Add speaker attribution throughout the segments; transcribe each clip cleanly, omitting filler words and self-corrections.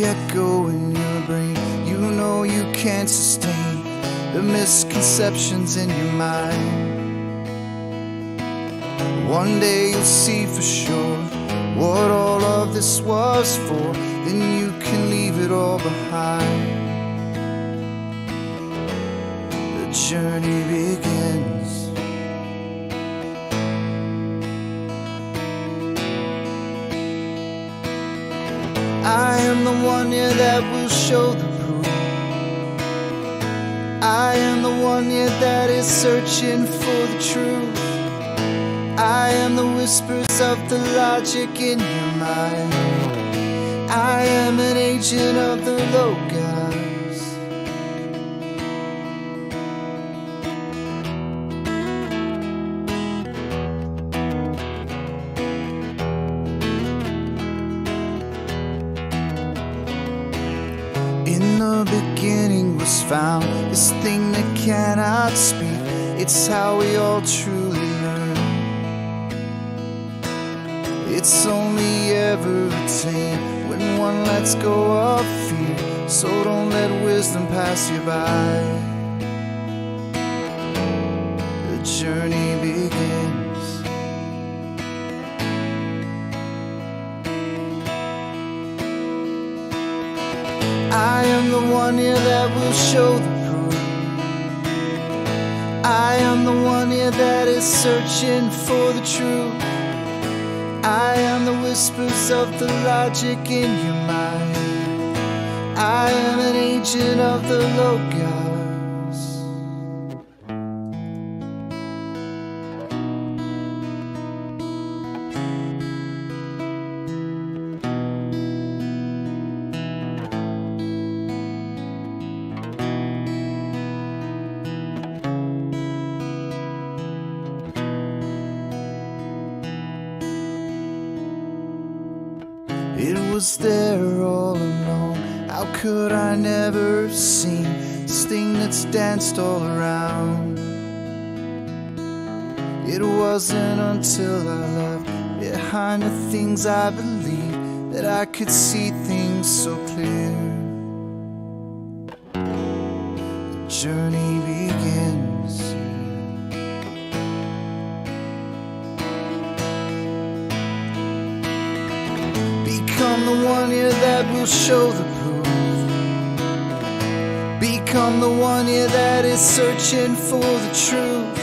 Speaker 1: echo in your brain. You know you can't sustain the misconceptions in your mind. One day you'll see for sure what all of this was for. Then you can leave it all behind. The journey begins. I am the one, yeah, that will show the proof. I am the one, yeah, that is searching for the truth. I am the whispers of the logic in your mind. I am an agent of the Logos. In the beginning was found this thing that cannot speak. It's how we all truly learn. It's only ever attained when one lets go of fear. So don't let wisdom pass you by. The journey begins. I am the one, yeah, that will show the proof. I am the one, yeah, that is searching for the truth. I am the whispers of the logic in your mind. I am an agent of the Logos. It was there all along. How could I never have seen this thing that's danced all around? It wasn't until I left behind the things I believed that I could see things so clear. The journey begins. Become the one, yeah, that will show the proof. Become the one, yeah, that is searching for the truth.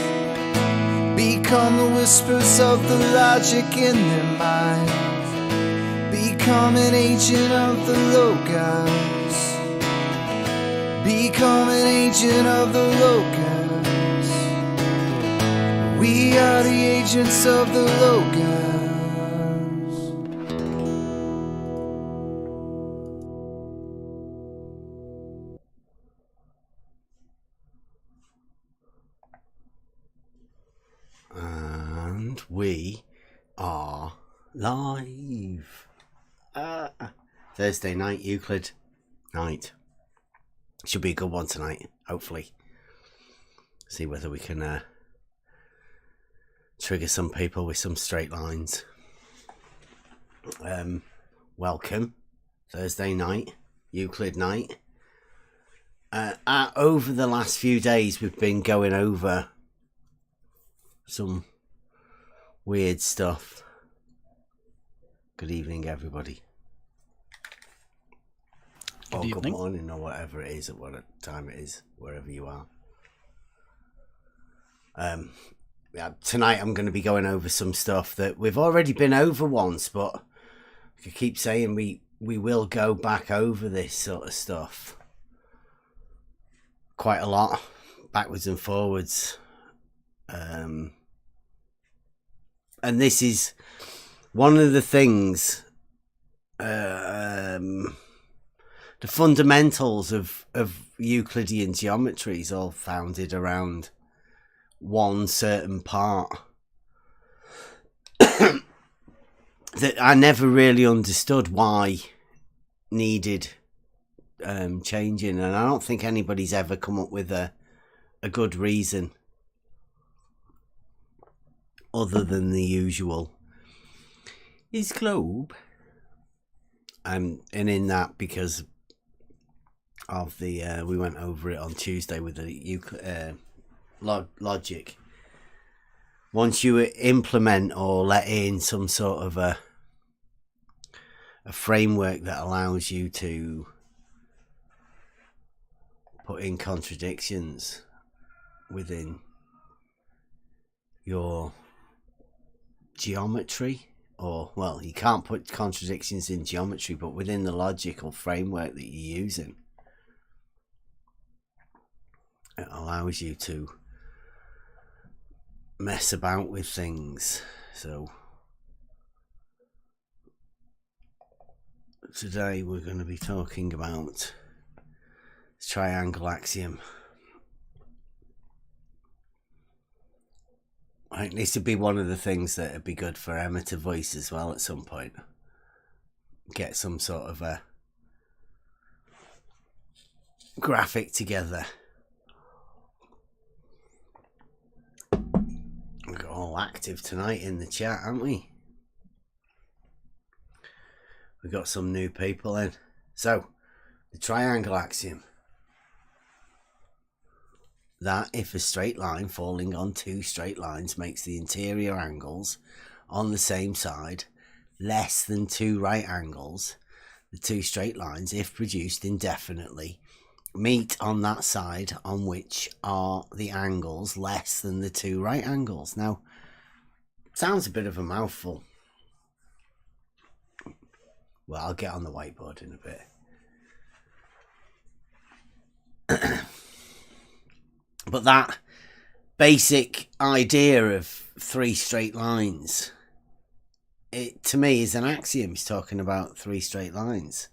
Speaker 1: Become the whispers of the logic in their minds. Become an agent of the Logos. Become an agent of the Logos. We are the agents of the Logos.
Speaker 2: We are live. Thursday night, Euclid night. Should be a good one tonight, hopefully. See whether we can trigger some people with some straight lines. Welcome. Thursday night, Euclid night. Over the last few days, we've been going over some weird stuff. Good evening, everybody. Or good morning, or whatever it is, at what time it is, wherever you are. Tonight I'm going to be going over some stuff that we've already been over once, but I keep saying we will go back over this sort of stuff quite a lot, backwards and forwards. And this is one of the things, the fundamentals of Euclidean geometry is all founded around one certain part that I never really understood why needed changing, and I don't think anybody's ever come up with a good reason other than the usual. Is globe And in that, because of the we went over it on Tuesday with the Euclid logic. Once you implement or let in some sort of a framework that allows you to put in contradictions within your geometry, or, well, you can't put contradictions in geometry, but within the logical framework that you're using, it allows you to mess about with things. So today we're going to be talking about triangle axiom. I think this would be one of the things that would be good for Emma to voice as well at some point. Get some sort of a graphic together. We're all active tonight in the chat, aren't we? We've got some new people in. So, the triangle axiom. That if a straight line falling on two straight lines makes the interior angles on the same side less than two right angles, the two straight lines, if produced indefinitely, meet on that side on which are the angles less than the two right angles. Now, sounds a bit of a mouthful. Well, I'll get on the whiteboard in a bit. But that basic idea of three straight lines, it to me is an axiom. It's talking about three straight lines.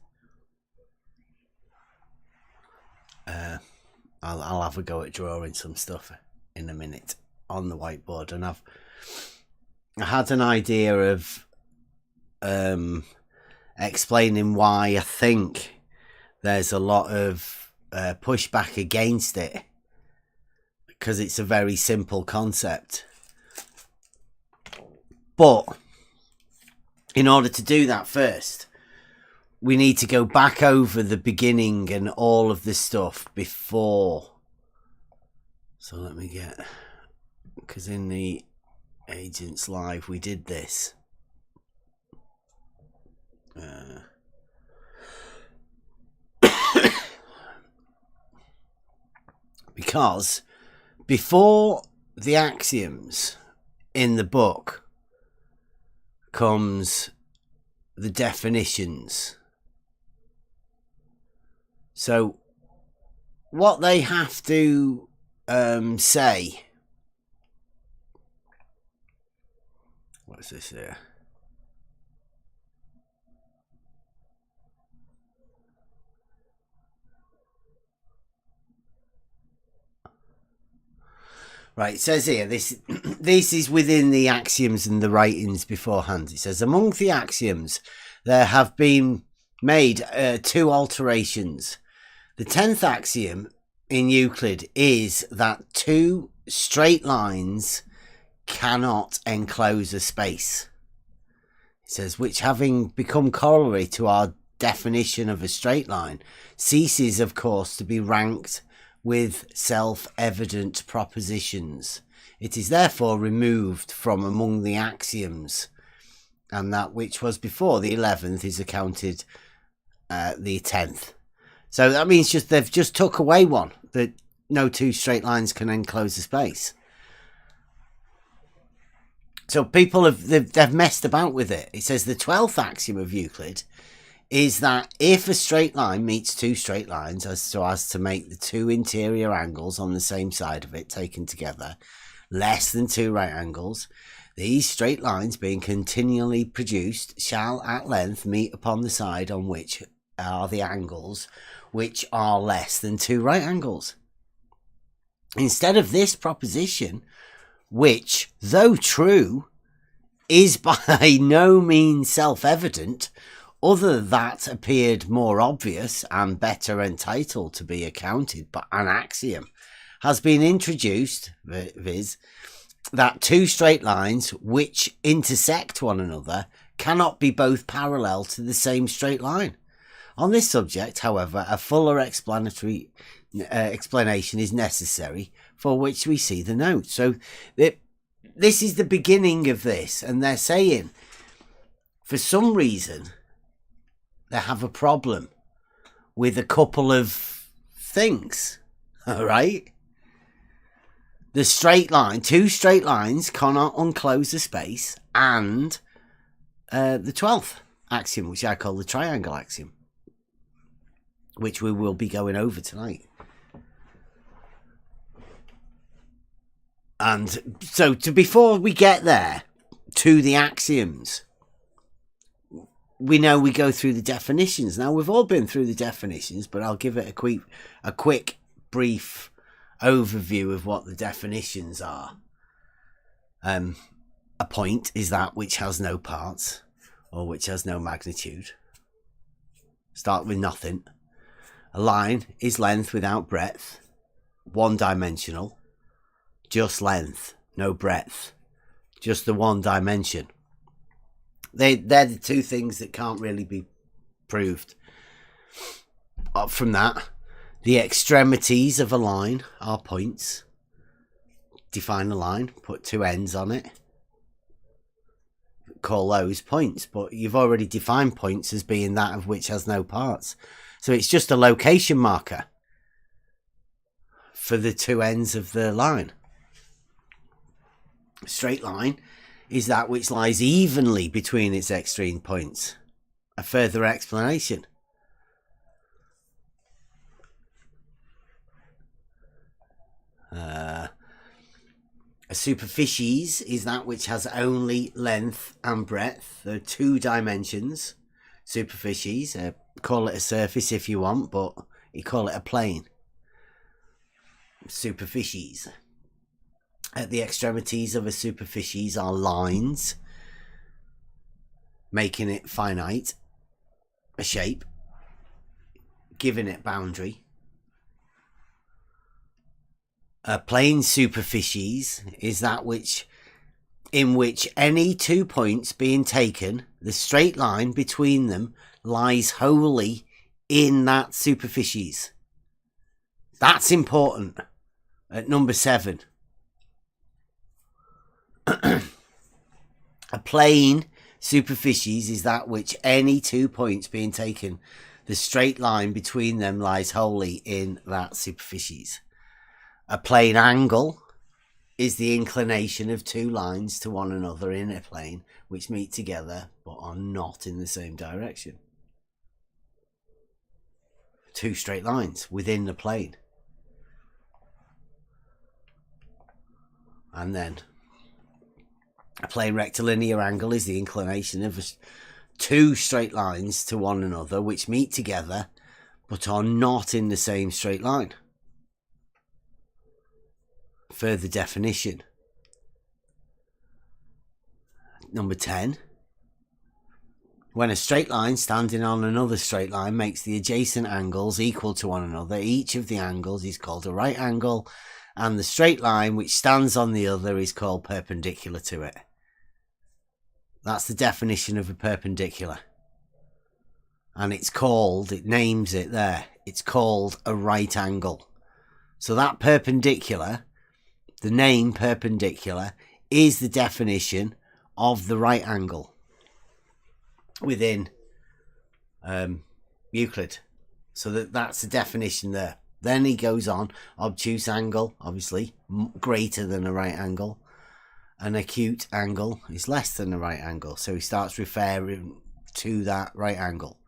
Speaker 2: I'll have a go at drawing some stuff in a minute on the whiteboard, and I had an idea of explaining why I think there's a lot of pushback against it, because it's a very simple concept. But in order to do that first, we need to go back over the beginning and all of the stuff before. So let me get, because in the Agents Live we did this. Because before the axioms in the book comes the definitions. So what they have to say, what is this here? Right, it says here, this is within the axioms and the writings beforehand. It says, among the axioms, there have been made two alterations. The 10th axiom in Euclid is that two straight lines cannot enclose a space. It says, which having become corollary to our definition of a straight line, ceases, of course, to be ranked with self-evident propositions. It is therefore removed from among the axioms, and that which was before the 11th is accounted the 10th. So that means they've just took away one, that no two straight lines can enclose a space. So people they've messed about with it. It says the 12th axiom of Euclid is that if a straight line meets two straight lines as to make the two interior angles on the same side of it taken together less than two right angles, these straight lines being continually produced shall at length meet upon the side on which are the angles which are less than two right angles. Instead of this proposition, which, though true, is by no means self-evident, other that appeared more obvious and better entitled to be accounted but an axiom, has been introduced, viz. That two straight lines which intersect one another cannot be both parallel to the same straight line. On this subject, however, a fuller explanation is necessary, for which we see the note. So this is the beginning of this, and they're saying, for some reason, they have a problem with a couple of things, all right? The straight line, two straight lines cannot unclose the space, and the 12th axiom, which I call the triangle axiom, which we will be going over tonight. And so before we get there to the axioms, we know we go through the definitions. Now, we've all been through the definitions, but I'll give it a quick, brief overview of what the definitions are. A point is that which has no parts or which has no magnitude. Start with nothing. A line is length without breadth, one-dimensional, just length, no breadth, just the one dimension. They're the two things that can't really be proved. Up from that, the extremities of a line are points. Define a line, put two ends on it, call those points, but you've already defined points as being that of which has no parts. So it's just a location marker for the two ends of the line. A straight line is that which lies evenly between its extreme points. A further explanation. A superficies is that which has only length and breadth. There are two dimensions. Superficies, call it a surface if you want, but you call it a plane. Superficies. At the extremities of a superficies are lines, making it finite, a shape, giving it boundary. A plane superficies is that in which any 2 points being taken, the straight line between them lies wholly in that superficies. That's important. At number 7. A plane superficies is that which any 2 points being taken, the straight line between them lies wholly in that superficies. A plane angle is the inclination of two lines to one another in a plane which meet together but are not in the same direction. Two straight lines within the plane. And then a plane rectilinear angle is the inclination of two straight lines to one another which meet together but are not in the same straight line. Further definition. Number 10. When a straight line standing on another straight line makes the adjacent angles equal to one another, each of the angles is called a right angle, and the straight line which stands on the other is called perpendicular to it. That's the definition of a perpendicular. And it names it there. It's called a right angle. So that perpendicular, the name perpendicular, is the definition of the right angle within Euclid. So that's the definition there. Then he goes on, obtuse angle, obviously, greater than a right angle. An acute angle is less than a right angle. So he starts referring to that right angle.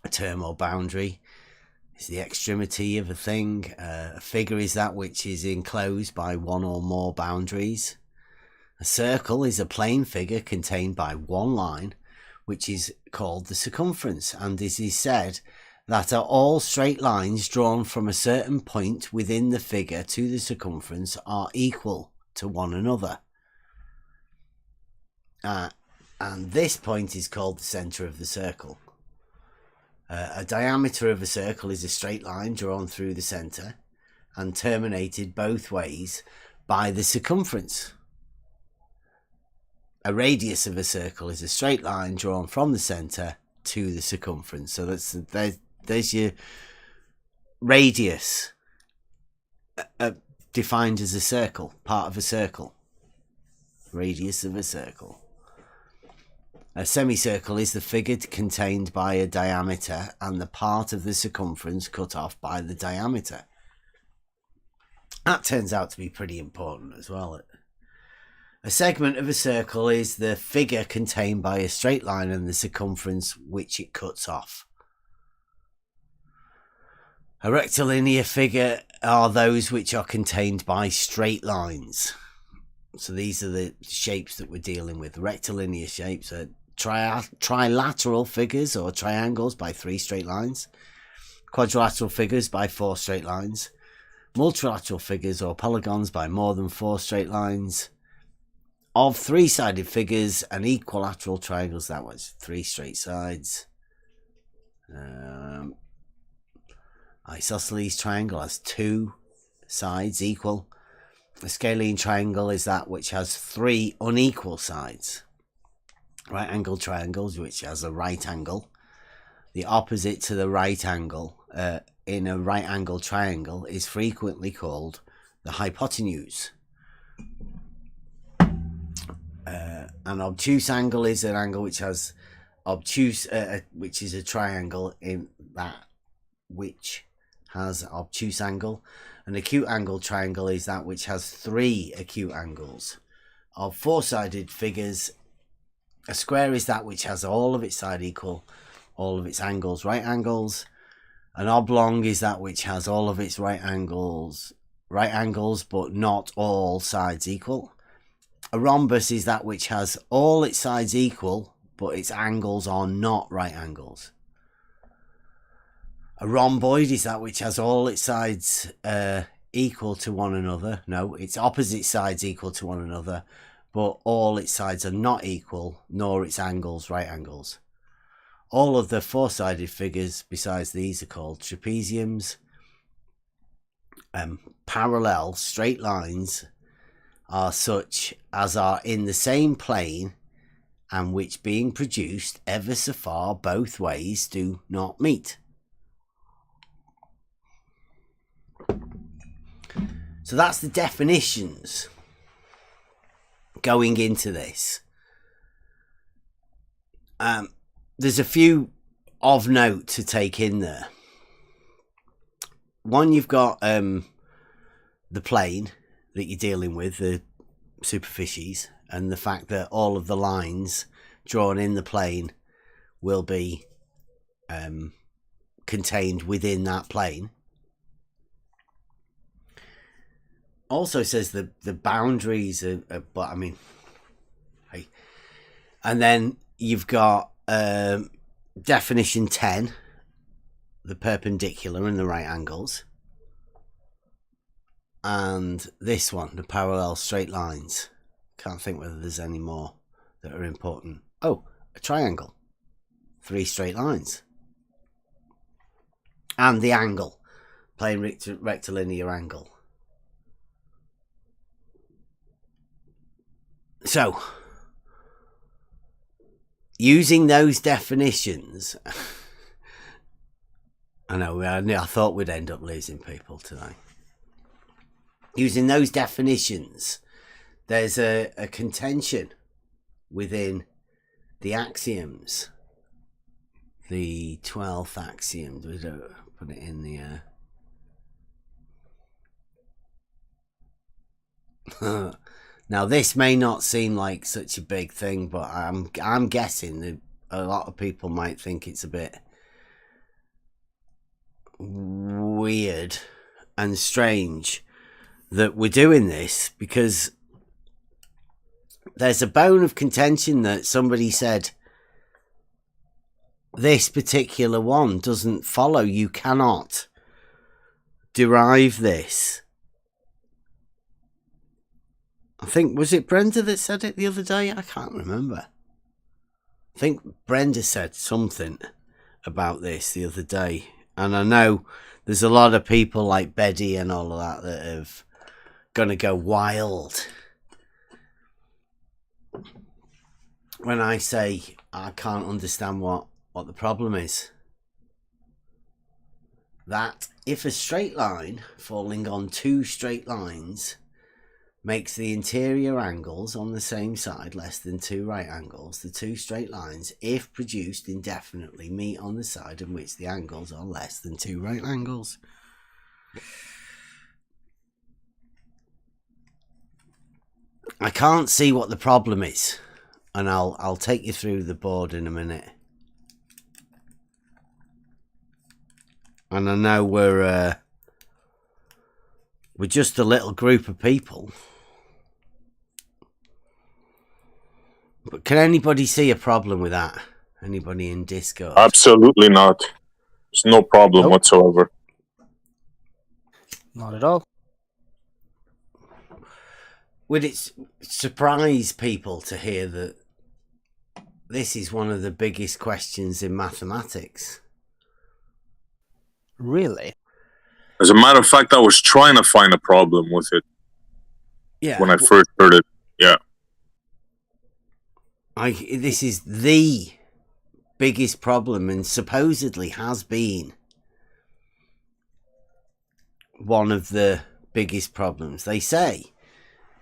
Speaker 2: A term or boundary is the extremity of a thing. A figure is that which is enclosed by one or more boundaries. A circle is a plane figure contained by one line, which is called the circumference, and it is said that are all straight lines drawn from a certain point within the figure to the circumference are equal to one another. And this point is called the centre of the circle. A diameter of a circle is a straight line drawn through the centre and terminated both ways by the circumference. a radius of a circle is a straight line drawn from the centre to the circumference. So there's your radius defined as a circle, part of a circle. Radius of a circle. A semicircle is the figure contained by a diameter and the part of the circumference cut off by the diameter. That turns out to be pretty important as well. A segment of a circle is the figure contained by a straight line and the circumference which it cuts off. A rectilinear figure are those which are contained by straight lines. So these are the shapes that we're dealing with. Rectilinear shapes are trilateral figures or triangles by 3 straight lines. Quadrilateral figures by 4 straight lines. Multilateral figures or polygons by more than 4 straight lines. Of 3-sided figures and equilateral triangles, that was 3 straight sides. Isosceles triangle has 2 sides equal. A scalene triangle is that which has 3 unequal sides. Right angle triangles, which has a right angle. The opposite to the right angle in a right angle triangle is frequently called the hypotenuse. An obtuse angle is an angle which has obtuse, which is a triangle in that which has obtuse angle. An acute angle triangle is that which has 3 acute angles. Of 4-sided figures, a square is that which has all of its sides equal, all of its angles right angles. An oblong is that which has all of its right angles but not all sides equal. A rhombus is that which has all its sides equal but its angles are not right angles. A rhomboid is that which has all its sides equal to one another. No, its opposite sides equal to one another, but all its sides are not equal, nor its angles right angles. All of the 4-sided figures besides these are called trapeziums. Parallel straight lines are such as are in the same plane and which, being produced ever so far both ways, do not meet. So that's the definitions going into this. There's a few of note to take in there. One, you've got the plane that you're dealing with, the superficies, and the fact that all of the lines drawn in the plane will be contained within that plane. Also says the boundaries are, but I mean, hey. And then you've got definition 10, the perpendicular and the right angles. And this one, the parallel straight lines. Can't think whether there's any more that are important. Oh, a triangle. 3 straight lines. And the angle. Plane rectilinear angle. So, using those definitions, I thought we'd end up losing people tonight. Using those definitions, there's a contention within the axioms. The 12th axiom. We don't put it in the Now, this may not seem like such a big thing, but I'm guessing that a lot of people might think it's a bit weird and strange that we're doing this, because there's a bone of contention that somebody said this particular one doesn't follow. You cannot derive this. I think, was it Brenda that said it the other day? I can't remember. I think Brenda said something about this the other day. And I know there's a lot of people like Betty and all of that are going to go wild. when I say I can't understand what the problem is. That if a straight line falling on two straight lines makes the interior angles on the same side less than two right angles, the two straight lines, if produced indefinitely, meet on the side in which the angles are less than two right angles. I can't see what the problem is, and I'll take you through the board in a minute. And I know we're just a little group of people, but can anybody see a problem with that? Anybody in Discord?
Speaker 3: Absolutely not. There's no problem whatsoever.
Speaker 4: Not at all.
Speaker 2: Would it surprise people to hear that this is one of the biggest questions in mathematics?
Speaker 4: Really?
Speaker 3: As a matter of fact, I was trying to find a problem with it when I first heard it. Yeah.
Speaker 2: This is the biggest problem, and supposedly has been one of the biggest problems. They say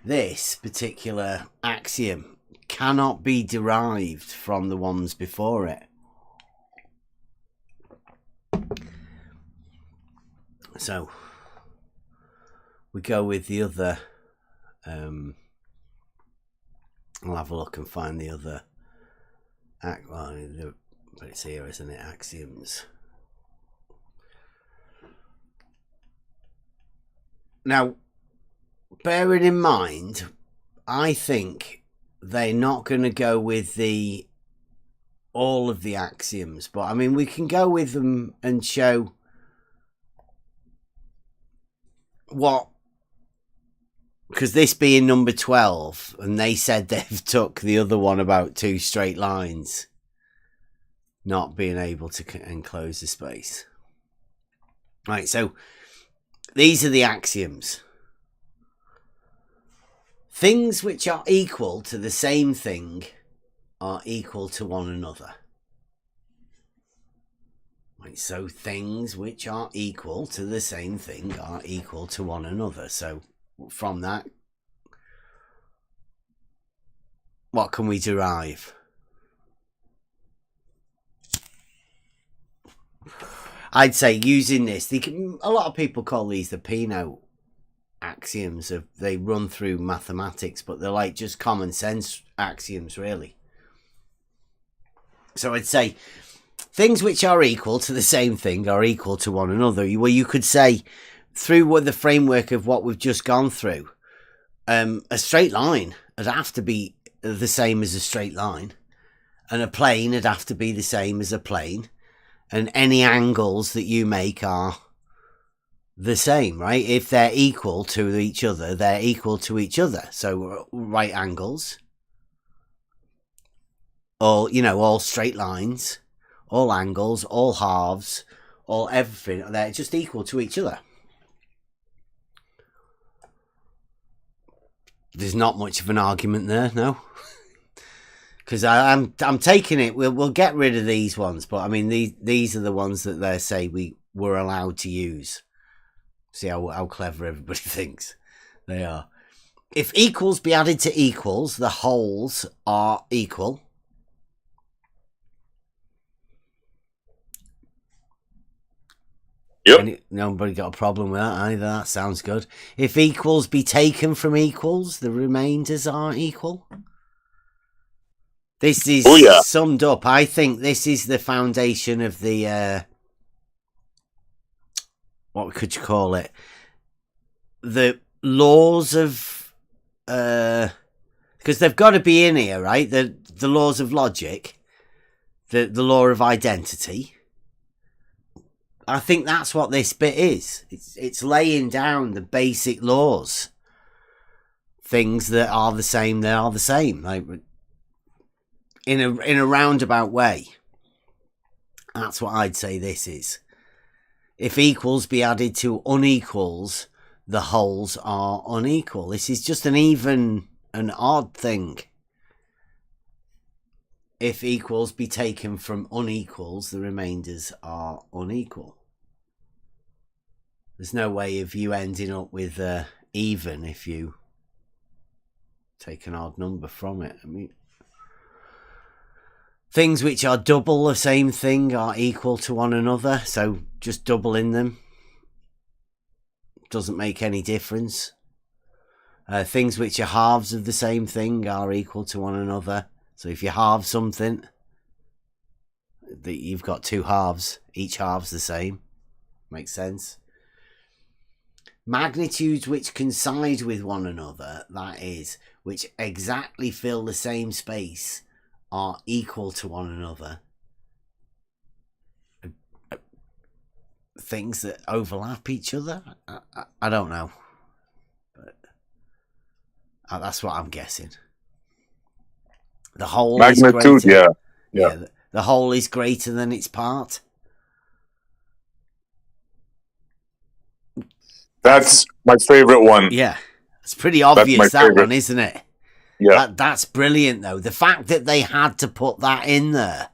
Speaker 2: this particular axiom cannot be derived from the ones before it. So we go with the other. I'll have a look and find the other. But it's here, isn't it? Axioms. Now, bearing in mind, I think they're not going to go with all of the axioms, but I mean, we can go with them and show what, because this being number 12, and they said they've took the other one about two straight lines, not being able to enclose the space. Right, so these are the axioms. Things which are equal to the same thing are equal to one another. Right, so things which are equal to the same thing are equal to one another. So from that, what can we derive? I'd say using this, a lot of people call these the P-note axioms. They run through mathematics, but they're like just common sense axioms, really. So I'd say things which are equal to the same thing are equal to one another. Well, you could say, through the framework of what we've just gone through, a straight line would have to be the same as a straight line, and a plane would have to be the same as a plane, and any angles that you make are the same, right? If they're equal to each other, they're equal to each other. So right angles, all straight lines, all angles, all halves, all everything, they're just equal to each other. There's not much of an argument there, no? Because I'm taking it. We'll get rid of these ones, but I mean these are the ones that they say we were allowed to use. See how clever everybody thinks they are. If equals be added to equals, the wholes are equal.
Speaker 3: Yep.
Speaker 2: Nobody got a problem with that either. That sounds good. If equals be taken from equals, the remainders are equal. This is summed up. I think this is the foundation of the, what could you call it? The laws of, because they've got to be in here, right? The laws of logic, the law of identity. I think that's what this bit is. It's laying down the basic laws. Things that are the same, they are the same. Like, in a roundabout way. That's what I'd say this is. If equals be added to unequals, the wholes are unequal. This is just an even and odd thing. if equals be taken from unequals, the remainders are unequal. There's no way of you ending up with even if you take an odd number from it. I mean, things which are double the same thing are equal to one another, so just doubling them doesn't make any difference. Things which are halves of the same thing are equal to one another. So if you halve something, you've got two halves. Each halve's the same. Makes sense. Magnitudes which coincide with one another, that is, which exactly fill the same space, are equal to one another. Things that overlap each other? I don't know. But that's what I'm guessing. The whole
Speaker 3: magnitude,
Speaker 2: is greater.
Speaker 3: Yeah.
Speaker 2: The whole is greater than its part.
Speaker 3: That's my favorite one.
Speaker 2: Yeah. It's pretty obvious, that
Speaker 3: favorite
Speaker 2: one, isn't it?
Speaker 3: Yeah.
Speaker 2: That's brilliant, though. The fact that they had to put that in there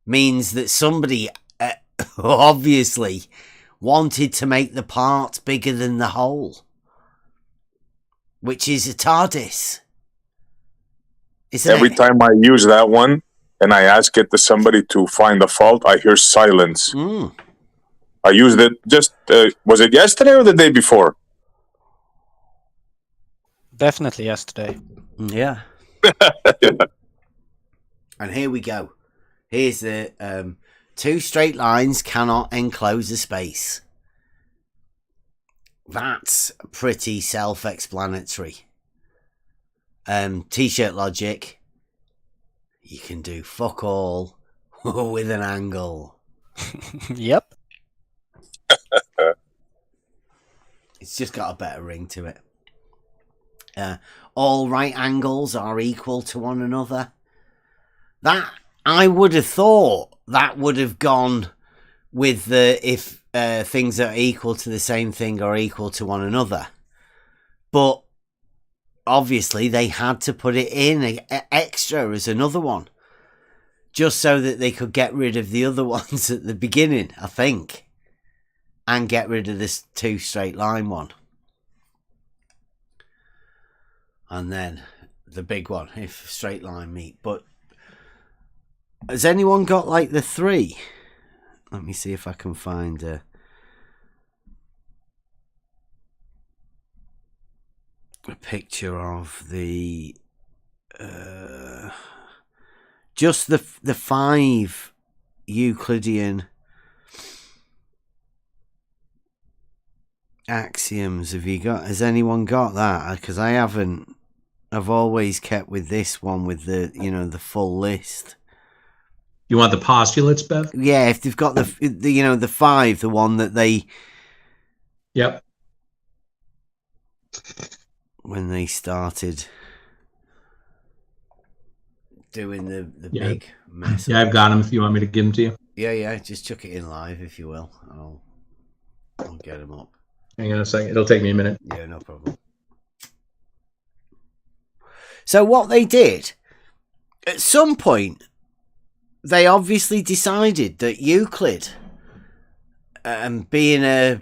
Speaker 2: means that somebody obviously wanted to make the part bigger than the whole, which is a TARDIS.
Speaker 3: Every time I use that one and I ask it to somebody to find the fault, I hear silence. I used it just, was it yesterday or the day before?
Speaker 4: Definitely yesterday.
Speaker 2: Yeah. And here we go. Here's the two straight lines cannot enclose a space. That's pretty self-explanatory. T-shirt logic. You can do fuck all with an angle.
Speaker 4: Yep.
Speaker 2: It's just got a better ring to it. All right angles are equal to one another. That, I would have thought that would have gone with the if things that are equal to the same thing are equal to one another. But obviously they had to put it in extra as another one, just so that they could get rid of the other ones at the beginning, I think, and get rid of this two straight line one. And then the big one, if straight line meet. But has anyone got like the three? Let me see if I can find a picture of the just the 5 Euclidean axioms. Has anyone got that? Because I haven't. I've always kept with this one with the the full list.
Speaker 5: You want the postulates, Bev?
Speaker 2: Yeah, if they've got the 5, the one that they.
Speaker 5: Yep.
Speaker 2: When they started doing the big mess.
Speaker 5: Yeah, I've got them if you want me to give them to you.
Speaker 2: Yeah, just chuck it in live if you will. I'll get them up.
Speaker 5: Hang on a second. It'll take me a minute.
Speaker 2: Yeah, no problem. So what they did, at some point, they obviously decided that Euclid, being a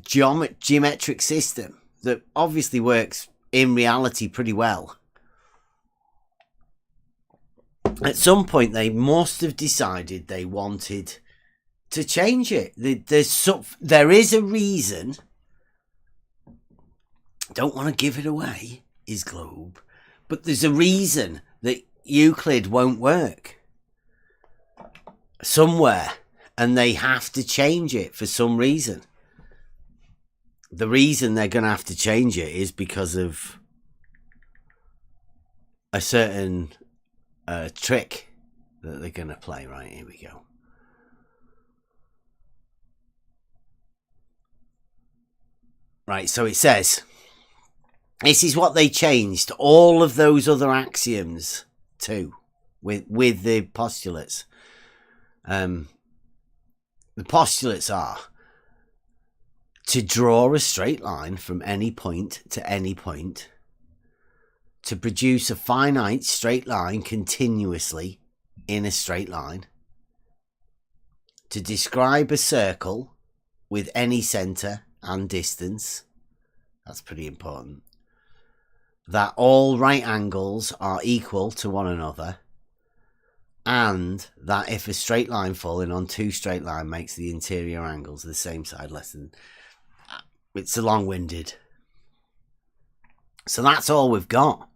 Speaker 2: geometric system that obviously works in reality pretty well, at some point they must have decided they wanted to change it. There is a reason. Don't want to give it away, is Globe, but there's a reason that Euclid won't work somewhere, and they have to change it for some reason. The reason they're going to have to change it is because of a certain trick that they're going to play. Right, here we go. Right, so it says, this is what they changed all of those other axioms to, with the postulates. The postulates are to draw a straight line from any point to any point, to produce a finite straight line continuously in a straight line, to describe a circle with any centre and distance, that's pretty important, that all right angles are equal to one another, and that if a straight line falling on two straight line makes the interior angles of the same side less than... It's a long-winded. So that's all we've got.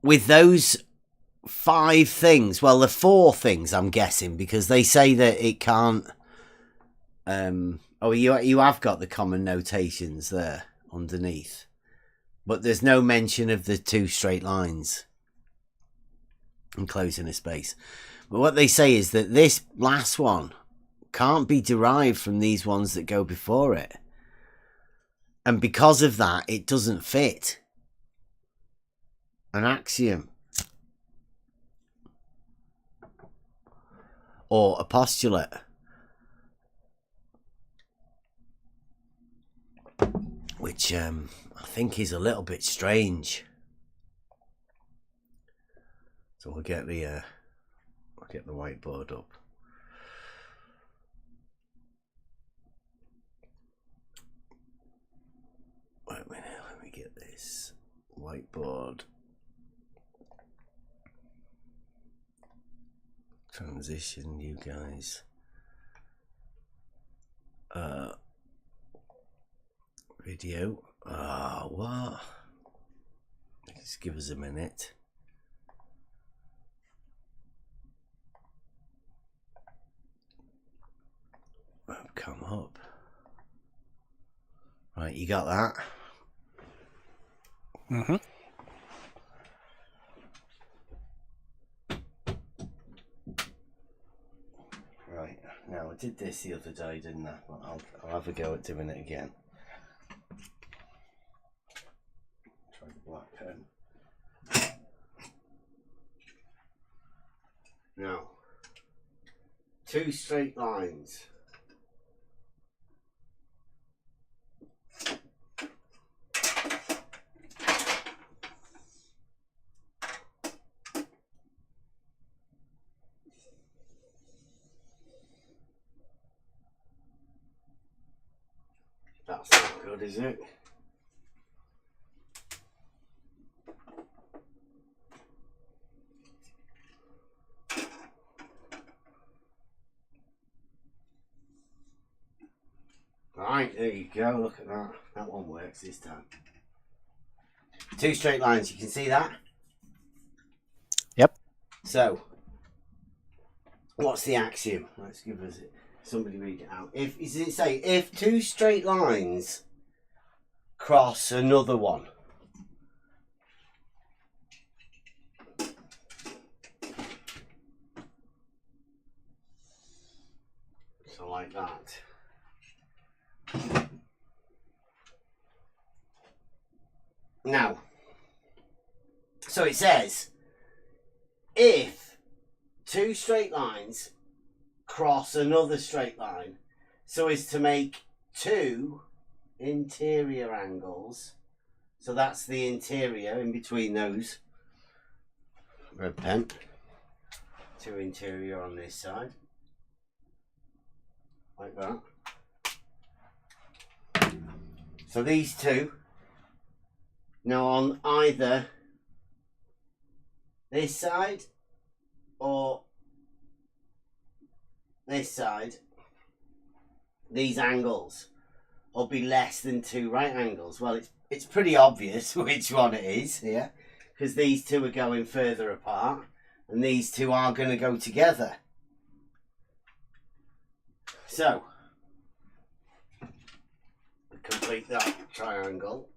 Speaker 2: With those 5 things, well, the 4 things I'm guessing, because they say that it can't... you have got the common notations there underneath, but there's no mention of the 2 straight lines enclosing a space. But what they say is that this last one can't be derived from these ones that go before it, and because of that it doesn't fit an axiom or a postulate, which I think is a little bit strange. So we'll get the whiteboard up. Wait a minute, let me get this whiteboard. Transition, you guys. Video. What? Just give us a minute. I've come up. Right, you got that?
Speaker 4: Mm-hmm.
Speaker 2: Right, now I did this the other day, didn't I? But I'll have a go at doing it again. Try the black pen. Now, 2 straight lines. That's not good, is it? Right, there you go. Look at that. That one works this time. 2 straight lines. You can see that?
Speaker 4: Yep.
Speaker 2: So, what's the axiom? Let's give us somebody read it out. Does it say if 2 straight lines cross another one? So like that. Now, so it says if 2 straight lines cross another straight line so as to make 2 interior angles, so that's the interior in between those, red pen, 2 interior on this side, like that. So these 2, now on either this side or this side, these angles will be less than 2 right angles. Well, it's pretty obvious which one it is here, because these 2 are going further apart and these 2 are going to go together. So, complete that triangle.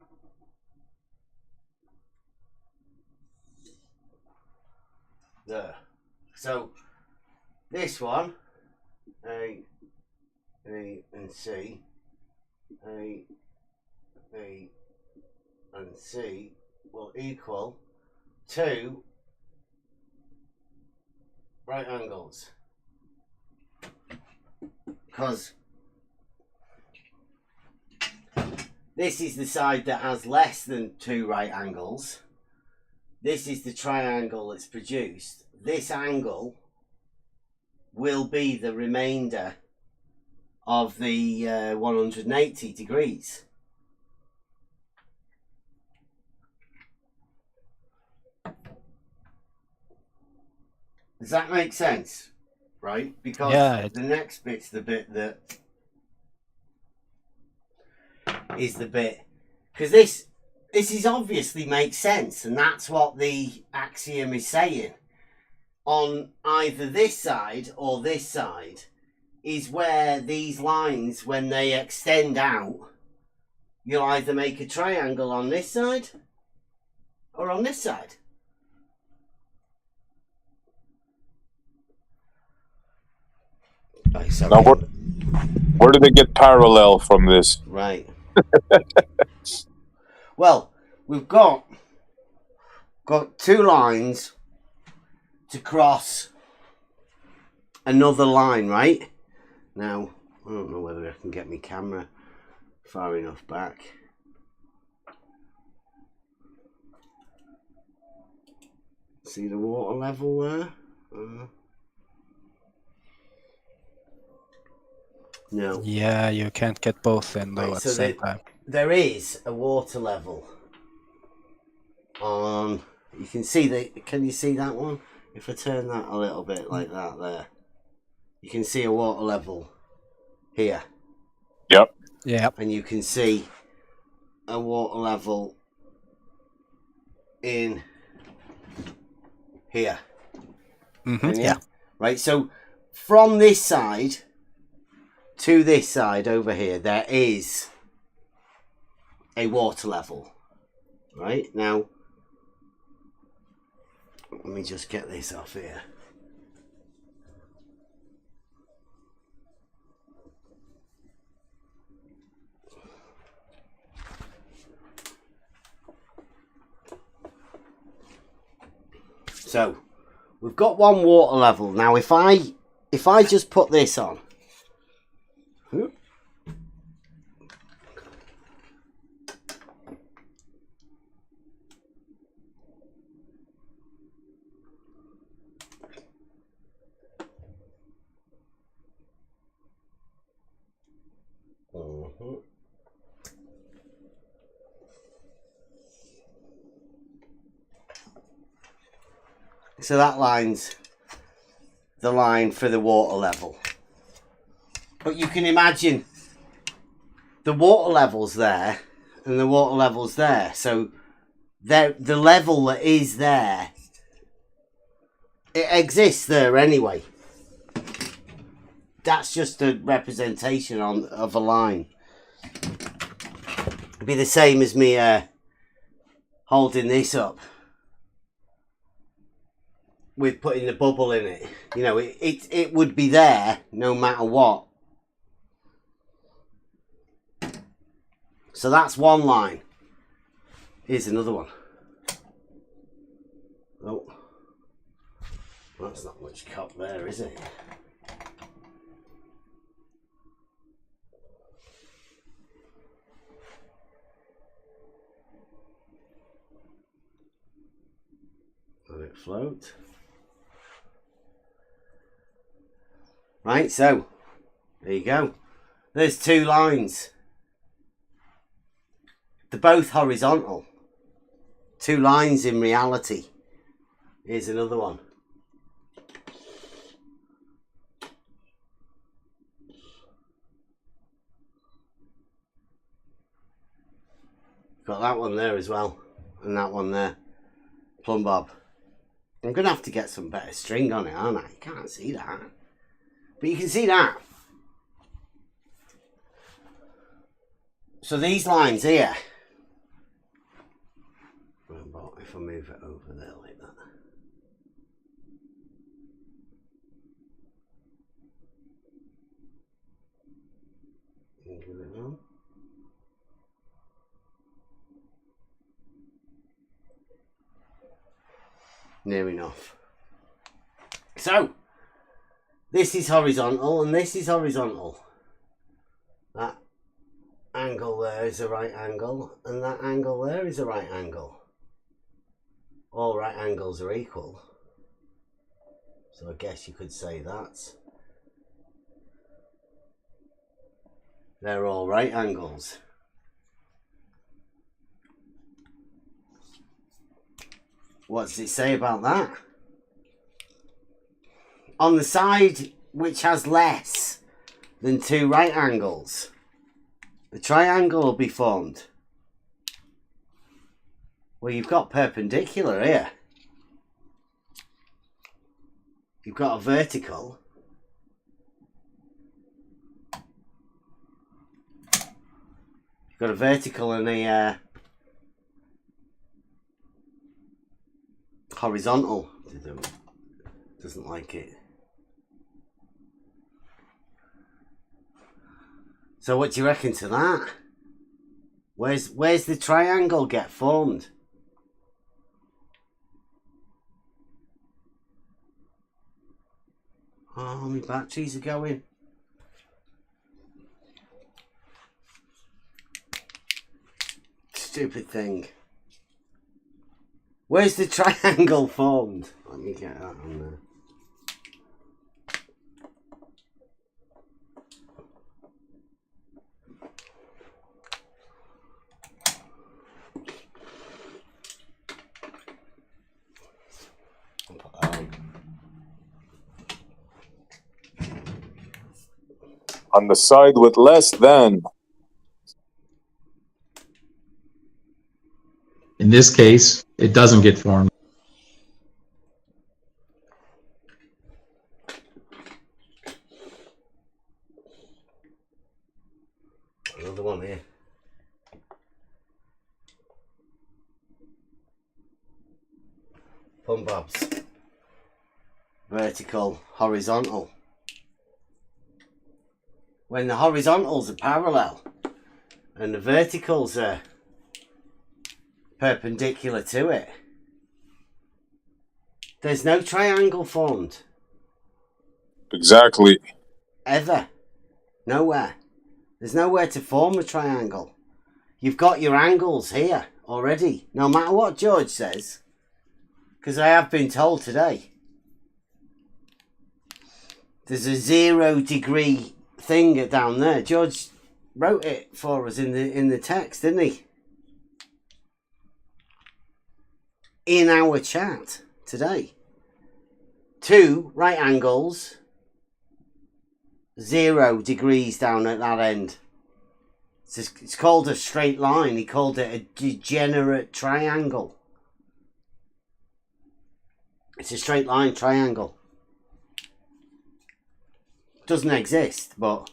Speaker 2: There. So, this one, A, B and C, A, B and C will equal 2 right angles. Because This is the side that has less than 2 right angles. This is the triangle that's produced. This angle will be the remainder of the 180 degrees. Does that make sense? Right? Because the next bit's the bit that is the bit, because this is obviously makes sense, and that's what the axiom is saying. On either this side or this side is where these lines, when they extend out, you'll either make a triangle on this side or on this side. Right, so
Speaker 3: now, where do they get parallel from this?
Speaker 2: Right. Well, we've got 2 lines to cross another line, right? Now, I don't know whether I can get my camera far enough back. See the water level there? No.
Speaker 4: Yeah, you can't get both in though at the same time.
Speaker 2: There is a water level on. You can see that. Can you see that one? If I turn that a little bit like that, there, you can see a water level here.
Speaker 3: Yep.
Speaker 4: Yeah.
Speaker 2: And you can see a water level in here.
Speaker 4: Mm-hmm. Yeah.
Speaker 2: Right. So from this side to this side over here, there is a water level. Right now, let me just get this off here. So we've got one water level. Now if I just put this on, so that line's the line for the water level. But you can imagine the water level's there and the water level's there. So the level that is there, it exists there anyway. That's just a representation of a line. It'd be the same as me holding this up with putting the bubble in it. You know, it would be there no matter what. So that's one line. Here's another one. Oh, that's not much cop there, is it? Let it float. Right, so there you go. There's 2 lines. They're both horizontal. 2 lines in reality. Here's another one. Got that one there as well. And that one there. Plumb bob. I'm going to have to get some better string on it, aren't I? You can't see that. But you can see that. So these lines here. If I move it over there like that. Give it on. Near enough. So, this is horizontal and this is horizontal. That angle there is a right angle, and that angle there is a right angle. All right angles are equal. So I guess you could say that. They're all right angles. What does it say about that? On the side which has less than two right angles, a triangle will be formed. Well, you've got perpendicular here. You've got a vertical. You've got a vertical and a horizontal. Doesn't like it. So what do you reckon to that? Where's the triangle get formed? Oh, my batteries are going. Stupid thing. Where's the triangle formed? Let me get that on there.
Speaker 3: On the side with less than.
Speaker 5: In this case, it doesn't get formed.
Speaker 2: Another one here. Plumb bobs. Vertical, horizontal. When the horizontals are parallel and the verticals are perpendicular to it, there's no triangle formed.
Speaker 3: Exactly.
Speaker 2: Ever. Nowhere. There's nowhere to form a triangle. You've got your angles here already, no matter what George says, because I have been told today there's a 0 degree thing down there. George wrote it for us in the text, didn't he? In our chat today. 2 right angles, 0 degrees down at that end. It's called a straight line. He called it a degenerate triangle. It's a straight line triangle. Doesn't exist, but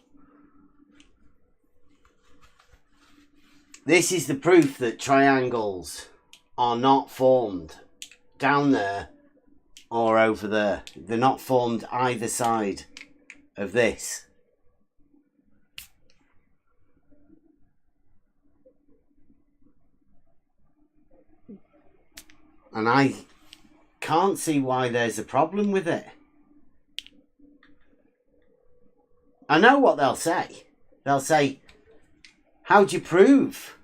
Speaker 2: this is the proof that triangles are not formed down there or over there. They're not formed either side of this. And I can't see why there's a problem with it. I know what they'll say. They'll say, how'd you prove?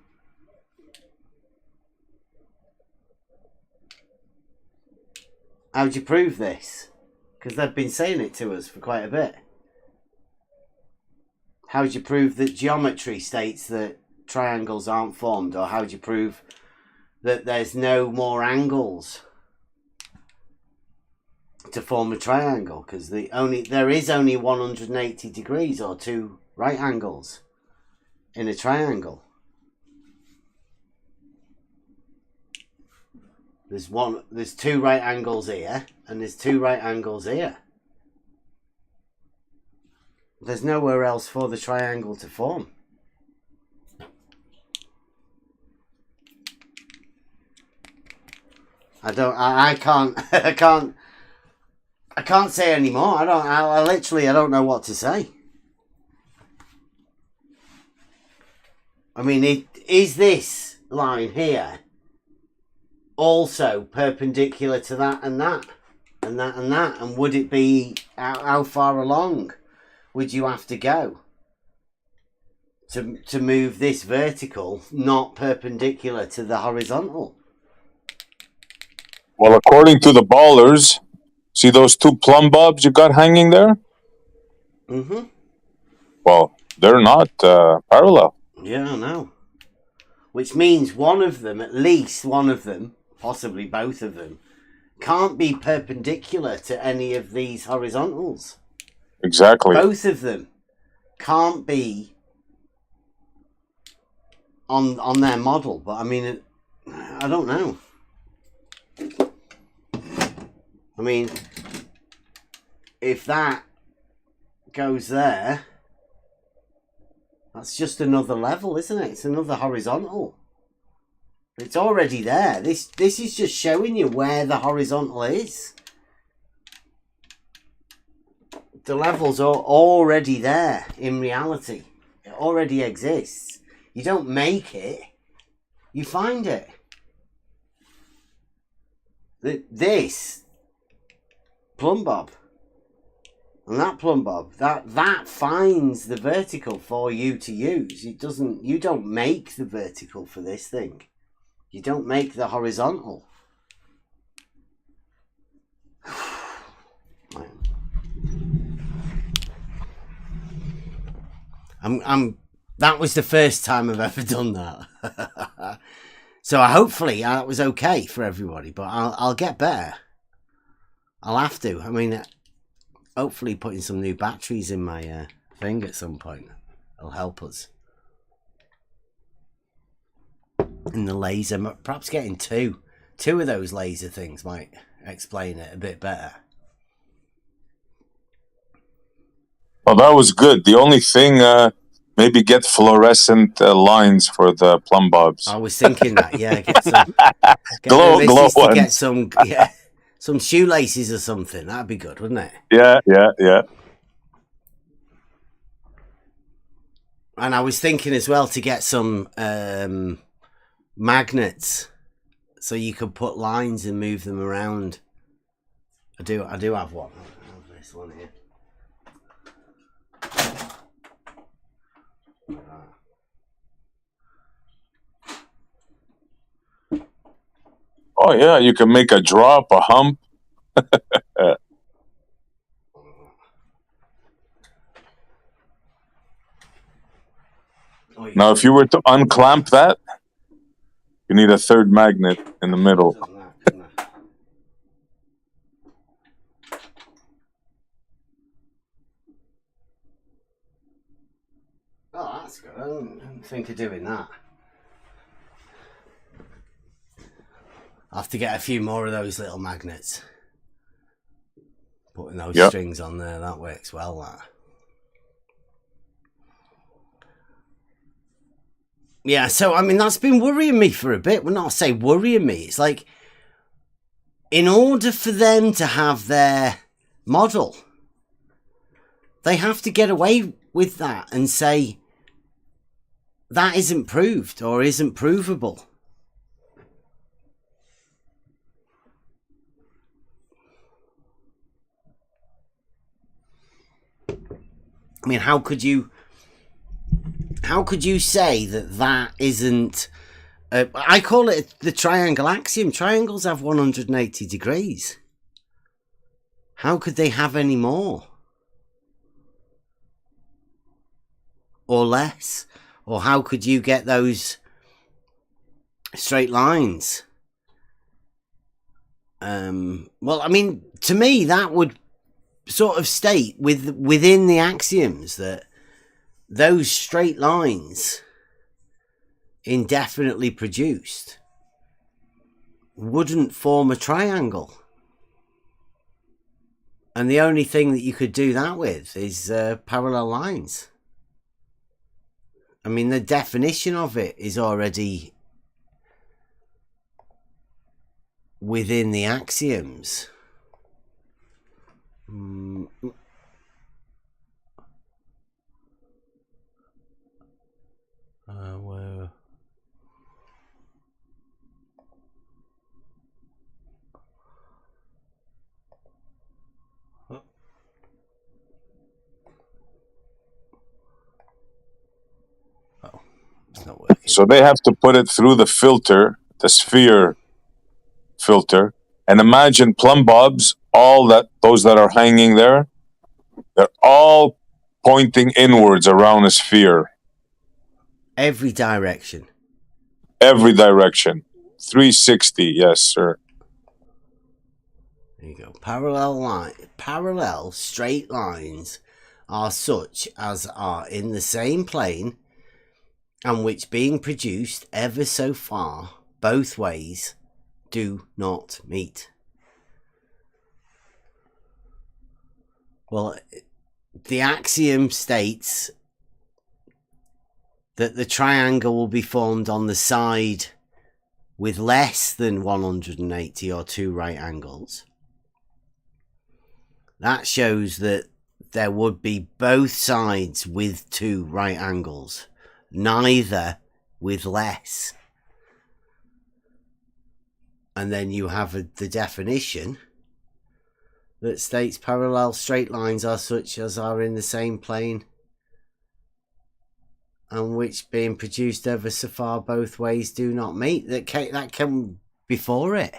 Speaker 2: How'd you prove this? Because they've been saying it to us for quite a bit. How'd you prove that geometry states that triangles aren't formed? Or how'd you prove that there's no more angles to form a triangle? Because there is only 180 degrees or 2 right angles in a triangle. There's 2 right angles here and there's 2 right angles here. There's nowhere else for the triangle to form. I can't say anymore. I literally don't know what to say. I mean, is this line here also perpendicular to that and that and that and that? And would it be, how far along would you have to go to move this vertical not perpendicular to the horizontal.
Speaker 3: Well, according to the ballers, see those two plumb bobs you got hanging there?
Speaker 2: Mm-hmm.
Speaker 3: Well, they're not parallel.
Speaker 2: Yeah, I know. Which means one of them, at least one of them, possibly both of them, can't be perpendicular to any of these horizontals.
Speaker 3: Exactly.
Speaker 2: Both of them can't be on their model. But I mean, I don't know. I mean, if that goes there, that's just another level, isn't it? It's another horizontal. It's already there. This is just showing you where the horizontal is. The levels are already there in reality. It already exists. You don't make it. You find it. This plumb bob and that plumb bob, that finds the vertical for you to use. It doesn't. You don't make the vertical for this thing. You don't make the horizontal. That was the first time I've ever done that. So hopefully that was okay for everybody, but I'll get better. I'll have to. I mean, hopefully putting some new batteries in my thing at some point will help us. And the laser, perhaps getting two of those laser things might explain it a bit better.
Speaker 3: Well, that was good. The only thing, maybe get fluorescent lines for the plumb bobs.
Speaker 2: I was thinking that, yeah, get some
Speaker 3: glow ones.
Speaker 2: to get some, yeah, some shoelaces or something. That'd be good, wouldn't it?
Speaker 3: Yeah.
Speaker 2: And I was thinking as well to get some magnets, so you could put lines and move them around. I do have one. I have this one here.
Speaker 3: Oh yeah, you can make a drop, a hump. Now, if you were to unclamp that, you need a third magnet in the middle.
Speaker 2: Oh, that's good. I didn't think of doing that. I'll have to get a few more of those little magnets. Putting those strings on there, that works well, that. Yeah, so, I mean, that's been worrying me for a bit. Well, not say worrying me. It's like, in order for them to have their model, they have to get away with that and say, that isn't proved or isn't provable. I mean, how could you say that isn't... I call it the triangle axiom. Triangles have 180 degrees. How could they have any more? Or less? Or how could you get those straight lines? Well, I mean, to me, that would sort of state within the axioms that those straight lines indefinitely produced wouldn't form a triangle. And the only thing that you could do that with is parallel lines. I mean, the definition of it is already within the axioms. Where...
Speaker 3: So they have to put it through the filter, the sphere filter, and imagine plumb bobs, those that are hanging there, they're all pointing inwards around a sphere.
Speaker 2: Every direction.
Speaker 3: Every direction. 360, yes, sir.
Speaker 2: There you go. Parallel straight lines are such as are in the same plane and which being produced ever so far both ways do not meet. Well, the axiom states that the triangle will be formed on the side with less than 180 or two right angles. That shows that there would be both sides with two right angles, neither with less. And then you have the definition that states parallel straight lines are such as are in the same plane and which being produced ever so far both ways do not meet. That came before it.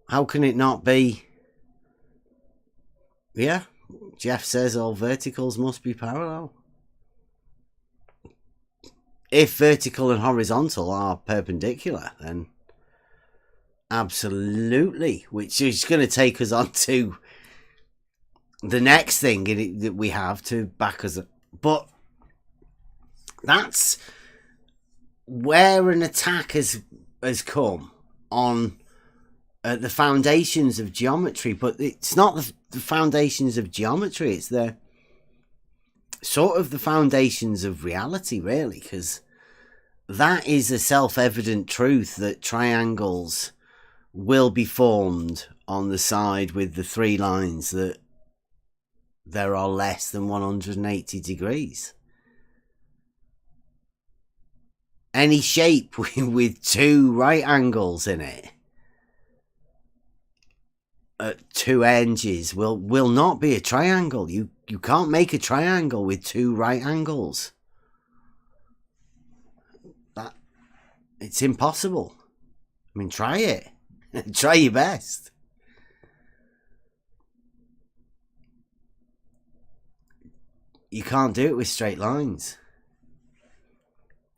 Speaker 2: How can it not be? Yeah, Jeff says all verticals must be parallel. If vertical and horizontal are perpendicular, then absolutely, which is going to take us on to the next thing that we have to back us up. But that's where an attack has come on the foundations of geometry. But it's not the foundations of geometry, it's the sort of the foundations of reality, really, because that is a self-evident truth that triangles will be formed on the side with the three lines that there are less than 180 degrees. Any shape with two right angles in it at two edges will not be a triangle. You can't make a triangle with two right angles. It's impossible. I mean, try it. Try your best. You can't do it with straight lines.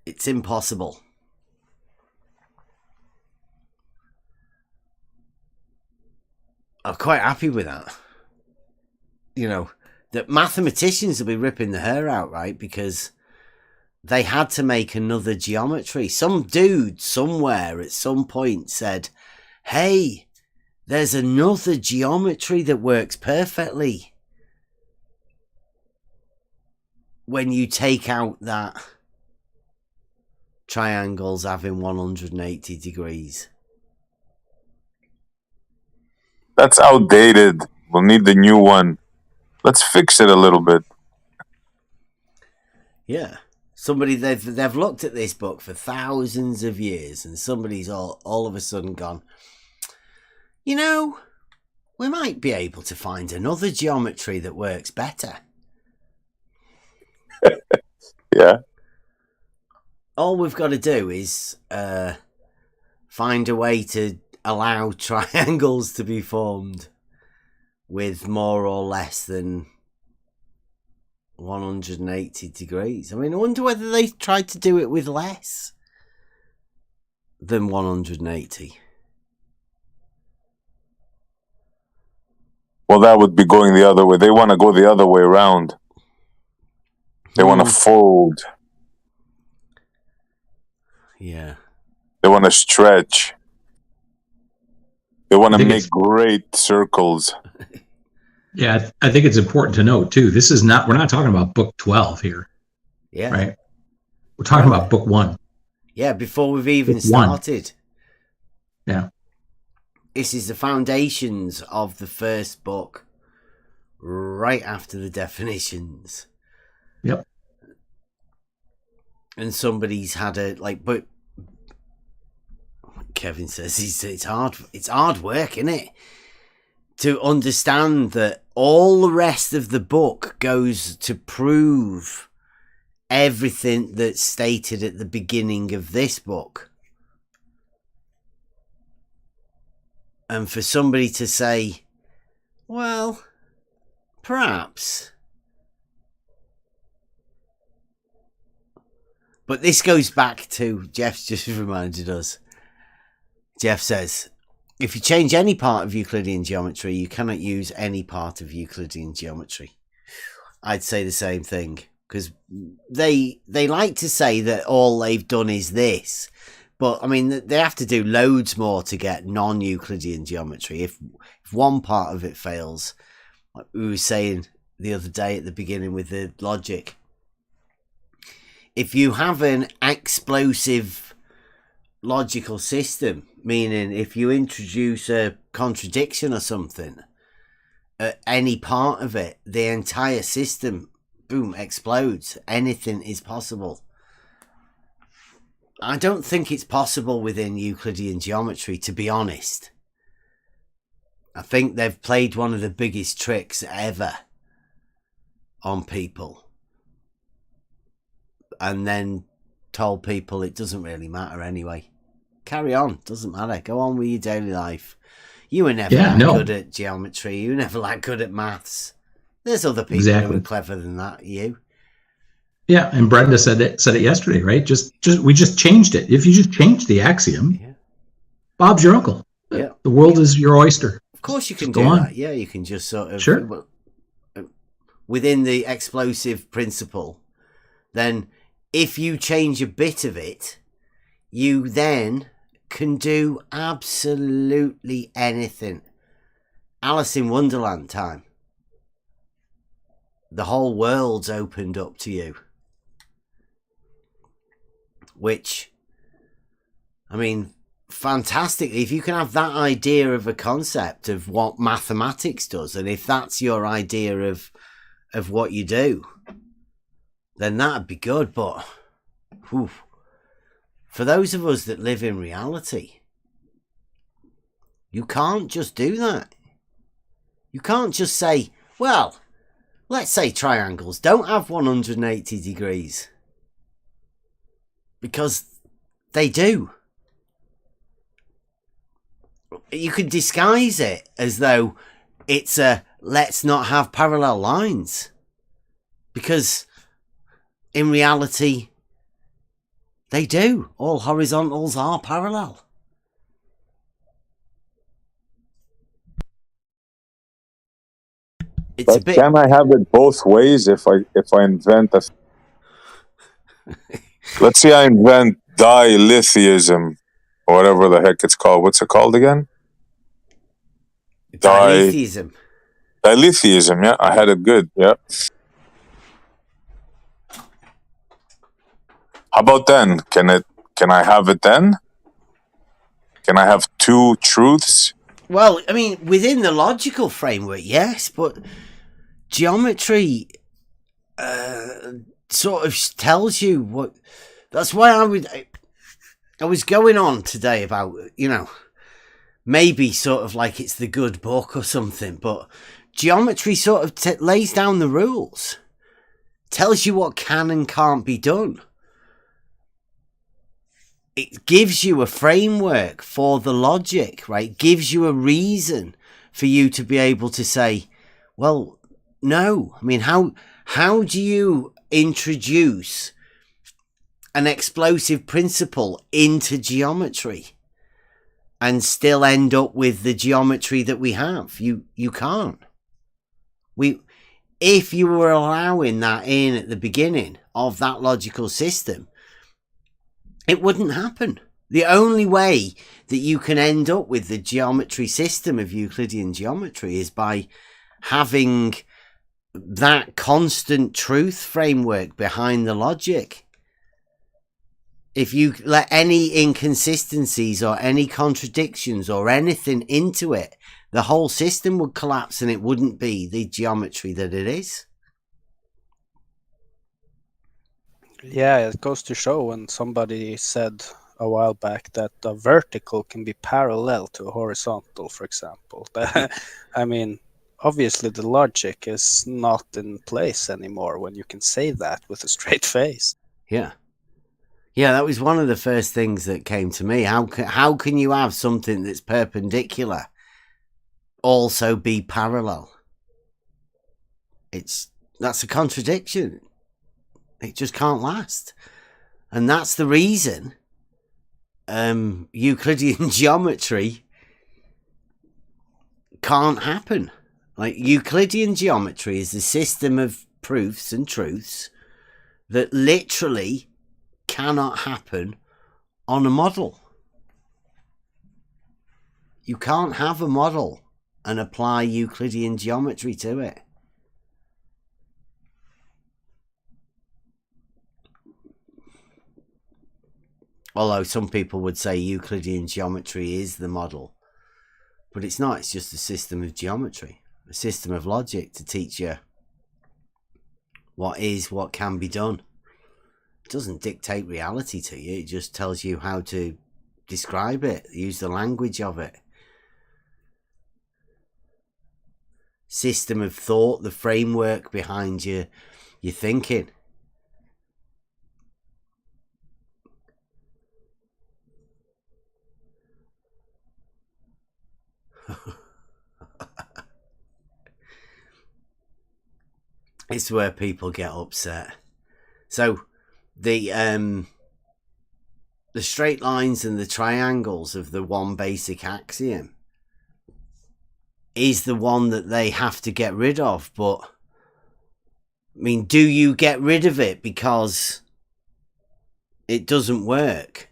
Speaker 2: It's impossible. I'm quite happy with that. You know, that mathematicians will be ripping the hair out, right? Because they had to make another geometry. Some dude somewhere at some point said, hey, there's another geometry that works perfectly when you take out that triangles having 180 degrees.
Speaker 3: That's outdated. We'll need the new one. Let's fix it a little bit.
Speaker 2: Yeah. They've looked at this book for thousands of years, and somebody's all of a sudden gone, you know, we might be able to find another geometry that works better.
Speaker 3: Yeah.
Speaker 2: All we've got to do is find a way to allow triangles to be formed with more or less than 180 degrees. I mean, I wonder whether they tried to do it with less than 180.
Speaker 3: Well, that would be going the other way. They want to go the other way around. They want to fold.
Speaker 2: Yeah.
Speaker 3: They want to stretch. They want to make great circles.
Speaker 5: Yeah, I think it's important to note too. We're not talking about book 12 here.
Speaker 2: Yeah.
Speaker 5: Right. We're talking about book 1.
Speaker 2: Yeah, before we've even started.
Speaker 5: Yeah.
Speaker 2: This is the foundations of the first book, right after the definitions.
Speaker 5: Yep.
Speaker 2: And somebody's had but Kevin says it's hard work, isn't it? to understand that all the rest of the book goes to prove everything that's stated at the beginning of this book. And for somebody to say, well, perhaps. But this goes back to, Jeff's just reminded us. Jeff says, if you change any part of Euclidean geometry, you cannot use any part of Euclidean geometry. I'd say the same thing, because they like to say that all they've done is this. But, I mean, they have to do loads more to get non-Euclidean geometry. If one part of it fails, like we were saying the other day at the beginning with the logic, if you have an explosive logical system, meaning if you introduce a contradiction or something, any part of it, the entire system, boom, explodes. Anything is possible. I don't think it's possible within Euclidean geometry, to be honest. I think they've played one of the biggest tricks ever on people. And then told people it doesn't really matter anyway. Carry on, doesn't matter. Go on with your daily life. You were never good at geometry. You were never that good at maths. There's other people who are clever than that. You.
Speaker 5: Yeah, and Brenda said it yesterday, right? We just changed it. If you just change the axiom, Bob's your uncle.
Speaker 2: Yeah.
Speaker 5: The world is your oyster.
Speaker 2: Of course you can do that. Yeah, you can just sort of...
Speaker 5: Sure.
Speaker 2: Within the explosive principle, then if you change a bit of it, you then can do absolutely anything. Alice in Wonderland time. The whole world's opened up to you. Which, I mean, fantastically, if you can have that idea of a concept of what mathematics does, and if that's your idea of what you do, then that'd be good. But for those of us that live in reality, you can't just do that. You can't just say, well, let's say triangles don't have 180 degrees. Because they do. You can disguise it as though it's a let's not have parallel lines. Because in reality, they do. All horizontals are parallel.
Speaker 3: But can I have it both ways if I invent a... Let's say I invent dilithium, or whatever the heck it's called. What's it called again?
Speaker 2: Dilithium.
Speaker 3: Dilithium, yeah. I had it good, yeah. How about then? Can I have it then? Can I have two truths?
Speaker 2: Well, I mean, within the logical framework, yes, but geometry sort of tells you what... That's why I was going on today about, maybe sort of like it's the good book or something, but geometry sort of lays down the rules, tells you what can and can't be done. It gives you a framework for the logic, right? It gives you a reason for you to be able to say, well, no. I mean, how do you introduce an explosive principle into geometry and still end up with the geometry that we have? You can't. If you were allowing that in at the beginning of that logical system, it wouldn't happen. The only way that you can end up with the geometry system of Euclidean geometry is by having that constant truth framework behind the logic. If you let any inconsistencies or any contradictions or anything into it, the whole system would collapse and it wouldn't be the geometry that it is.
Speaker 4: Yeah, it goes to show when somebody said a while back that a vertical can be parallel to a horizontal, for example. I mean, obviously the logic is not in place anymore when you can say that with a straight face.
Speaker 2: Yeah. Yeah, that was one of the first things that came to me. How can you have something that's perpendicular also be parallel? That's a contradiction. It just can't last. And that's the reason Euclidean geometry can't happen. Like, Euclidean geometry is a system of proofs and truths that literally cannot happen on a model. You can't have a model and apply Euclidean geometry to it. Although some people would say Euclidean geometry is the model. But it's not, it's just a system of geometry, a system of logic to teach you what can be done. It doesn't dictate reality to you, it just tells you how to describe it, use the language of it. System of thought, the framework behind your thinking. It's where people get upset. So the straight lines and the triangles of the one basic axiom is the one that they have to get rid of. But I mean, do you get rid of it because it doesn't work?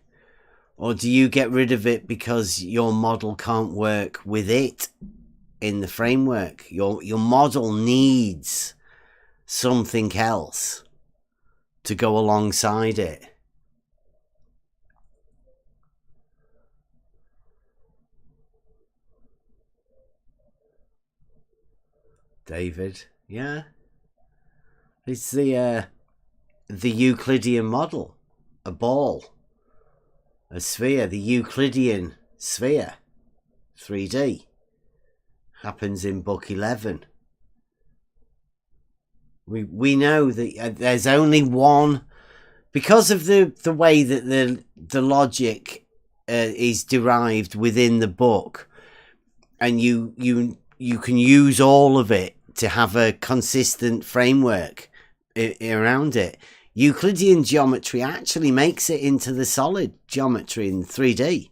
Speaker 2: Or do you get rid of it because your model can't work with it in the framework? Your model needs something else to go alongside it. David, yeah. It's the Euclidean model. A ball. A sphere. The Euclidean sphere. 3D. Happens in book 11. We know that there's only one, because of the way that the logic is derived within the book, and you can use all of it to have a consistent framework around it. Euclidean geometry actually makes it into the solid geometry in 3D.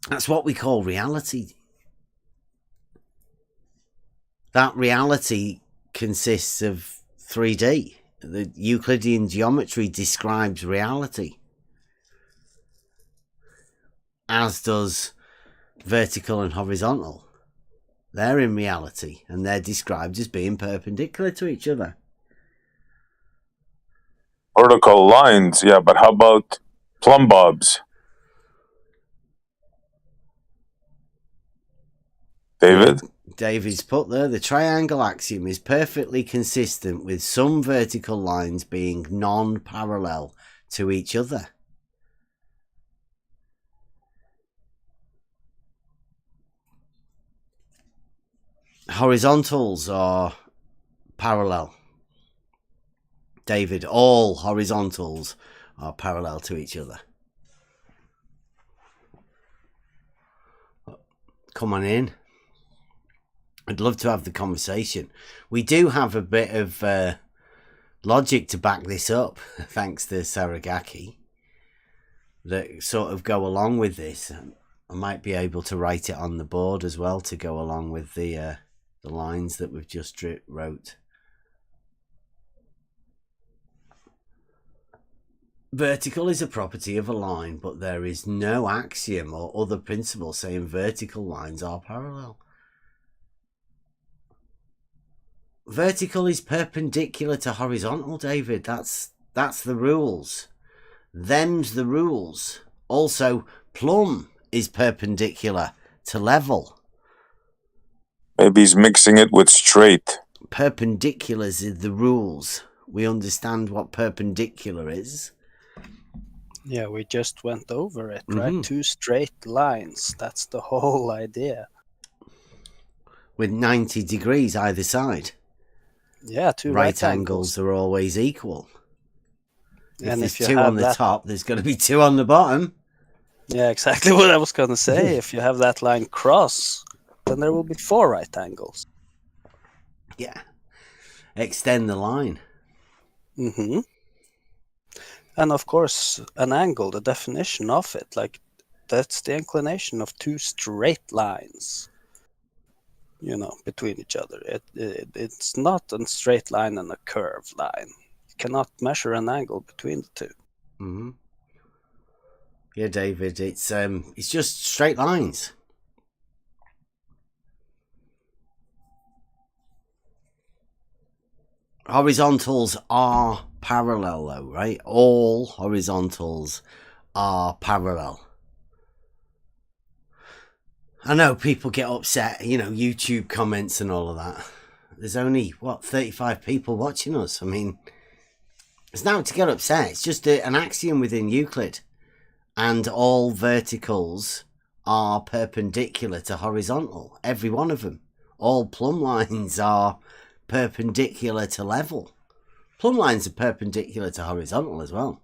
Speaker 2: That's what we call reality. That reality consists of 3D. The Euclidean geometry describes reality, as does vertical and horizontal. They're in reality, and they're described as being perpendicular to each other.
Speaker 3: Vertical lines, yeah, but how about plumb bobs? David?
Speaker 2: David's put there, the triangle axiom is perfectly consistent with some vertical lines being non-parallel to each other. Horizontals are parallel. David, all horizontals are parallel to each other. Come on in. I'd love to have the conversation. We do have a bit of logic to back this up, thanks to Saragaki, that sort of go along with this. I might be able to write it on the board as well to go along with the lines that we've just wrote. Vertical is a property of a line, but there is no axiom or other principle saying vertical lines are parallel. Vertical is perpendicular to horizontal, David. That's the rules. Them's the rules. Also, plumb is perpendicular to level.
Speaker 3: Maybe he's mixing it with straight.
Speaker 2: Perpendiculars is the rules. We understand what perpendicular is.
Speaker 4: Yeah, we just went over it,
Speaker 2: Mhm.
Speaker 4: right? 2 straight lines. That's the whole idea.
Speaker 2: With 90 degrees either side.
Speaker 4: Yeah, 2
Speaker 2: Right angles are always equal. If
Speaker 4: And
Speaker 2: there's
Speaker 4: if you
Speaker 2: 2 on
Speaker 4: have
Speaker 2: the
Speaker 4: that,
Speaker 2: top, there's going to be 2 on the bottom.
Speaker 4: yeah, exactly what I was going to say. If you have that line cross, then there will be 4 right angles.
Speaker 2: Yeah. Extend the line.
Speaker 4: Mm-hmm. And of course, an angle, the definition of it, like that's the inclination of 2 straight lines, between each other. It's not a straight line and a curved line. You cannot measure an angle between the 2.
Speaker 2: Mm-hmm. Yeah, David, it's just straight lines. Horizontals are parallel, though, right? All horizontals are parallel. I know people get upset, YouTube comments and all of that. There's only, 35 people watching us. I mean, it's not to get upset. It's just an axiom within Euclid. And all verticals are perpendicular to horizontal. Every one of them. All plumb lines are perpendicular to level. Plumb lines are perpendicular to horizontal as well.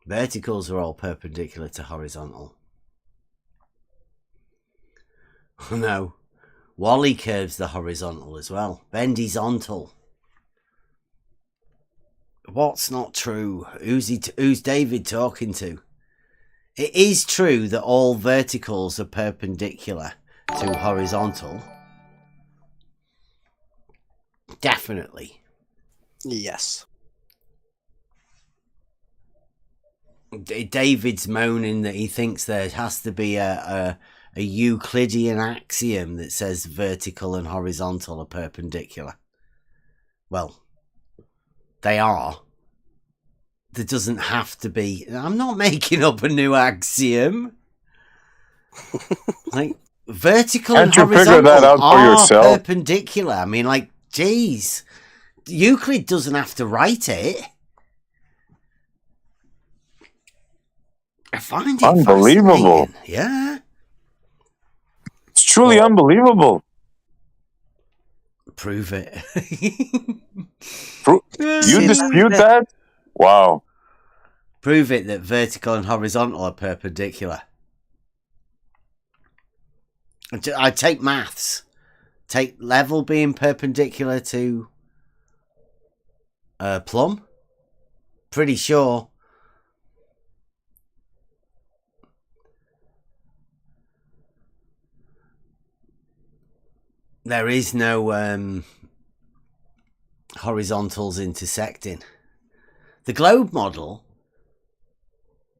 Speaker 2: Verticals are all perpendicular to horizontal. Oh no. Wally curves the horizontal as well. Bendizontal. What's not true? Who's David talking to? It is true that all verticals are perpendicular to horizontal. Definitely.
Speaker 4: Yes.
Speaker 2: David's moaning that he thinks there has to be a Euclidean axiom that says vertical and horizontal are perpendicular. Well, they are. There doesn't have to be. I'm not making up a new axiom. Like, vertical
Speaker 3: Can't
Speaker 2: and
Speaker 3: you figure
Speaker 2: horizontal
Speaker 3: that out for
Speaker 2: are
Speaker 3: yourself?
Speaker 2: perpendicular. I mean, like, geez. Euclid doesn't have to write it. I find it
Speaker 3: Unbelievable.
Speaker 2: fascinating. Yeah.
Speaker 3: It's truly unbelievable.
Speaker 2: Prove it.
Speaker 3: You dispute that? Wow.
Speaker 2: Prove it that vertical and horizontal are perpendicular. I take maths. Take level being perpendicular to plumb. Pretty sure. There is no horizontals intersecting. The globe model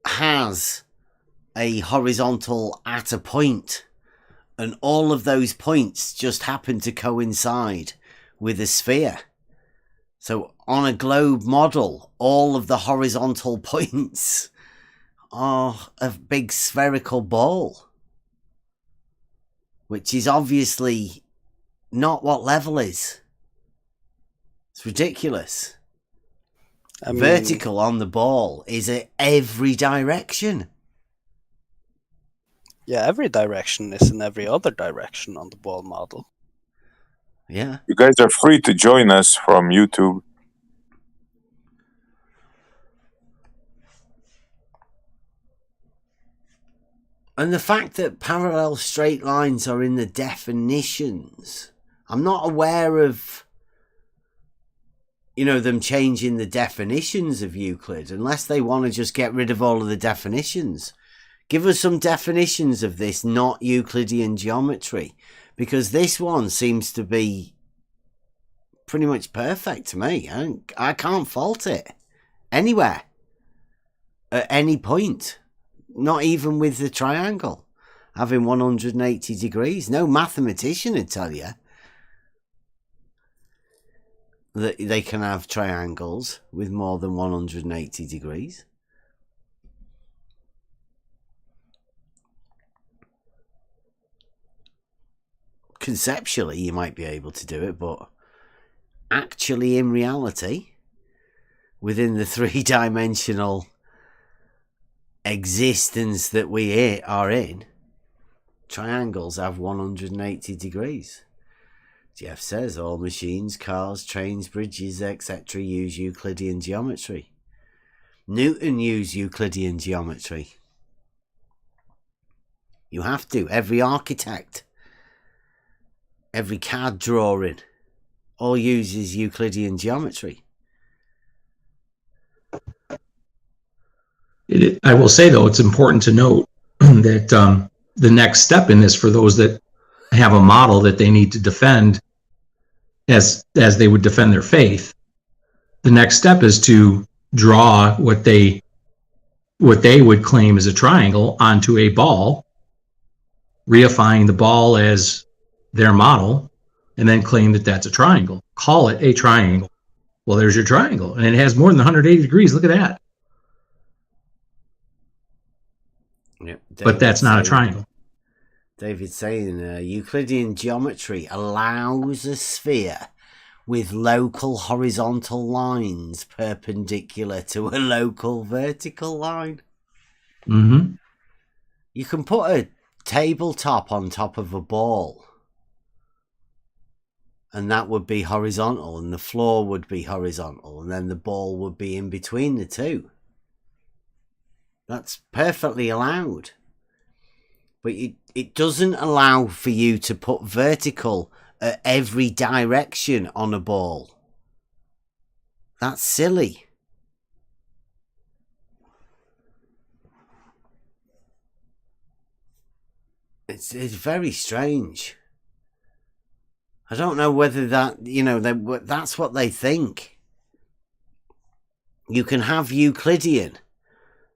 Speaker 2: has a horizontal at a point, and all of those points just happen to coincide with a sphere. So on a globe model, all of the horizontal points are a big spherical ball, which is obviously not what level is. It's ridiculous. Vertical on the ball is at every direction.
Speaker 4: Yeah, every direction is in every other direction on the ball model.
Speaker 2: Yeah.
Speaker 3: You guys are free to join us from YouTube.
Speaker 2: And the fact that parallel straight lines are in the definitions, I'm not aware of, them changing the definitions of Euclid, unless they want to just get rid of all of the definitions. Give us some definitions of this not Euclidean geometry, because this one seems to be pretty much perfect to me. I can't fault it anywhere, at any point. Not even with the triangle having 180 degrees. No mathematician would tell you that they can have triangles with more than 180 degrees. Conceptually, you might be able to do it, but actually in reality, within the three-dimensional existence that we are in, triangles have 180 degrees. Jeff says all machines, cars, trains, bridges, etc. use Euclidean geometry. Newton used Euclidean geometry. You have to. Every architect, every CAD drawing, all uses Euclidean geometry.
Speaker 5: I will say, though, it's important to note that the next step in this, for those that have a model that they need to defend as they would defend their faith, the next step is to draw what they would claim is a triangle onto a ball, reifying the ball as their model, and then claim that that's a triangle. Call it a triangle. Well, there's your triangle, and it has more than 180 degrees. Look at that.
Speaker 2: Yep,
Speaker 5: but that's not a triangle.
Speaker 2: David's saying Euclidean geometry allows a sphere with local horizontal lines perpendicular to a local vertical line.
Speaker 5: Mm-hmm.
Speaker 2: You can put a tabletop on top of a ball, and that would be horizontal, and the floor would be horizontal, and then the ball would be in between the two. That's perfectly allowed. But it doesn't allow for you to put vertical at every direction on a ball. That's silly. It's very strange. I don't know whether that, that's what they think. You can have Euclidean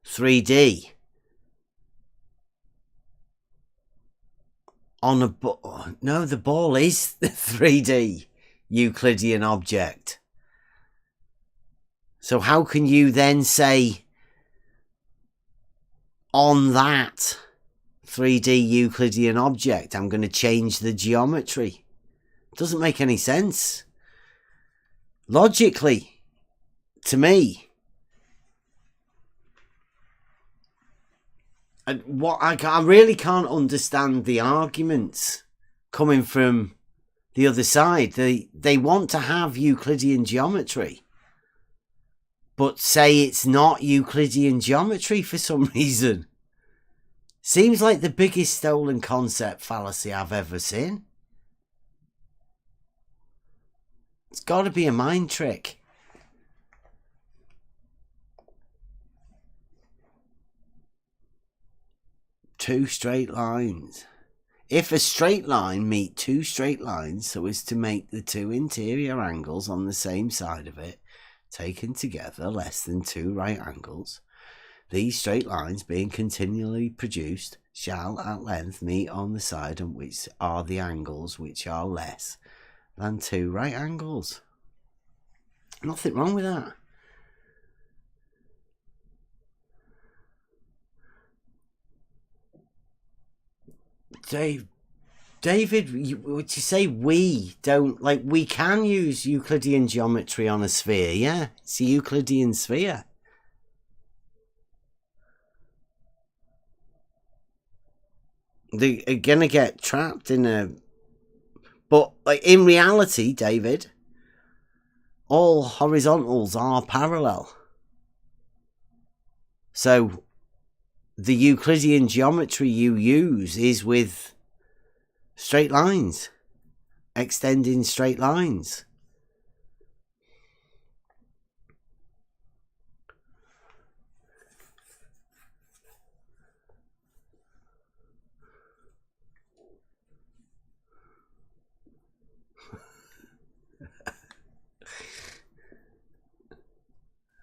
Speaker 2: 3D on a ball. No, the ball is the 3D Euclidean object. So how can you then say on that 3D Euclidean object, I'm going to change the geometry? It doesn't make any sense. Logically, to me. And I really can't understand the arguments coming from the other side. They want to have Euclidean geometry, but say it's not Euclidean geometry for some reason. Seems like the biggest stolen concept fallacy I've ever seen. It's got to be a mind trick. Two straight lines. If a straight line meet two straight lines so as to make the two interior angles on the same side of it taken together less than two right angles, these straight lines being continually produced shall at length meet on the side on which are the angles which are less than two right angles. Nothing wrong with that. David, would you say we don't, we can use Euclidean geometry on a sphere? Yeah, it's a Euclidean sphere. They're gonna get trapped in a... But in reality, David, all horizontals are parallel. So the Euclidean geometry you use is with straight lines, extending straight lines.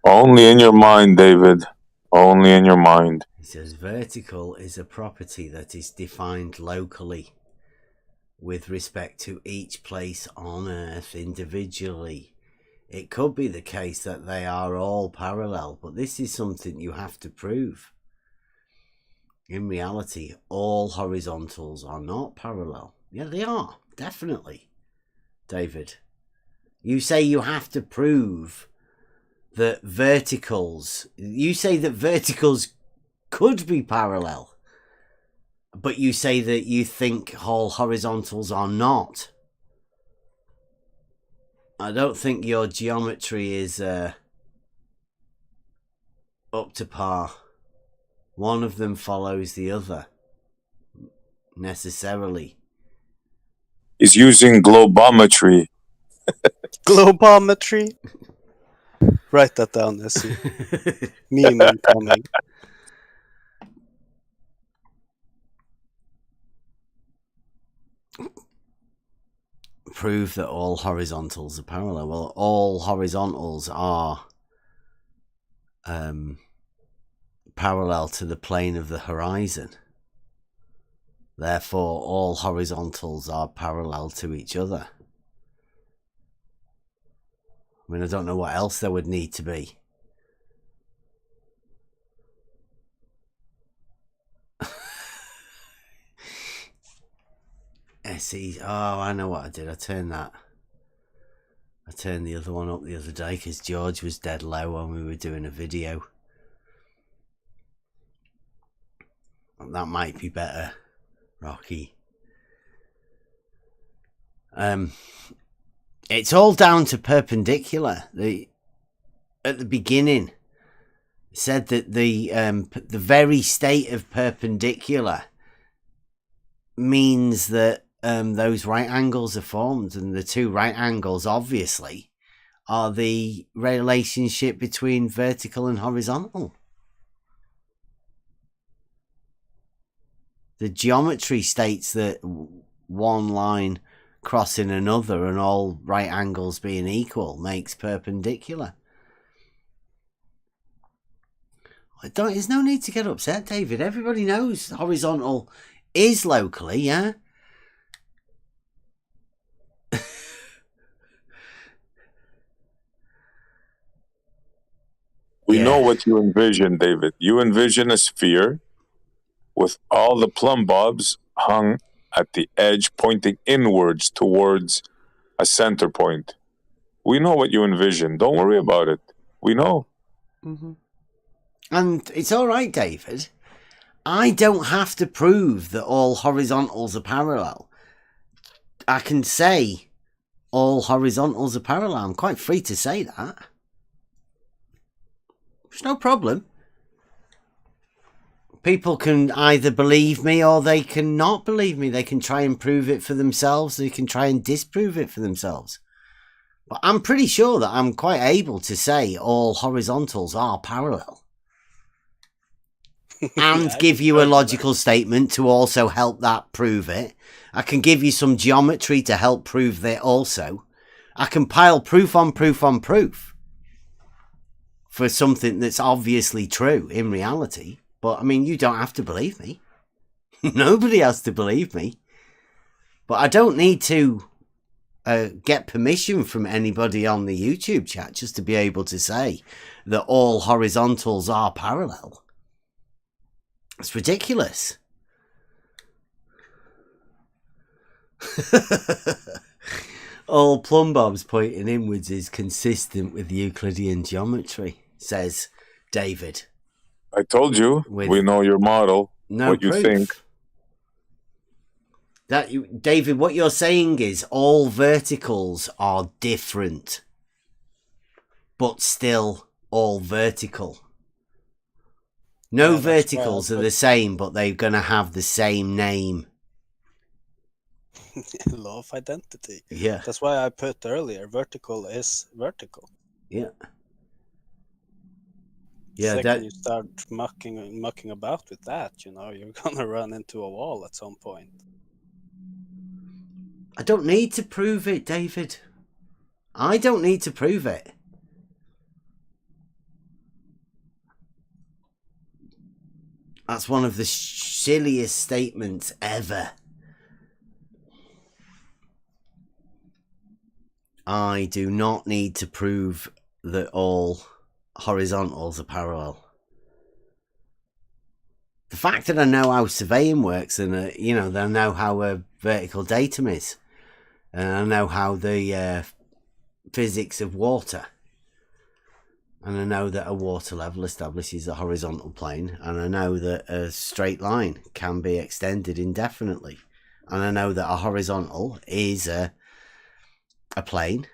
Speaker 3: Only in your mind, David. Only in your mind.
Speaker 2: He says vertical is a property that is defined locally with respect to each place on Earth individually. It could be the case that they are all parallel, but this is something you have to prove. In reality, all horizontals are not parallel. Yeah, they are, definitely. David, you say you have to prove that verticals... You say that verticals could be parallel. But you say that you think all horizontals are not. I don't think your geometry is up to par. One of them follows the other, necessarily.
Speaker 3: He's using globometry.
Speaker 4: Globometry. Write that down, Nessie. Meme incoming.
Speaker 2: Prove that all horizontals are parallel. Well, all horizontals are parallel to the plane of the horizon. Therefore, all horizontals are parallel to each other. I mean, I don't know what else there would need to be. SE. Oh, I know what I did. I turned the other one up the other day because George was dead low when we were doing a video. That might be better, Rocky. It's all down to perpendicular. At the beginning, it said that the very state of perpendicular means that those right angles are formed, and the two right angles obviously are the relationship between vertical and horizontal. The geometry states that one line crossing another and all right angles being equal makes perpendicular. There's no need to get upset, David. Everybody knows horizontal is locally, yeah?
Speaker 3: We know what you envision, David. You envision a sphere with all the plumb bobs hung at the edge pointing inwards towards a center point. We know what you envision. Don't worry about it. We know.
Speaker 2: Mm-hmm. And it's all right, David. I don't have to prove that all horizontals are parallel. I can say all horizontals are parallel. I'm quite free to say that. There's no problem. People can either believe me or they can not believe me. They can try and prove it for themselves. They can try and disprove it for themselves. But I'm pretty sure that I'm quite able to say all horizontals are parallel. And give you a logical statement to also help that prove it. I can give you some geometry to help prove that also. I can pile proof on proof on proof for something that's obviously true in reality. But, I mean, you don't have to believe me. Nobody has to believe me. But I don't need to get permission from anybody on the YouTube chat just to be able to say that all horizontals are parallel. It's ridiculous. All plumb bobs pointing inwards is consistent with Euclidean geometry, says David.
Speaker 3: I told you, we know your model,
Speaker 2: no
Speaker 3: what
Speaker 2: proof.
Speaker 3: You think.
Speaker 2: David, what you're saying is all verticals are different, but still all vertical. No verticals are the same, but they're going to have the same name.
Speaker 4: Law of identity.
Speaker 2: Yeah.
Speaker 4: That's why I put earlier, vertical is vertical.
Speaker 2: Yeah. Yeah.
Speaker 4: Second you start mucking about with that, you're going to run into a wall at some point.
Speaker 2: I don't need to prove it, David. I don't need to prove it. That's one of the silliest statements ever. I do not need to prove that all horizontals are parallel. The fact that I know how surveying works and, that I know how a vertical datum is, and I know how the physics of water And I know that a water level establishes a horizontal plane, and I know that a straight line can be extended indefinitely. And I know that a horizontal is a plane,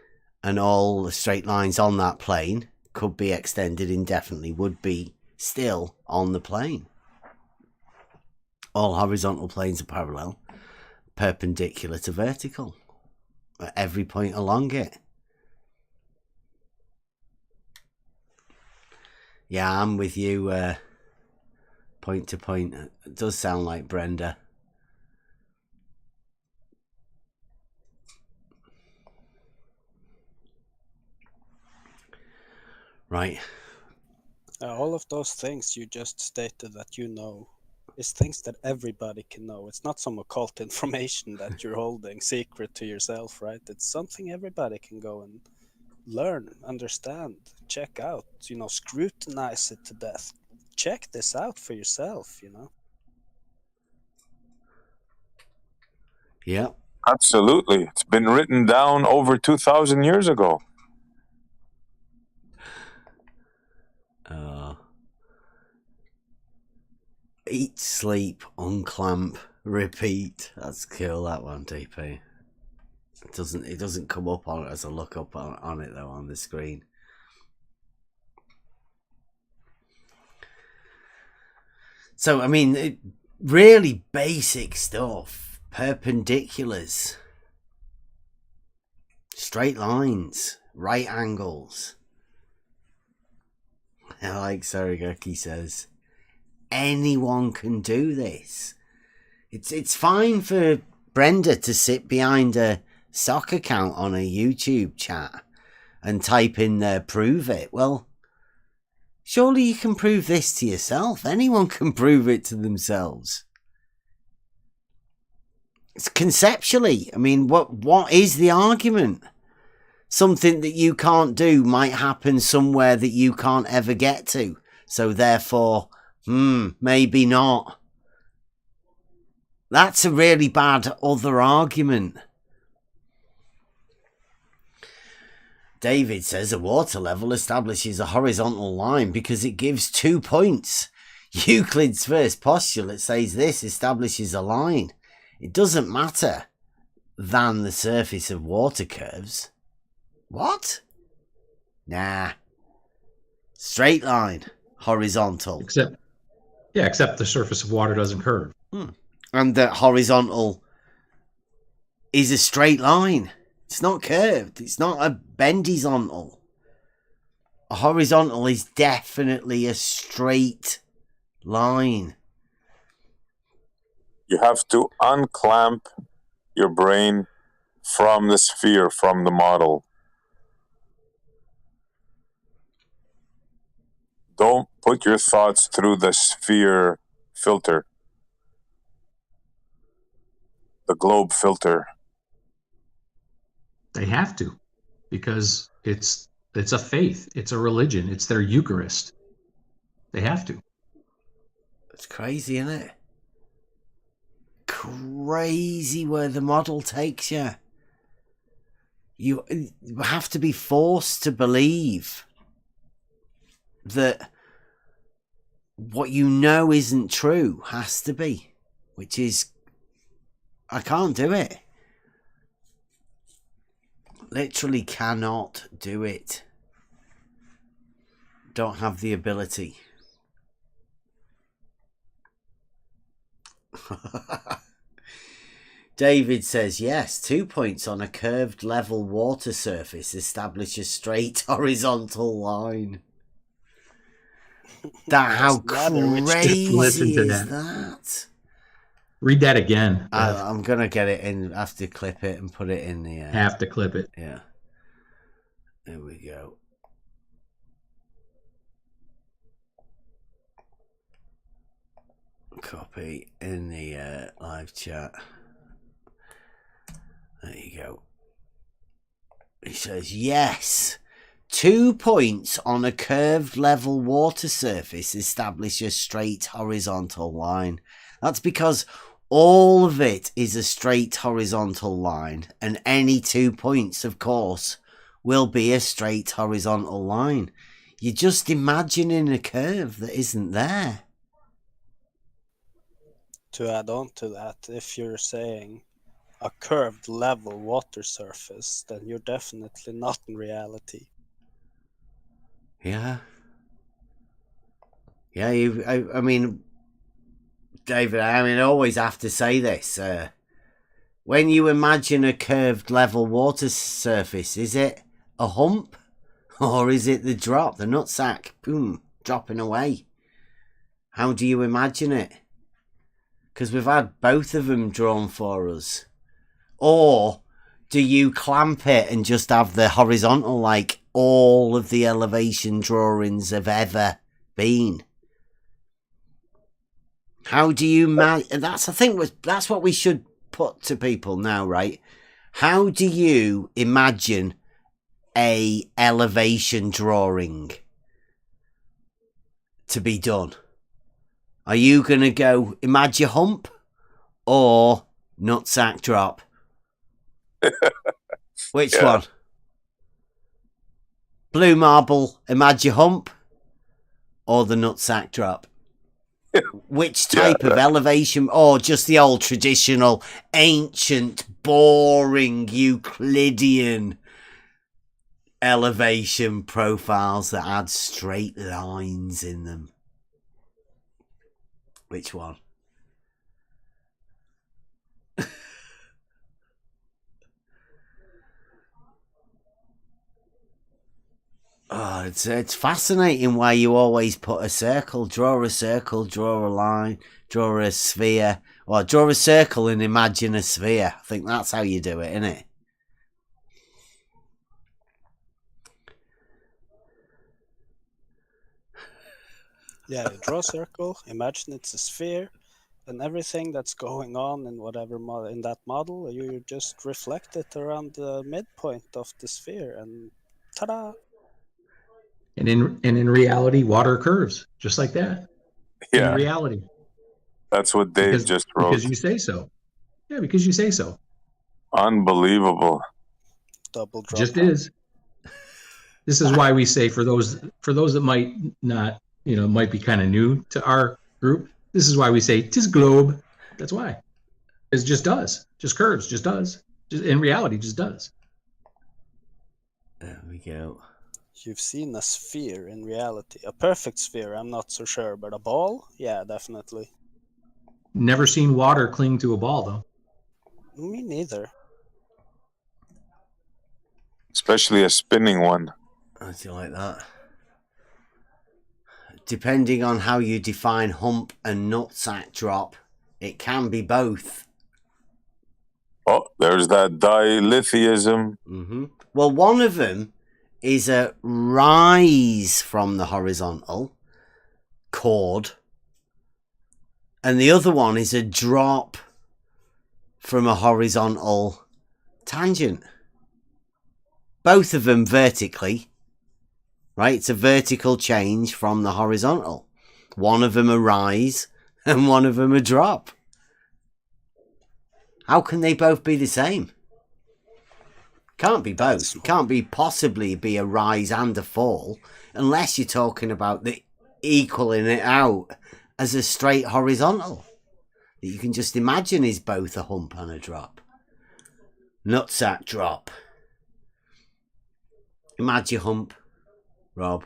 Speaker 2: and all the straight lines on that plane could be extended indefinitely, would be still on the plane. All horizontal planes are parallel, perpendicular to vertical at every point along it. Yeah, I'm with you, point to point. It does sound like Brenda. Right.
Speaker 4: All of those things you just stated that you know is things that everybody can know. It's not some occult information that you're holding secret to yourself, right? It's something everybody can go and learn, understand, check out, scrutinize it to death. Check this out for yourself,
Speaker 2: Yeah.
Speaker 3: Absolutely. It's been written down over 2,000 years ago.
Speaker 2: Eat, sleep, unclamp, repeat. That's cool, that one, DP. It doesn't come up on as a look up on it though on the screen. So I mean, really basic stuff. Perpendiculars, straight lines, right angles. Like Saragaki says, anyone can do this. It's fine for Brenda to sit behind a sock account on a YouTube chat and type in there, prove it. Well, surely you can prove this to yourself. Anyone can prove it to themselves. It's conceptually. I mean, what is the argument? Something that you can't do might happen somewhere that you can't ever get to. So therefore, maybe not. That's a really bad other argument. David says a water level establishes a horizontal line because it gives 2 points. Euclid's first postulate says this establishes a line. It doesn't matter than the surface of water curves. What? Nah. Straight line. Horizontal.
Speaker 5: Except the surface of water doesn't curve.
Speaker 2: And the horizontal is a straight line. It's not curved. It's not a bendizontal. A horizontal is definitely a straight line.
Speaker 3: You have to unclamp your brain from the sphere, from the model. Don't put your thoughts through the sphere filter, the globe filter.
Speaker 5: They have to, because it's a faith, it's a religion, it's their Eucharist. They have to.
Speaker 2: It's crazy, isn't it? Crazy where the model takes you. You have to be forced to believe that what you know isn't true has to be, which is, I can't do it. Literally cannot do it. Don't have the ability. David says, yes, 2 points on a curved level water surface establish a straight horizontal line. How crazy is that?
Speaker 5: Read that again.
Speaker 2: I'm going to get it in. I have to clip it and put it in the...
Speaker 5: have to clip it.
Speaker 2: Yeah. There we go. Copy in the live chat. There you go. He says, yes, 2 points on a curved level water surface establish a straight horizontal line. That's because all of it is a straight horizontal line, and any 2 points, of course, will be a straight horizontal line. You're just imagining a curve that isn't there.
Speaker 4: To add on to that, if you're saying a curved level water surface, then you're definitely not in reality.
Speaker 2: Yeah. Yeah, I mean, David, I always have to say this. When you imagine a curved level water surface, is it a hump? Or is it the drop, the nutsack, boom, dropping away? How do you imagine it? Because we've had both of them drawn for us. Or do you clamp it and just have the horizontal like all of the elevation drawings have ever been? How do you that's that's what we should put to people now, right? How do you imagine a elevation drawing to be done? Are you going to go imagine hump or nutsack drop? Which one? Blue marble, imagine hump or the nutsack drop? Which type of elevation, or just the old traditional, ancient, boring Euclidean elevation profiles that had straight lines in them? Which one? Oh, it's fascinating why you always put a circle, draw a line, draw a sphere, or draw a circle and imagine a sphere. I think that's how you do it, isn't it?
Speaker 4: Yeah, you draw a circle, imagine it's a sphere, and everything that's going on in whatever in that model, you just reflect it around the midpoint of the sphere, and ta-da!
Speaker 5: And in reality, water curves just like that.
Speaker 3: Yeah.
Speaker 5: In reality.
Speaker 3: That's what Dave just wrote.
Speaker 5: Because you say so. Yeah, because you say so.
Speaker 3: Unbelievable.
Speaker 4: Double drop.
Speaker 5: Just is. This is why we say for those that might not, might be kind of new to our group, this is why we say tis globe. That's why. It just does. Just curves, just does. Just in reality, just does.
Speaker 2: There we go.
Speaker 4: You've seen a sphere in reality. A perfect sphere, I'm not so sure, but a ball? Yeah, definitely.
Speaker 5: Never seen water cling to a ball, though.
Speaker 4: Me neither.
Speaker 3: Especially a spinning one.
Speaker 2: I do like that. Depending on how you define hump and nutsack drop, it can be both.
Speaker 3: Oh, there's that dilithiaism.
Speaker 2: Mm-hmm. Well, one of them is a rise from the horizontal chord, and the other one is a drop from a horizontal tangent. Both of them vertically, right? It's a vertical change from the horizontal. One of them a rise and one of them a drop. How can they both be the same? Can't be both. It can't be possibly be a rise and a fall unless you're talking about the equaling it out as a straight horizontal that you can just imagine is both a hump and a drop. Nutsack drop. Imagine hump, Rob.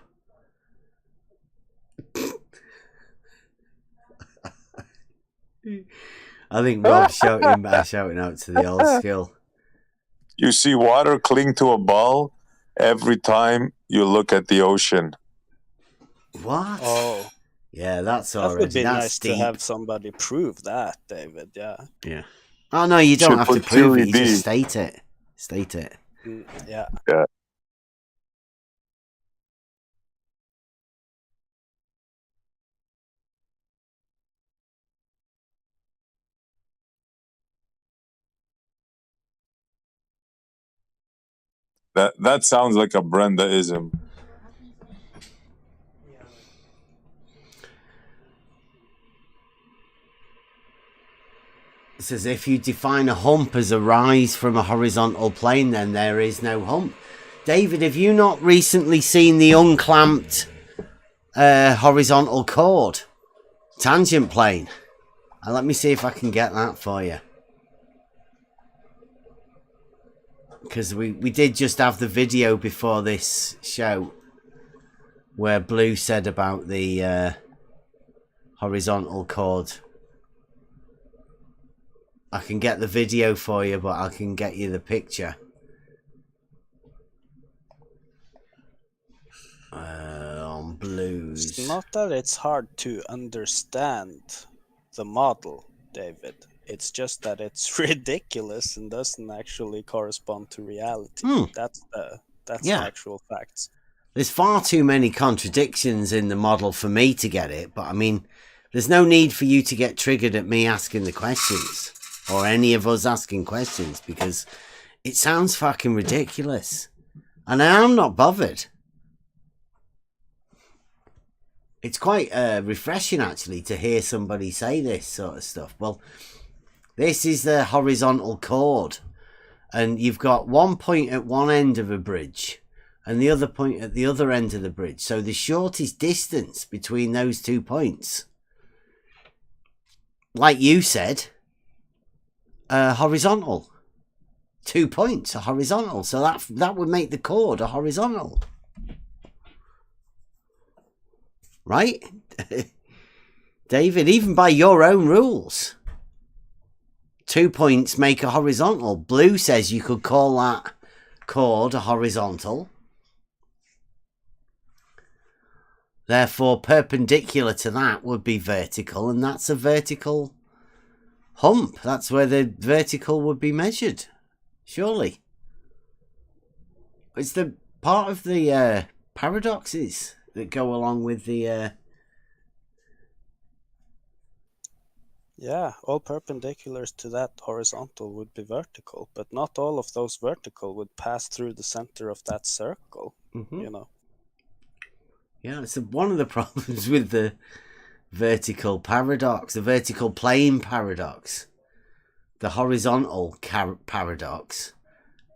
Speaker 2: I think Rob's shouting out to the old skill.
Speaker 3: You see water cling to a ball every time you look at the ocean.
Speaker 2: What?
Speaker 4: Oh.
Speaker 2: Yeah, that's
Speaker 4: that
Speaker 2: already.
Speaker 4: Would be
Speaker 2: that's
Speaker 4: nice
Speaker 2: deep.
Speaker 4: to have somebody prove that, David. Yeah.
Speaker 2: Yeah. Oh no, you don't have to prove it. You just state it. State it.
Speaker 4: Yeah.
Speaker 3: Yeah. That sounds like a Brendaism.
Speaker 2: It says if you define a hump as a rise from a horizontal plane, then there is no hump. David, have you not recently seen the unclamped horizontal chord tangent plane? And let me see if I can get that for you. Because we did just have the video before this show where Blue said about the horizontal chord. I can get the video for you, but I can get you the picture. On Blues.
Speaker 4: It's not that it's hard to understand the model, David. It's just that it's ridiculous and doesn't actually correspond to reality. That's the actual facts.
Speaker 2: There's far too many contradictions in the model for me to get it, but I mean, there's no need for you to get triggered at me asking the questions or any of us asking questions because it sounds fucking ridiculous. And I'm not bothered. It's quite refreshing actually to hear somebody say this sort of stuff. Well, this is the horizontal chord, and you've got one point at one end of a bridge and the other point at the other end of the bridge. So the shortest distance between those 2 points, like you said, horizontal. 2 points are horizontal. So that would make the chord a horizontal. Right? David, even by your own rules, 2 points make a horizontal. Blue says you could call that chord a horizontal. Therefore, perpendicular to that would be vertical, and that's a vertical hump. That's where the vertical would be measured. Surely. It's the part of the paradoxes that go along with the...
Speaker 4: Yeah, all perpendiculars to that horizontal would be vertical, but not all of those vertical would pass through the center of that circle, you know.
Speaker 2: Yeah, it's one of the problems with the vertical paradox, the vertical plane paradox, the horizontal paradox,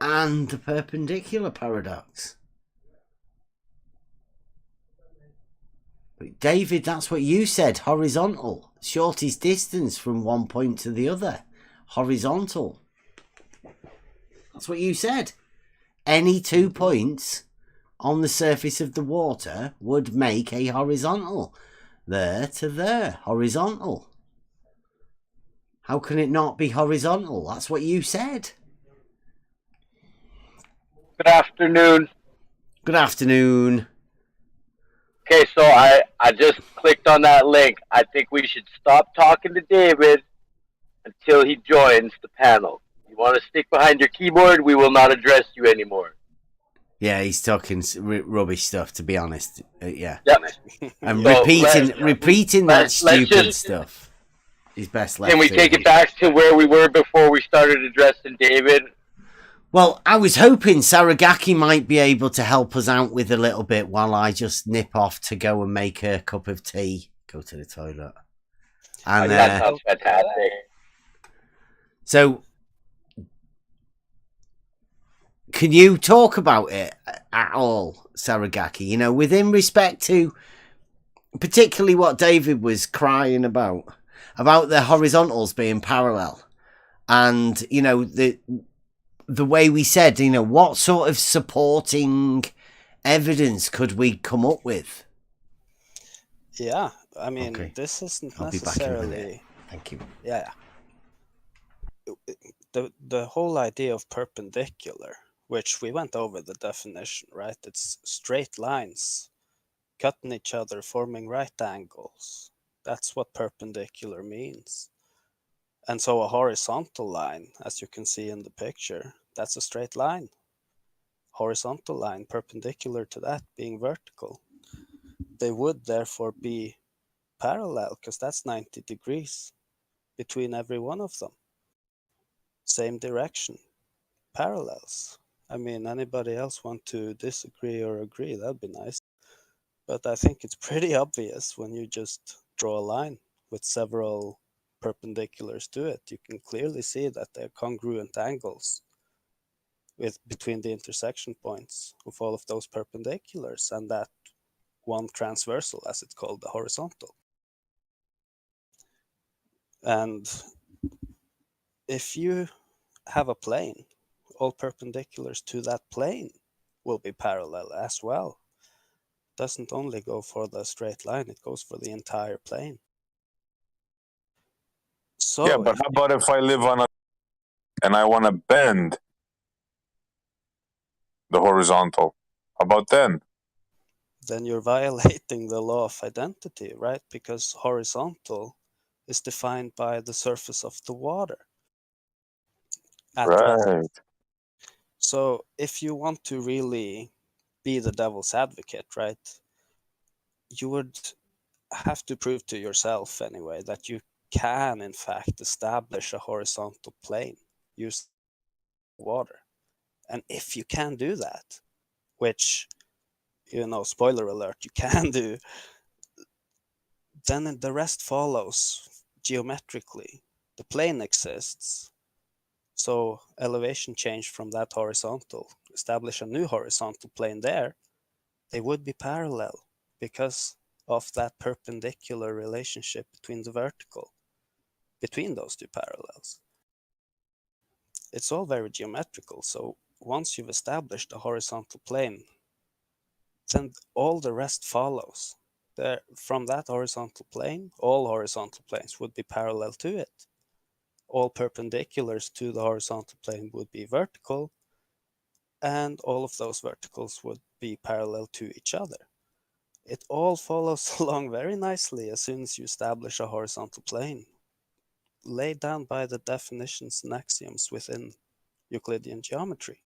Speaker 2: and the perpendicular paradox. But David, that's what you said, horizontal. Shortest distance from one point to the other. Horizontal. That's what you said. Any 2 points on the surface of the water would make a horizontal. There to there. Horizontal. How can it not be horizontal? That's what you said.
Speaker 6: Good afternoon.
Speaker 2: Good afternoon.
Speaker 6: Okay, so I just clicked on that link. I think we should stop talking to David until he joins the panel. You want to stick behind your keyboard, we will not address you anymore.
Speaker 2: Yeah, he's talking rubbish stuff, to be honest. Yeah.
Speaker 6: Yep.
Speaker 2: And
Speaker 6: So
Speaker 2: repeating that stupid stuff is best left.
Speaker 6: Can we take it back to where we were before we started addressing David?
Speaker 2: Well, I was hoping Saragaki might be able to help us out with a little bit while I just nip off to go and make a cup of tea, go to the toilet. And
Speaker 6: that sounds fantastic.
Speaker 2: So, can you talk about it at all, Saragaki? You know, within respect to particularly what David was crying about the horizontals being parallel, and you know the way we said, you know, what sort of supporting evidence could we come up with?
Speaker 4: Yeah, I mean,
Speaker 2: Okay.
Speaker 4: this isn't
Speaker 2: I'll be back in a minute.
Speaker 4: necessarily.
Speaker 2: Thank you.
Speaker 4: Yeah. The whole idea of perpendicular, which we went over the definition, right? It's straight lines cutting each other, forming right angles. That's what perpendicular means. And so a horizontal line, as you can see in the picture, that's a straight line. Horizontal line perpendicular to that being vertical. They would therefore be parallel because that's 90 degrees between every one of them. Same direction, parallels. I mean, anybody else want to disagree or agree? That'd be nice. But I think it's pretty obvious when you just draw a line with several perpendiculars to it. You can clearly see that they're congruent angles. between the intersection points of all of those perpendiculars and that one transversal, as it's called, the horizontal. And if you have a plane, all perpendiculars to that plane will be parallel as well. It doesn't only go for the straight line, it goes for the entire plane. So
Speaker 3: Yeah, but how about if I live on a and I want to bend the horizontal? How about then?
Speaker 4: then you're violating the law of identity, right? Because horizontal is defined by the surface of the water at rest.
Speaker 3: Right.
Speaker 4: So if you want to really be the devil's advocate, right, you would have to prove to yourself anyway that you can in fact establish a horizontal plane using water. And if you can do that, which, spoiler alert, you can do, then the rest follows geometrically. The plane exists, so elevation change from that horizontal, establish a new horizontal plane there, they would be parallel because of that perpendicular relationship between the vertical, between those two parallels. It's all very geometrical, so once you've established a horizontal plane, then all the rest follows. From that horizontal plane, all horizontal planes would be parallel to it. All perpendiculars to the horizontal plane would be vertical, and all of those verticals would be parallel to each other. It all follows along very nicely as soon as you establish a horizontal plane, laid down by the definitions and axioms within Euclidean geometry.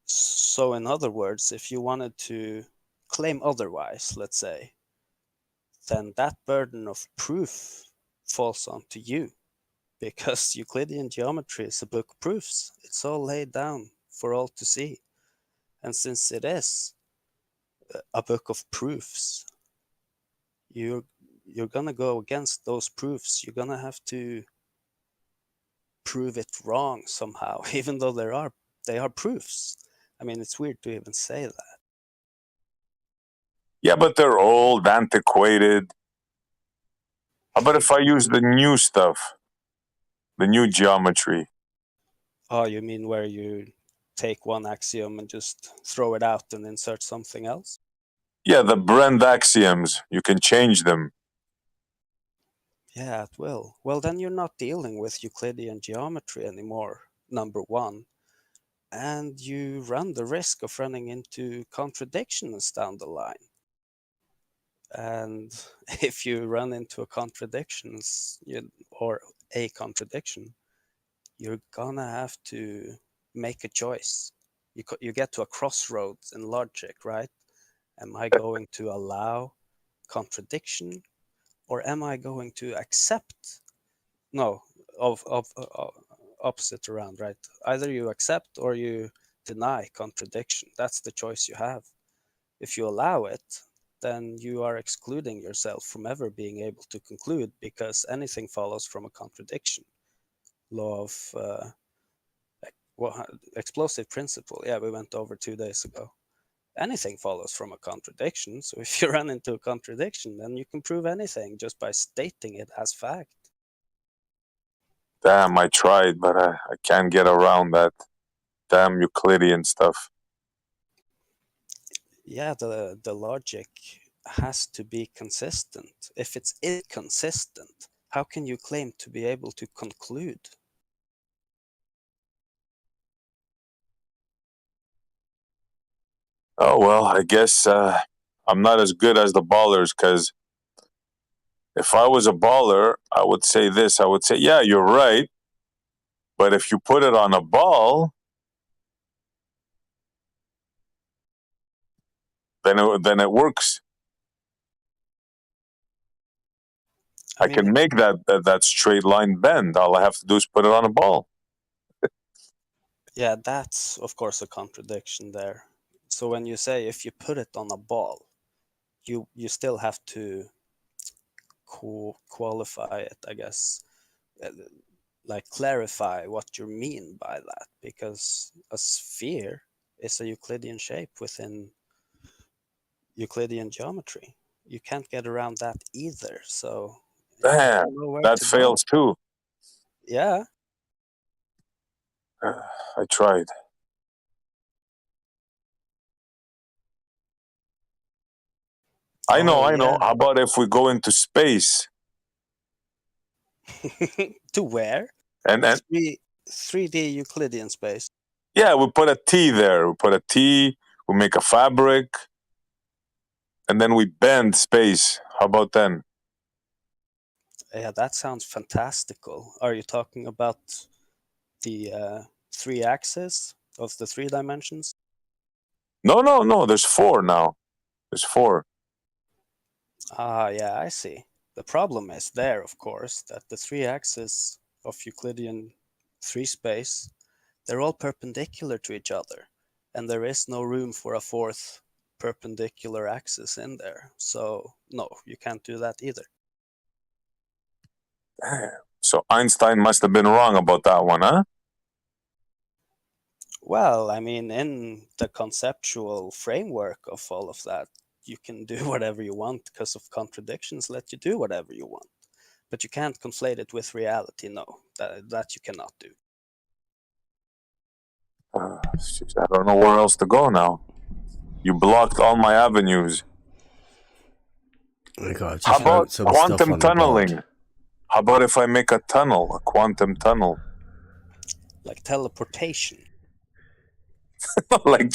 Speaker 4: So in other words, if you wanted to claim otherwise, let's say, then that burden of proof falls onto you, because Euclidean geometry is a book of proofs. It's all laid down for all to see. And since it is a book of proofs, you're gonna go against those proofs. You're gonna have to prove it wrong somehow, even though they are proofs. I mean, it's weird to even say that.
Speaker 3: Yeah, but they're old, antiquated. How about if I use the new stuff, the new geometry?
Speaker 4: Oh, you mean where you take one axiom and just throw it out and insert something else?
Speaker 3: Yeah, the Brand axioms. You can change them.
Speaker 4: Yeah, it will. Well, then you're not dealing with Euclidean geometry anymore, number one. And you run the risk of running into contradictions down the line. And if you run into a contradiction, you're gonna have to make a choice. You get to a crossroads in logic, right? Am I going to allow contradiction, or am I going to accept? No, of opposite around, right? Either you accept or you deny contradiction. That's the choice you have. If you allow it, then you are excluding yourself from ever being able to conclude, because anything follows from a contradiction. Law of explosive principle. Yeah, we went over 2 days ago. Anything follows from a contradiction. So if you run into a contradiction, then you can prove anything just by stating it as fact.
Speaker 3: Damn, I tried, but I can't get around that damn Euclidean stuff.
Speaker 4: Yeah, the logic has to be consistent. If it's inconsistent, how can you claim to be able to conclude?
Speaker 3: Oh, well, I guess I'm not as good as the ballers, because if I was a baller, I would say this. I would say, yeah, you're right. But if you put it on a ball, then it works.
Speaker 4: I
Speaker 3: I
Speaker 4: mean,
Speaker 3: can make that straight line bend. All I have to do is put it on a ball.
Speaker 4: yeah, that's of course a contradiction there. So when you say if you put it on a ball, you still have to qualify it, I guess. like clarify what you mean by that, because a sphere is a Euclidean shape within Euclidean geometry. You can't get around that either. So I
Speaker 3: Damn,
Speaker 4: don't know where
Speaker 3: that
Speaker 4: to
Speaker 3: fails too.
Speaker 4: Yeah.
Speaker 3: I tried. I know.
Speaker 4: Yeah.
Speaker 3: How about if we go into space
Speaker 4: To where?
Speaker 3: and
Speaker 4: 3D Euclidean space.
Speaker 3: yeah, we put a T there. We put a T. We make a fabric, and then we bend space. How about then?
Speaker 4: Yeah, that sounds fantastical. Are you talking about the 3 axes of the 3 dimensions?
Speaker 3: No. There's 4 now. There's 4.
Speaker 4: Ah, yeah, I see. The problem is there, of course, that the 3 axes of Euclidean 3 space, they're all perpendicular to each other, and there is no room for a fourth perpendicular axis in there. So, no, you can't do that either.
Speaker 3: Damn. So Einstein must have been wrong about that one, huh?
Speaker 4: Well, I mean, in the conceptual framework of all of that, you can do whatever you want because of contradictions let you do whatever you want. But you can't conflate it with reality, no. That you cannot do.
Speaker 3: I don't know where else to go now. You blocked all my avenues. How about quantum tunneling? How about if I make a tunnel, a quantum tunnel?
Speaker 4: Like teleportation.
Speaker 3: like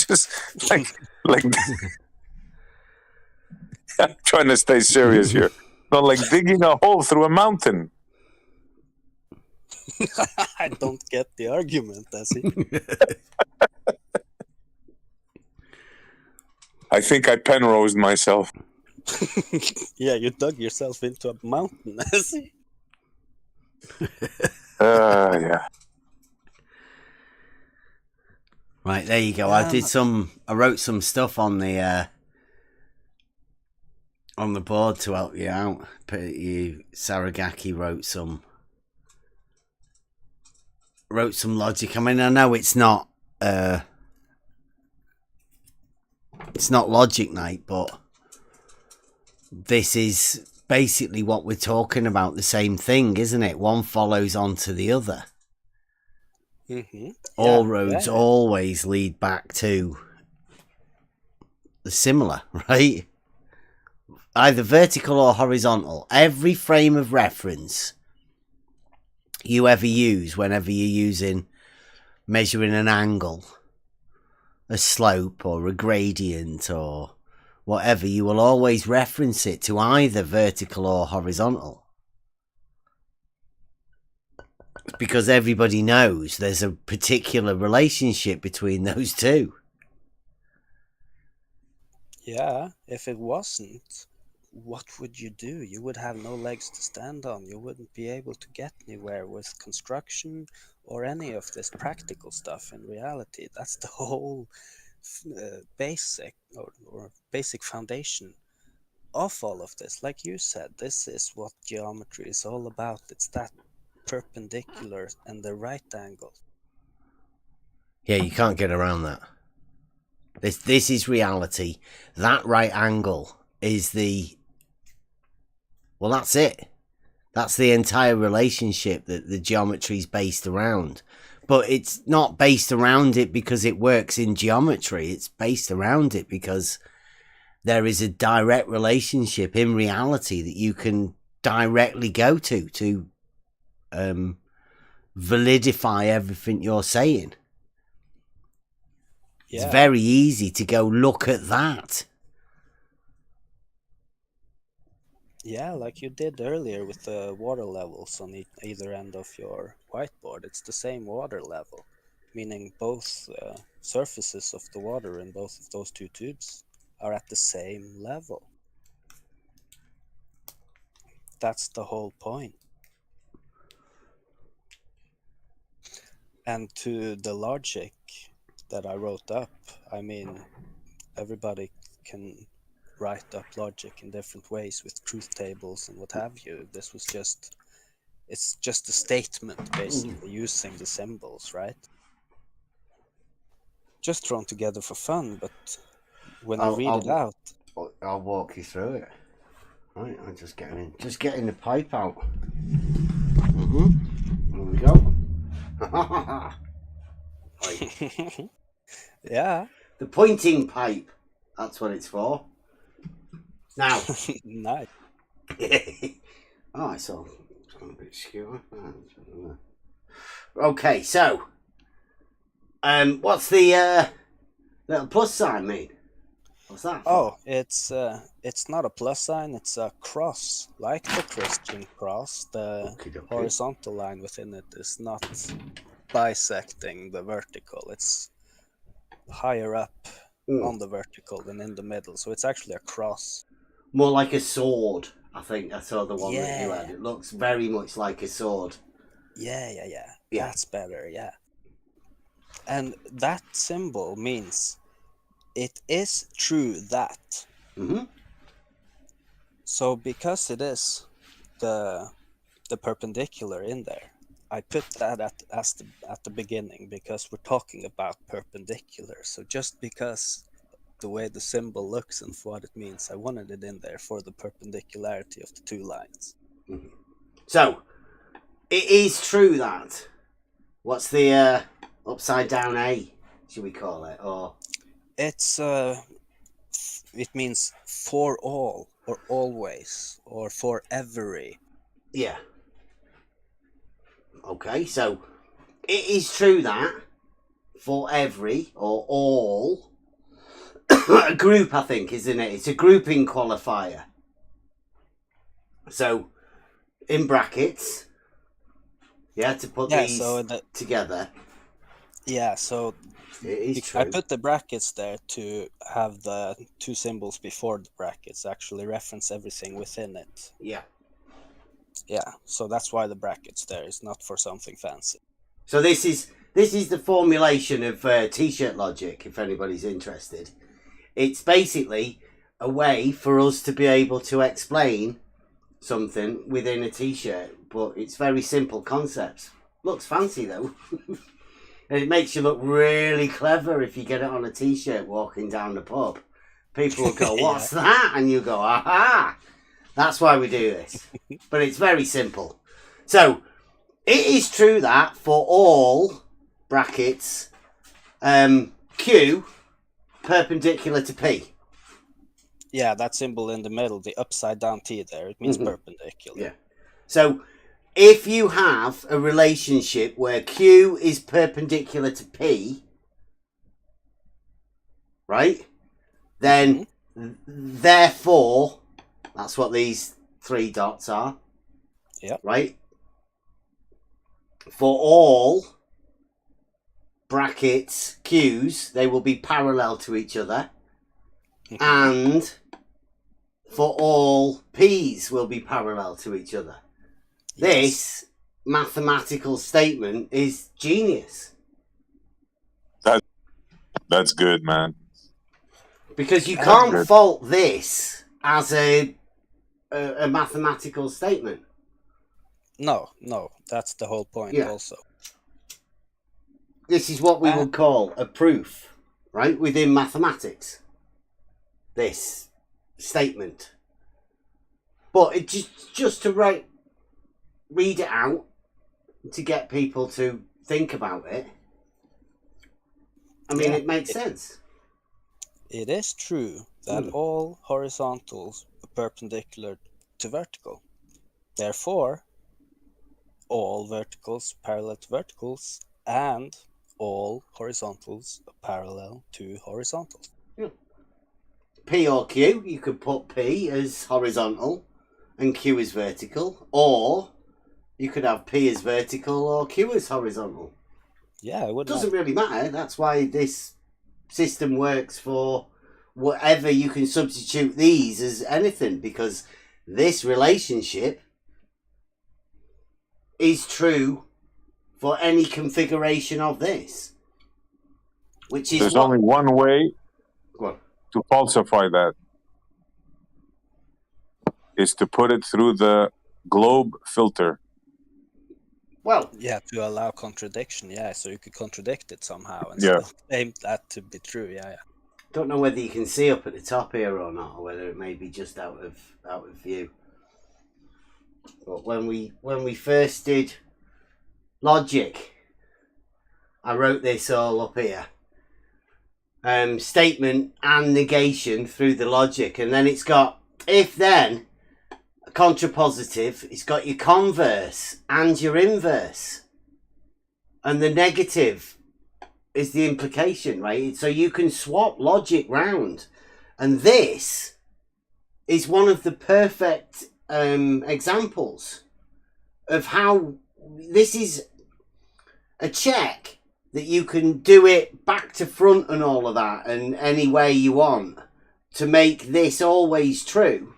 Speaker 3: I'm trying to stay serious here. No, like digging a hole through a mountain.
Speaker 4: I don't get the argument, does he?
Speaker 3: I think I Penrosed myself.
Speaker 4: Yeah, you dug yourself into a mountain, does he?
Speaker 3: Yeah.
Speaker 2: Right, there you go. I wrote some stuff on the board to help you out. Saragaki wrote some logic. I mean, I know it's not logic night, but this is basically what we're talking about, the same thing, isn't it? One follows on to the other.
Speaker 4: Mm-hmm.
Speaker 2: All roads always lead back to the similar, right? Either vertical or horizontal. Every frame of reference you ever use whenever you're measuring an angle, a slope or a gradient or whatever, you will always reference it to either vertical or horizontal. Because everybody knows there's a particular relationship between those two.
Speaker 4: Yeah, if it wasn't, what would you do? You would have no legs to stand on. You wouldn't be able to get anywhere with construction or any of this practical stuff in reality. That's the whole basic or basic foundation of all of this. Like you said, this is what geometry is all about. It's that perpendicular and the right angle.
Speaker 2: Yeah, you can't get around that. This is reality. That right angle is that's it. That's the entire relationship that the geometry is based around. But it's not based around it because it works in geometry. It's based around it because there is a direct relationship in reality that you can directly go to validify everything you're saying. Yeah. It's very easy to go look at that.
Speaker 4: Yeah, like you did earlier with the water levels on either end of your whiteboard. It's the same water level, meaning both surfaces of the water in both of those two tubes are at the same level. That's the whole point. And to the logic that I wrote up, I mean, everybody can write up logic in different ways with truth tables and what have you. This was just It's just a statement, basically, using the symbols, right? Just thrown together for fun, but when you read it out...
Speaker 2: I'll walk you through it. Right, I'm just getting the pipe out. There we go. Right.
Speaker 4: Yeah.
Speaker 2: The pointing pipe. That's what it's for. Now.
Speaker 4: Nice.
Speaker 2: Oh, it's all a bit skewer. Okay, so what's the little plus sign mean? What's that for?
Speaker 4: Oh, it's not a plus sign, it's a cross, like the Christian cross. The
Speaker 2: Okey-dokey.
Speaker 4: horizontal line within it is not bisecting the vertical. It's higher up on the vertical than in the middle, so it's actually a cross.
Speaker 2: More like a sword, I think. I saw the one that you
Speaker 4: Yeah.
Speaker 2: had. It looks very much like a sword.
Speaker 4: Yeah.
Speaker 2: Yeah.
Speaker 4: That's better, yeah. And that symbol means it is true that.
Speaker 2: Mm-hmm.
Speaker 4: So because it is the perpendicular in there, I put that at the beginning because we're talking about perpendicular. So just because the way the symbol looks and what it means, I wanted it in there for the perpendicularity of the two lines.
Speaker 2: Mm-hmm. So it is true that. What's the upside down A? Should we call it? Or
Speaker 4: It's it means for all or always or for every.
Speaker 2: yeah. Okay, so it is true that for every or all a group, I think, isn't it? It's a grouping qualifier. So in brackets, to put these together.
Speaker 4: Yeah, so
Speaker 2: it is true.
Speaker 4: I put the brackets there to have the two symbols before the brackets actually reference everything within it.
Speaker 2: Yeah.
Speaker 4: Yeah, so that's why the brackets there is not for something fancy.
Speaker 2: So this is the formulation of t-shirt logic, if anybody's interested. It's basically a way for us to be able to explain something within a t-shirt, but it's very simple concepts. Looks fancy though. And it makes you look really clever if you get it on a t-shirt walking down the pub. People will go, what's that? And you go, aha! That's why we do this. But it's very simple. So, it is true that for all brackets, Q perpendicular to P.
Speaker 4: Yeah, that symbol in the middle, the upside down T there, it means perpendicular.
Speaker 2: Yeah. So, if you have a relationship where Q is perpendicular to P, right? Then, therefore, that's what these three dots are.
Speaker 4: Yeah.
Speaker 2: Right? For all brackets Q's, they will be parallel to each other. And for all P's will be parallel to each other. Yes. This mathematical statement is genius.
Speaker 3: That's good, man.
Speaker 2: Because you can't fault this as a mathematical statement.
Speaker 4: No, that's the whole point also.
Speaker 2: This is what we would call a proof, right, within mathematics. This statement. But it just to read it out, to get people to think about it. I mean, it makes sense.
Speaker 4: It is true that all horizontals are perpendicular to vertical. Therefore, all verticals parallel to verticals and all horizontals are parallel to horizontals.
Speaker 2: Yeah. P or Q, you could put P as horizontal and Q as vertical, or you could have P as vertical or Q as horizontal.
Speaker 4: Yeah, it
Speaker 2: doesn't really matter. That's why this system works for whatever. You can substitute these as anything, because this relationship is true for any configuration of this. Which is
Speaker 3: there's only one way to falsify that, is to put it through the globe filter.
Speaker 2: Well,
Speaker 4: Yeah, to allow contradiction. Yeah, so you could contradict it somehow and
Speaker 3: Yeah.
Speaker 4: still claim that to be true. Yeah.
Speaker 2: don't know whether you can see up at the top here or not, or whether it may be just out of view. But when we first did logic, I wrote this all up here. Statement and negation through the logic, and then it's got if then, a contrapositive, it's got your converse and your inverse, and the negative is the implication, right? So you can swap logic round, and this is one of the perfect examples of how this is a check that you can do it back to front and all of that, and any way you want to make this always true.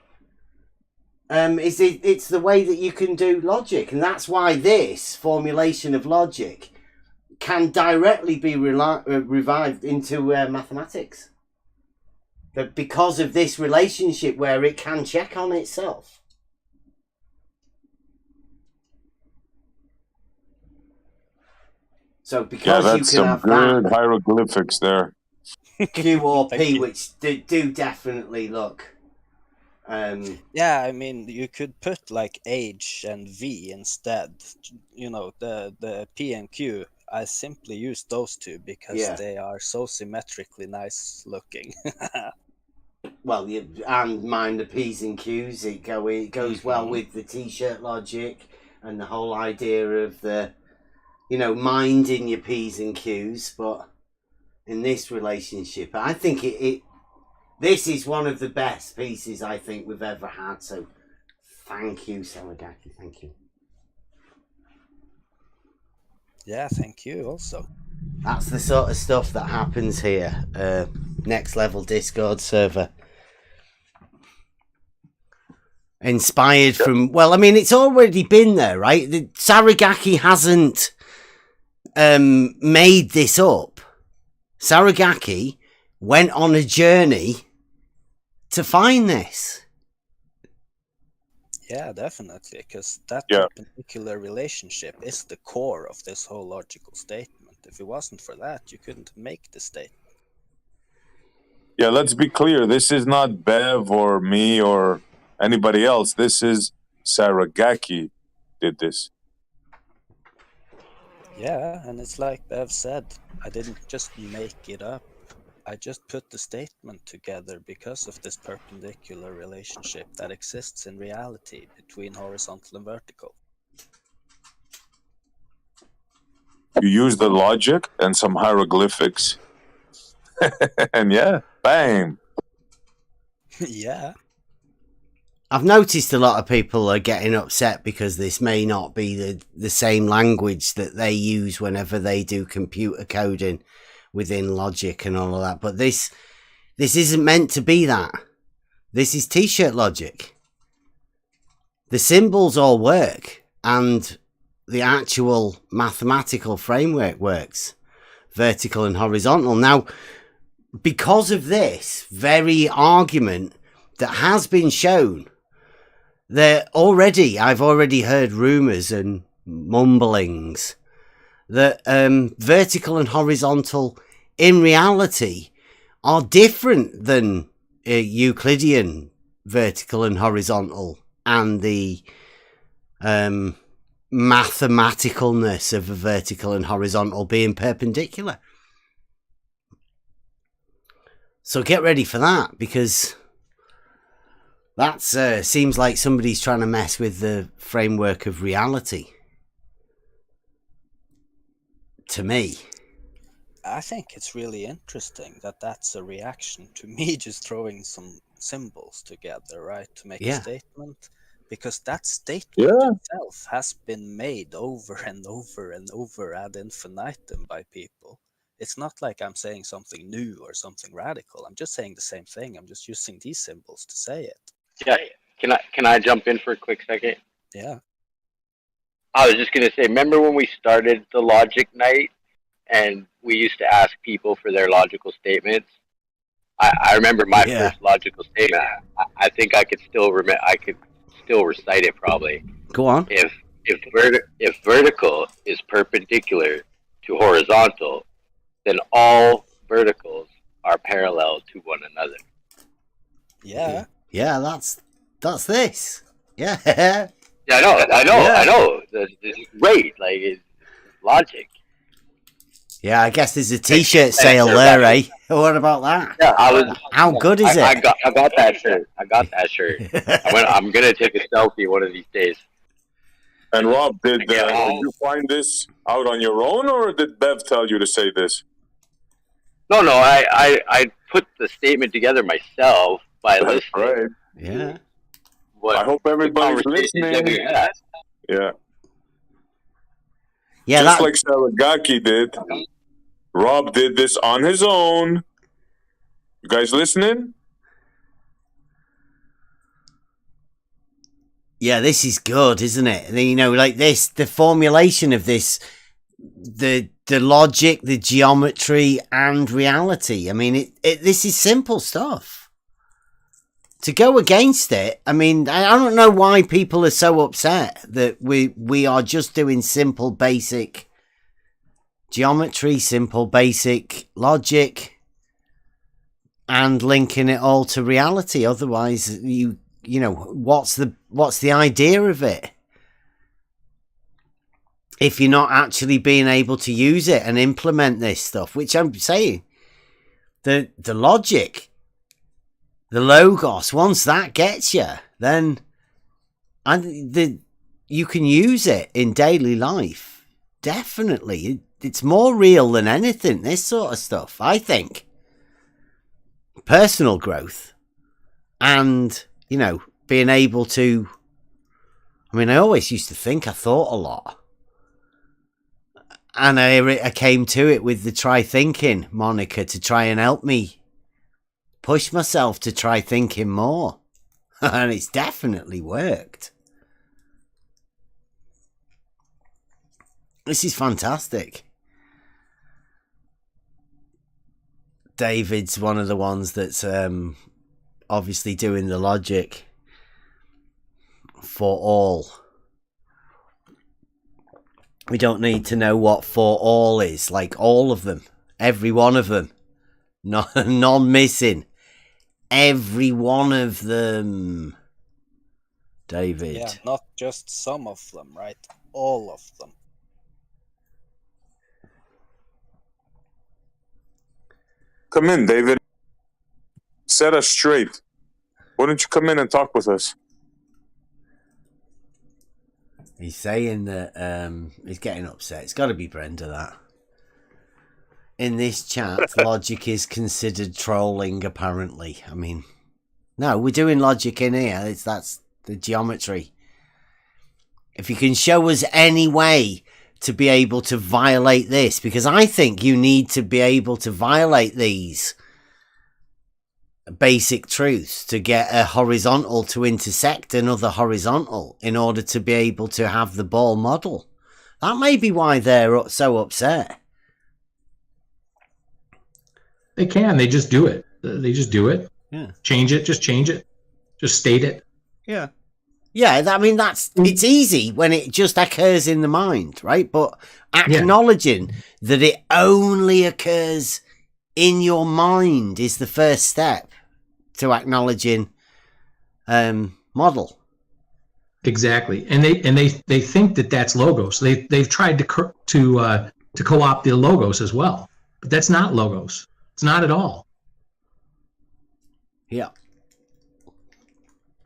Speaker 2: It's the way that you can do logic, and that's why this formulation of logic can directly be revived into mathematics. But because of this relationship where it can check on itself. So because
Speaker 3: Yeah,
Speaker 2: you
Speaker 3: that's
Speaker 2: can
Speaker 3: some
Speaker 2: have
Speaker 3: good
Speaker 2: that
Speaker 3: hieroglyphics there.
Speaker 2: Q or
Speaker 4: Thank
Speaker 2: P,
Speaker 4: you.
Speaker 2: which do definitely look.
Speaker 4: Yeah, I mean, you could put like H and V instead. You know, the P and Q. I simply use those two because
Speaker 2: Yeah.
Speaker 4: they are so symmetrically nice looking.
Speaker 2: Well, and mind the P's and Q's. It goes well with the T-shirt logic and the whole idea of the, minding your P's and Q's. But in this relationship, I think this is one of the best pieces I think we've ever had. So thank you, Salagaki. Thank you.
Speaker 4: Yeah, thank you also.
Speaker 2: That's the sort of stuff that happens here. Next level Discord server. Inspired from, well, I mean, it's already been there, right? Saragaki hasn't made this up. Saragaki went on a journey to find this.
Speaker 4: Yeah, definitely, because that
Speaker 3: Yeah.
Speaker 4: particular relationship is the core of this whole logical statement. If it wasn't for that, you couldn't make the statement.
Speaker 3: Yeah, let's be clear. This is not Bev or me or anybody else. This is Saragaki did this.
Speaker 4: Yeah, and it's like Bev said, I didn't just make it up. I just put the statement together because of this perpendicular relationship that exists in reality between horizontal and vertical.
Speaker 3: You use the logic and some hieroglyphics. And yeah, bang.
Speaker 4: Yeah.
Speaker 2: I've noticed a lot of people are getting upset because this may not be the same language that they use whenever they do computer coding within logic and all of that. But this isn't meant to be that. This is T-shirt logic. The symbols all work and the actual mathematical framework works. Vertical and horizontal. Now, because of this very argument that has been shown, I've already heard rumours and mumblings that vertical and horizontal in reality are different than Euclidean vertical and horizontal and the mathematicalness of a vertical and horizontal being perpendicular. So get ready for that, because that seems like somebody's trying to mess with the framework of reality. To me.
Speaker 4: I think it's really interesting that that's a reaction to me just throwing some symbols together, right, to make a statement. Because that statement itself has been made over and over and over ad infinitum by people. It's not like I'm saying something new or something radical. I'm just saying the same thing. I'm just using these symbols to say it.
Speaker 6: Yeah, can I jump in for a quick second?
Speaker 4: Yeah.
Speaker 6: I was just gonna say, remember when we started the logic night and we used to ask people for their logical statements? I remember my first logical statement. I think I could still recite it probably.
Speaker 2: Go on.
Speaker 6: If if vertical is perpendicular to horizontal, then all verticals are parallel to one another.
Speaker 4: Yeah.
Speaker 2: Yeah, that's this. Yeah.
Speaker 6: Yeah, I
Speaker 2: Yeah.
Speaker 6: know. This is great. Like, it's logic.
Speaker 2: Yeah, I guess there's a t-shirt sale there, eh? What about that?
Speaker 6: Yeah,
Speaker 2: How good is
Speaker 6: I
Speaker 2: it?
Speaker 6: got that shirt. I'm gonna take a selfie one of these days.
Speaker 3: And Rob, did you find this out on your own, or did Bev tell you to say this?
Speaker 6: No, I put the statement together myself by
Speaker 3: That's
Speaker 6: listening.
Speaker 3: right.
Speaker 2: Yeah.
Speaker 6: What
Speaker 3: I hope everybody's
Speaker 6: conversations that we
Speaker 3: listening.
Speaker 6: had.
Speaker 3: Yeah.
Speaker 2: Yeah,
Speaker 3: Just
Speaker 2: that,
Speaker 3: like Saragaki did, Rob did this on his own. You guys listening?
Speaker 2: yeah, this is good, isn't it? You know, like this, the formulation of this, the logic, the geometry, and reality. I mean, this is simple stuff. To go against it, I mean, I don't know why people are so upset that we are just doing simple, basic geometry, simple, basic logic, and linking it all to reality. Otherwise, you know, what's the idea of it? If you're not actually being able to use it and implement this stuff, which I'm saying, the logic, the logos, once that gets you, then you can use it in daily life. Definitely. It's more real than anything, this sort of stuff, I think. Personal growth. And, you know, being able to... I mean, I always used to think I thought a lot. And I came to it with the try thinking moniker to try and help me push myself to try thinking more. And it's definitely worked. This is fantastic. David's one of the ones that's obviously doing the logic for all. We don't need to know what for all is, like all of them, every one of them, none missing, every one of them. David.
Speaker 4: Yeah, not just some of them, right? All of them.
Speaker 3: Come in, David. Set us straight. Why don't you come in and talk with us?
Speaker 2: He's saying that he's getting upset. It's got to be Brenda, that. In this chat, logic is considered trolling, apparently. I mean, no, we're doing logic in here. That's the geometry. If you can show us any way to be able to violate this, because I think you need to be able to violate these basic truths to get a horizontal to intersect another horizontal in order to be able to have the ball model. That may be why they're so upset.
Speaker 5: They can. They just do it. They just do it.
Speaker 2: Yeah.
Speaker 5: Change it. Just change it. Just state it.
Speaker 2: Yeah. Yeah, I mean, it's easy when it just occurs in the mind, right? But acknowledging that it only occurs in your mind is the first step to acknowledging model.
Speaker 5: Exactly, and they think that that's logos. They've tried to co-opt the logos as well, but that's not logos. It's not at all.
Speaker 2: Yeah.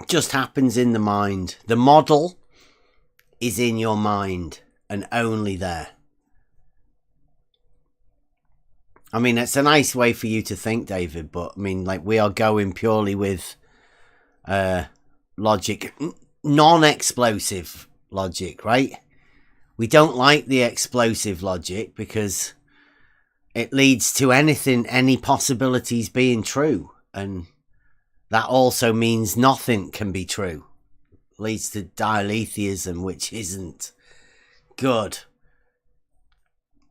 Speaker 2: Just happens in the mind. The model is in your mind and only there. I mean, it's a nice way for you to think, David, but I mean, like, we are going purely with logic, non-explosive logic, right? We don't like the explosive logic because it leads to anything, any possibilities being true, and that also means nothing can be true. Leads to dialetheism, which isn't good.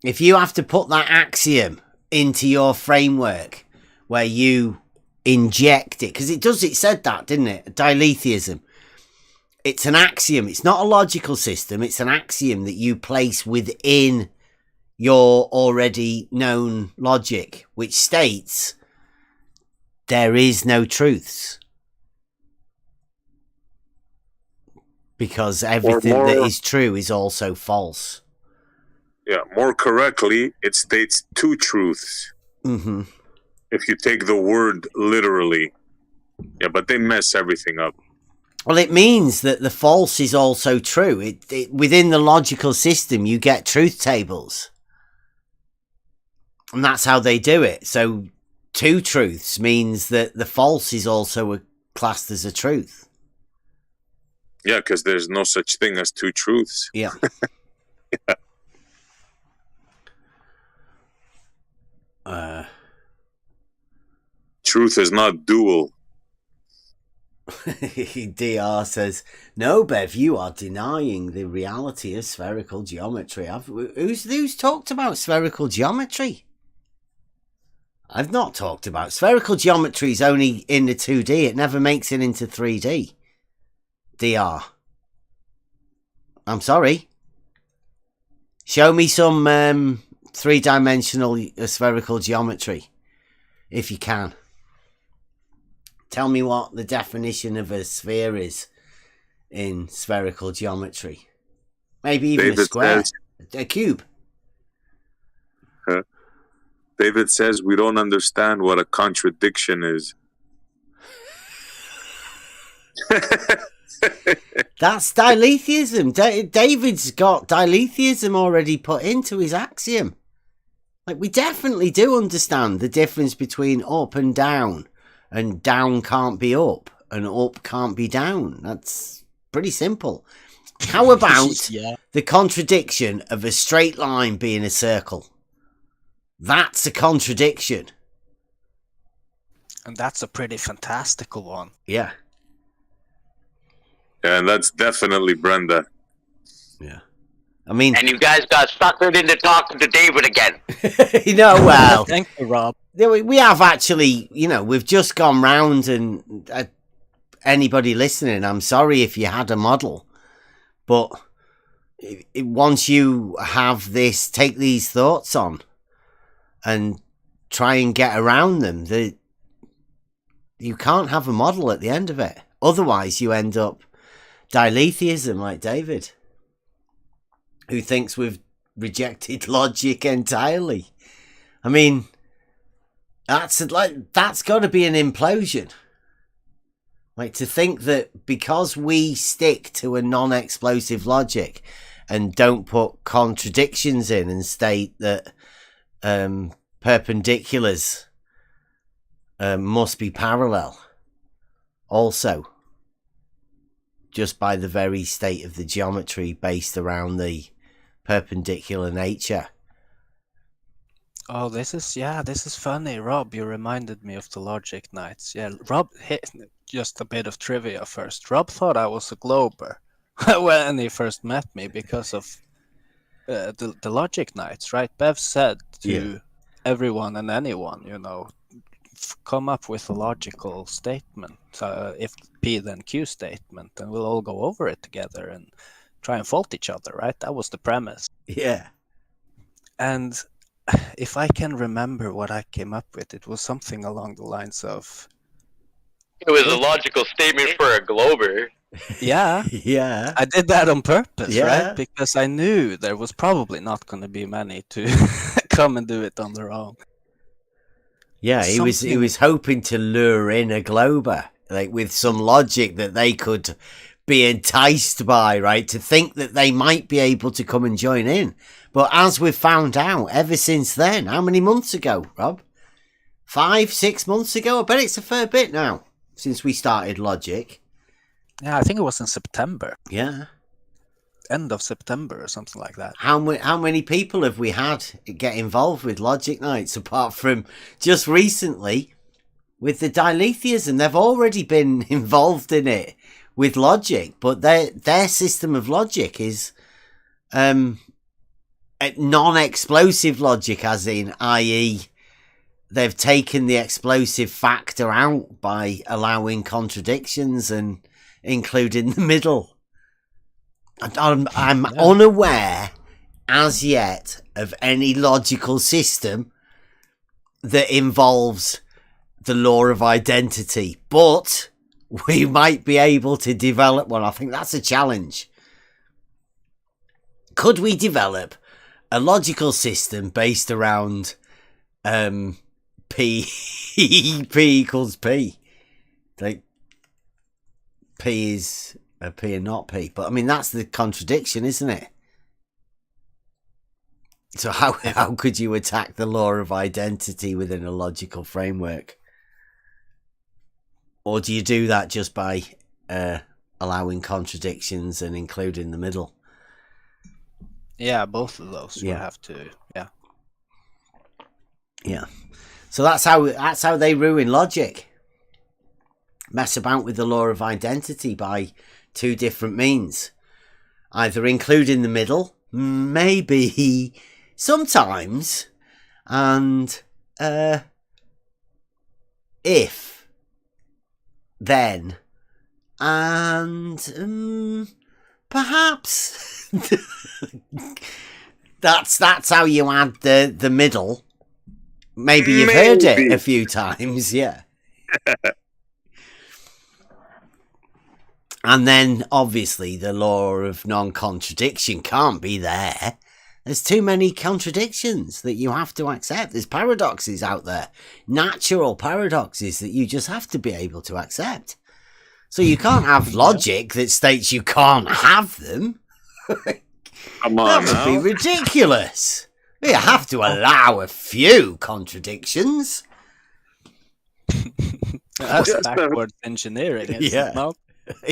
Speaker 2: If you have to put that axiom into your framework where you inject it, because it said that, didn't it? Dialetheism. it's an axiom. It's not a logical system. It's an axiom that you place within your already known logic, which states there is no truths. Because everything that is true is also false.
Speaker 3: Yeah, more correctly, it states two truths.
Speaker 2: Mm-hmm.
Speaker 3: If you take the word literally. Yeah, but they mess everything up.
Speaker 2: Well, it means that the false is also true. Within the logical system, you get truth tables. And that's how they do it. So two truths means that the false is also classed as a truth.
Speaker 3: Yeah, because there's no such thing as two truths.
Speaker 2: Yeah.
Speaker 3: Truth is not dual.
Speaker 2: DR says, no, Bev, you are denying the reality of spherical geometry. Who's talked about spherical geometry? I've not talked about spherical geometry. Is only in the 2D. It never makes it into 3D. DR. I'm sorry. Show me some three-dimensional spherical geometry, if you can. Tell me what the definition of a sphere is in spherical geometry. Maybe even
Speaker 3: David
Speaker 2: a square.
Speaker 3: Says,
Speaker 2: a cube.
Speaker 3: David says we don't understand what a contradiction is.
Speaker 2: That's diletheism. David's got diletheism already put into his axiom. Like, we definitely do understand the difference between up and down down can't be up and up can't be down. That's pretty simple. How about the contradiction of a straight line being a circle? That's a contradiction.
Speaker 4: And that's a pretty fantastical one.
Speaker 2: Yeah.
Speaker 3: And that's definitely Brenda.
Speaker 2: Yeah. I mean...
Speaker 6: And you guys got suckered into talking to David again.
Speaker 2: You know, well...
Speaker 4: Thank you, Rob.
Speaker 2: We have actually, we've just gone round and... anybody listening, I'm sorry if you had a model. But once you have this, take these thoughts on and try and get around them, you can't have a model at the end of it. Otherwise, you end up diletheism like David, who thinks we've rejected logic entirely. I mean, that's got to be an implosion. Like, to think that because we stick to a non-explosive logic and don't put contradictions in and state that perpendiculars must be parallel also, just by the very state of the geometry based around the perpendicular nature.
Speaker 4: Oh, this is funny, Rob. You reminded me of the Logic Nights. Yeah, Rob, just a bit of trivia first. Rob thought I was a glober when he first met me because of the Logic Nights, right? Bev said to everyone and anyone, come up with a logical statement, if P then Q statement, and we'll all go over it together and try and fault each other, right? That was the premise.
Speaker 2: Yeah.
Speaker 4: And if I can remember what I came up with, it was something along the lines of...
Speaker 6: It was a logical statement for a glober.
Speaker 4: Yeah.
Speaker 2: Yeah.
Speaker 4: I did that on purpose,
Speaker 2: Yeah.
Speaker 4: right? Because I knew there was probably not going to be many to come and do it on their own.
Speaker 2: Yeah, he was hoping to lure in a glober, like with some logic that they could be enticed by, right? To think that they might be able to come and join in. But as we've found out, ever since then, how many months ago, Rob? 5, 6 months ago? I bet it's a fair bit now since we started Logic.
Speaker 4: Yeah, I think it was in September.
Speaker 2: Yeah.
Speaker 4: End of September or something like that.
Speaker 2: How many people have we had get involved with Logic Nights apart from just recently with the diletheism? They've already been involved in it with logic, but their system of logic is non-explosive logic, as in, i.e., they've taken the explosive factor out by allowing contradictions and including the middle. I'm unaware as yet of any logical system that involves the law of identity, but we might be able to develop one. I think that's a challenge. Could we develop a logical system based around P equals P? Like P is a P and not P. But I mean, that's the contradiction, isn't it? So how could you attack the law of identity within a logical framework? Or do you do that just by allowing contradictions and including the middle?
Speaker 4: Yeah, both of those. You have to.
Speaker 2: Yeah. So that's how they ruin logic. Mess about with the law of identity by two different means. Either including the middle, maybe sometimes, and if, then, and perhaps. That's how you add the middle. Maybe you've heard it a few times, yeah. And then, obviously, the law of non-contradiction can't be there. There's too many contradictions that you have to accept. There's paradoxes out there. Natural paradoxes that you just have to be able to accept. So you can't have logic that states you can't have them.
Speaker 3: Come on,
Speaker 2: that would be ridiculous. You have to allow a few contradictions.
Speaker 4: That's backwards engineering, isn't it? No?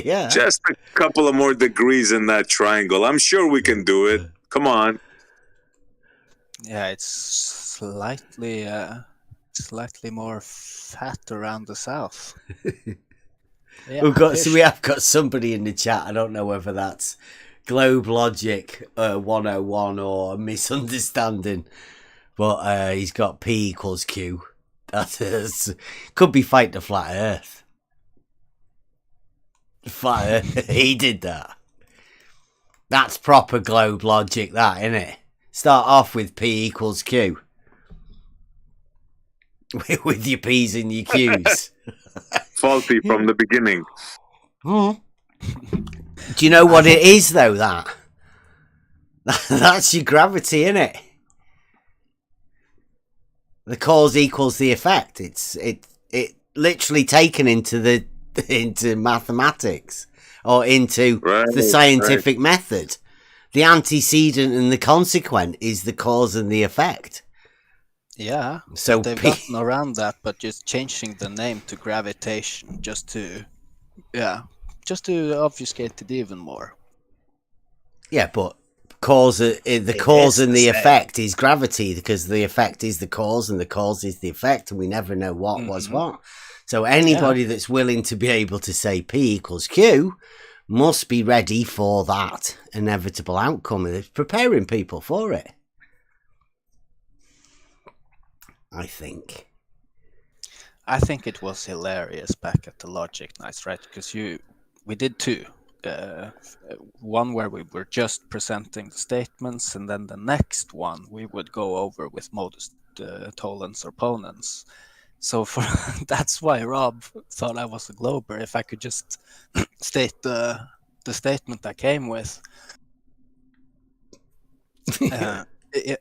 Speaker 2: Yeah.
Speaker 3: Just a couple of more degrees in that triangle. I'm sure we can do it. Come on.
Speaker 4: Yeah, it's slightly more fat around the south. Yeah,
Speaker 2: we have got somebody in the chat. I don't know whether that's Globe Logic 101 or a misunderstanding, but he's got P equals Q. That is, could be fight the flat Earth. Flat Earth, he did that. That's proper Globe Logic, that, isn't it? Start off with P equals Q. With your P's and your Q's.
Speaker 3: Faulty from the beginning.
Speaker 2: Do you know what it is, though, that? That's your gravity, isn't it? The cause equals the effect. It's literally taken into mathematics or into the scientific method. The antecedent and the consequent is the cause and the effect.
Speaker 4: Yeah,
Speaker 2: so
Speaker 4: they've gotten around that, but just changing the name to gravitation just to obfuscate it even more.
Speaker 2: Yeah, but the cause and the effect is gravity, because the effect is the cause and the cause is the effect, and we never know what was what. So anybody that's willing to be able to say P equals Q must be ready for that inevitable outcome, and it's preparing people for it. I think
Speaker 4: it was hilarious back at the Logic Nights, right? Because we did two. One where we were just presenting the statements, and then the next one we would go over with modus tollens or ponens. So that's why Rob thought I was a Glober, if I could just state the statement I came with.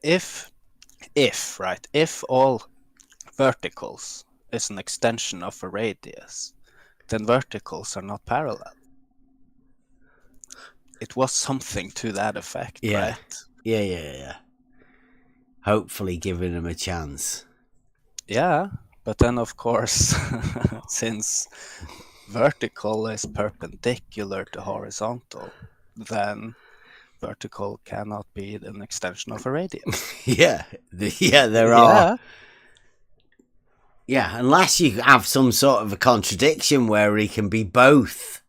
Speaker 4: If all verticals is an extension of a radius, then verticals are not parallel. It was something to that effect, right?
Speaker 2: Yeah. Hopefully giving them a chance.
Speaker 4: Yeah, but then of course, since vertical is perpendicular to horizontal, then vertical cannot be an extension of a radius.
Speaker 2: There are. Yeah, unless you have some sort of a contradiction where it can be both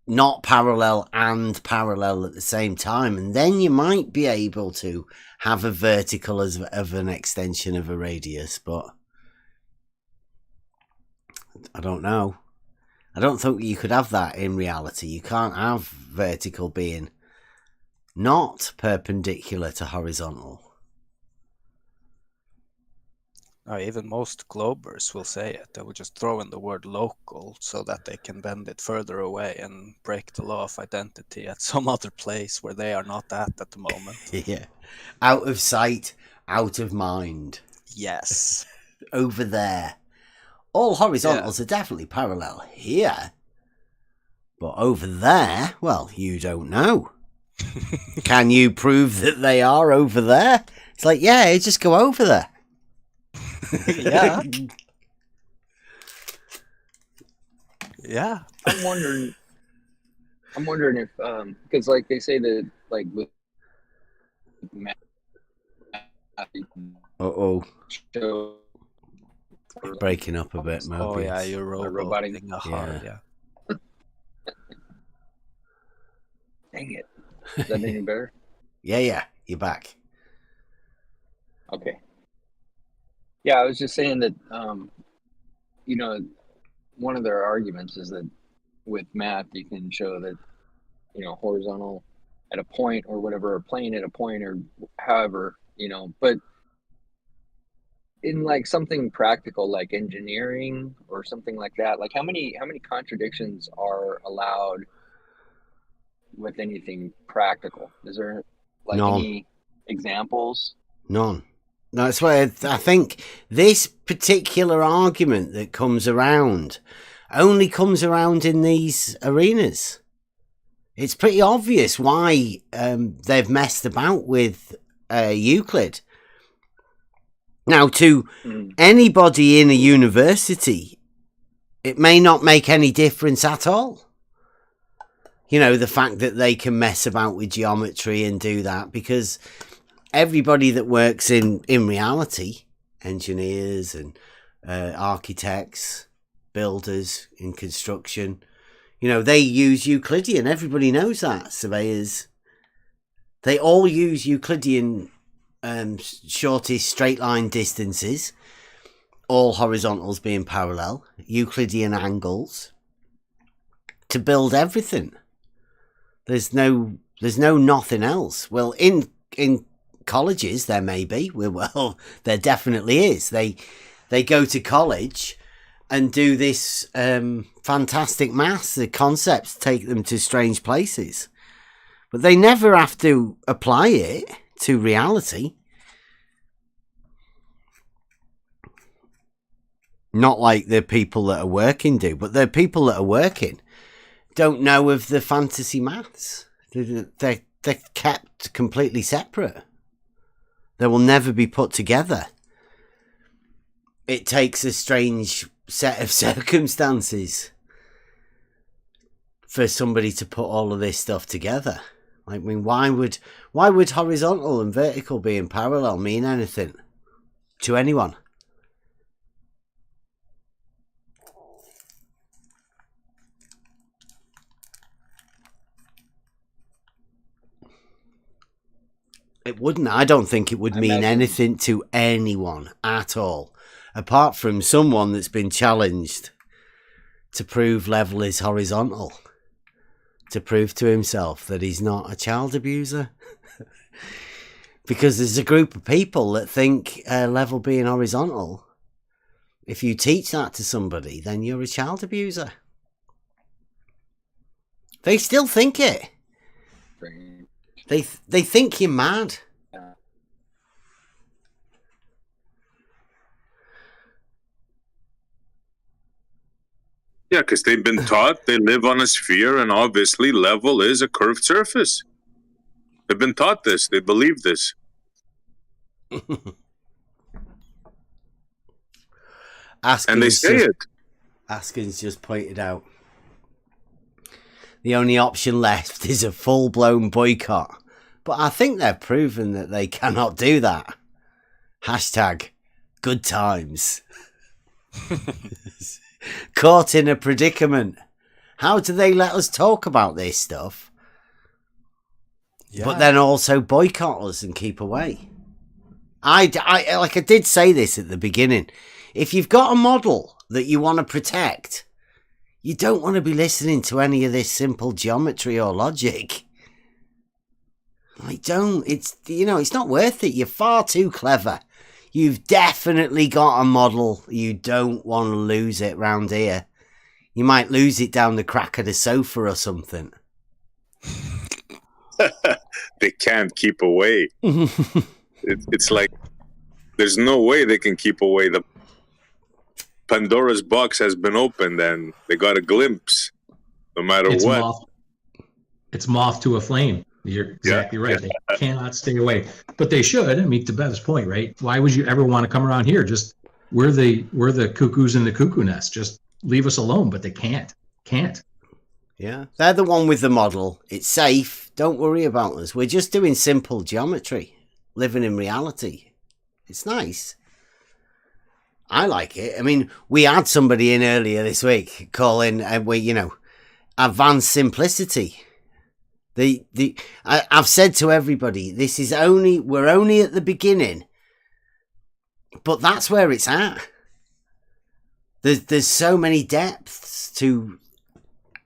Speaker 2: not parallel and parallel at the same time, and then you might be able to have a vertical as of an extension of a radius, but I don't know. I don't think you could have that in reality. You can't have vertical being not perpendicular to horizontal.
Speaker 4: Even most globers will say it. They will just throw in the word local so that they can bend it further away and break the law of identity at some other place where they are not at the moment.
Speaker 2: Yeah. Out of sight, out of mind.
Speaker 4: Yes.
Speaker 2: Over there. All horizontals are definitely parallel here. But over there, well, you don't know. Can you prove that they are over there? It's like, yeah, just go over there.
Speaker 4: Yeah. Yeah.
Speaker 7: I'm wondering if because like they say that like with math you can
Speaker 2: Uh-oh.
Speaker 7: show
Speaker 2: Breaking up a bit, Mobius.
Speaker 4: Oh yeah, you're
Speaker 7: robotic.
Speaker 4: hard, yeah.
Speaker 7: Dang it. Is that any better?
Speaker 2: Yeah, you're back.
Speaker 7: Okay. Yeah, I was just saying that one of their arguments is that with math you can show that horizontal at a point or whatever, or plane at a point or however, but in like something practical like engineering or something like that, like how many contradictions are allowed with anything practical? Is there like
Speaker 2: None.
Speaker 7: any examples?
Speaker 2: None. No, that's why I think this particular argument that comes around only comes around in these arenas. It's pretty obvious why they've messed about with Euclid. Now, to anybody in a university, it may not make any difference at all. The fact that they can mess about with geometry and do that, because everybody that works in reality, engineers and architects, builders in construction, they use Euclidean. Everybody knows that. Surveyors, they all use Euclidean shortest straight line distances, all horizontals being parallel, Euclidean angles, to build everything. There's no nothing else. Well, in colleges there may be. Well, there definitely is. They go to college and do this fantastic maths. The concepts take them to strange places, but they never have to apply it to reality. Not like the people that are working do, but the people that are working don't know of the fantasy maths. They're kept completely separate. They will never be put together. It takes a strange set of circumstances for somebody to put all of this stuff together. I mean, why would horizontal and vertical being parallel mean anything to anyone? It wouldn't. I don't think it would mean anything to anyone at all, apart from someone that's been challenged to prove level is horizontal, to prove to himself that he's not a child abuser. Because there's a group of people that think level being horizontal, if you teach that to somebody, then you're a child abuser. They still think it. They think you're mad.
Speaker 3: Yeah, because they've been taught they live on a sphere, and obviously level is a curved surface. They've been taught this. They believe this. And they say it.
Speaker 2: Askin's just pointed out the only option left is a full-blown boycott. But I think they've proven that they cannot do that. Hashtag good times. Caught in a predicament. How do they let us talk about this stuff? Yeah. But then also boycott us and keep away. I did say this at the beginning. If you've got a model that you want to protect, you don't want to be listening to any of this simple geometry or logic. I don't. It's not worth it. You're far too clever. You've definitely got a model. You don't want to lose it round here. You might lose it down the crack of the sofa or something.
Speaker 3: They can't keep away. It's like there's no way they can keep away. The Pandora's box has been opened and they got a glimpse, no matter what.
Speaker 5: It's moth to a flame. You're exactly right. They cannot stay away, but they should. I mean, to Beth's point, right? Why would you ever want to come around here? Just we're the cuckoos in the cuckoo nest. Just leave us alone. But they can't.
Speaker 2: Yeah, they're the one with the model. It's safe. Don't worry about us. We're just doing simple geometry, living in reality. It's nice. I like it. I mean, we had somebody in earlier this week calling, advanced simplicity. I've said to everybody, we're only at the beginning, but that's where it's at. There's so many depths to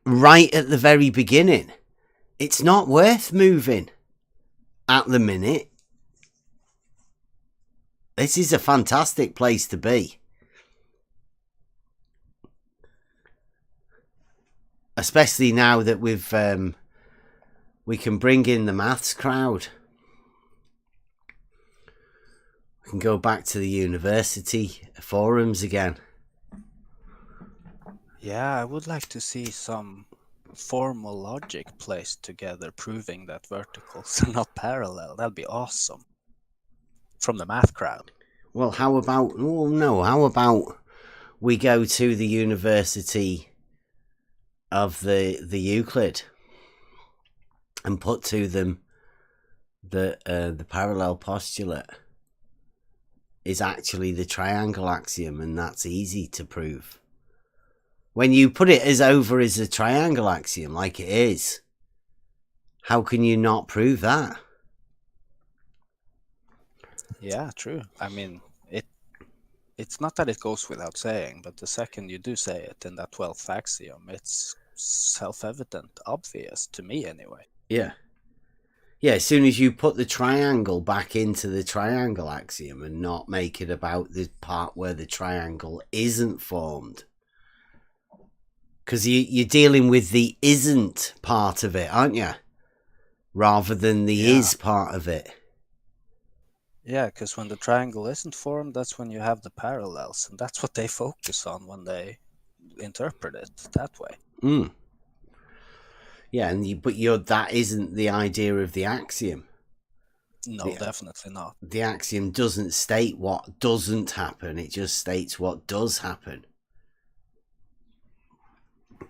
Speaker 2: right at the very beginning. It's not worth moving at the minute. This is a fantastic place to be. Especially now that we can bring in the maths crowd. We can go back to the university forums again.
Speaker 4: Yeah, I would like to see some formal logic placed together proving that verticals are not parallel. That'd be awesome. From the math crowd.
Speaker 2: Well, how about we go to the University of the Euclid and put to them the parallel postulate is actually the triangle axiom, and that's easy to prove. When you put it as a triangle axiom, like it is, how can you not prove that?
Speaker 4: Yeah, true. I mean, it's not that it goes without saying, but the second you do say it in that 12th axiom, it's self-evident, obvious, to me anyway.
Speaker 2: Yeah. Yeah, as soon as you put the triangle back into the triangle axiom and not make it about the part where the triangle isn't formed. Because you're dealing with the isn't part of it, aren't you? Rather than the is part of it.
Speaker 4: Yeah, because when the triangle isn't formed, that's when you have the parallels. And that's what they focus on when they interpret it that way.
Speaker 2: Mm. Yeah, but that isn't the idea of the axiom.
Speaker 4: No, definitely not.
Speaker 2: The axiom doesn't state what doesn't happen. It just states what does happen.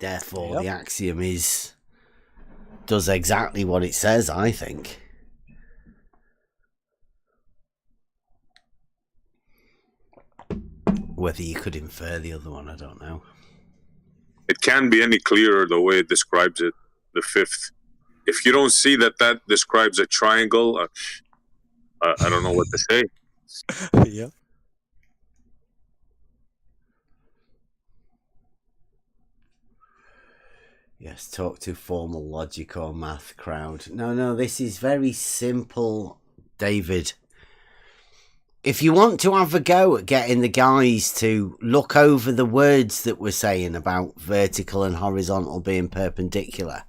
Speaker 2: Therefore, the axiom does exactly what it says, I think. Whether you could infer the other one, I don't know.
Speaker 3: It can't be any clearer the way it describes it, the fifth. If you don't see that describes a triangle, I don't know what to say.
Speaker 4: Yeah.
Speaker 2: Yes, talk to formal logic or math crowd. No, this is very simple, David. If you want to have a go at getting the guys to look over the words that we're saying about vertical and horizontal being perpendicular,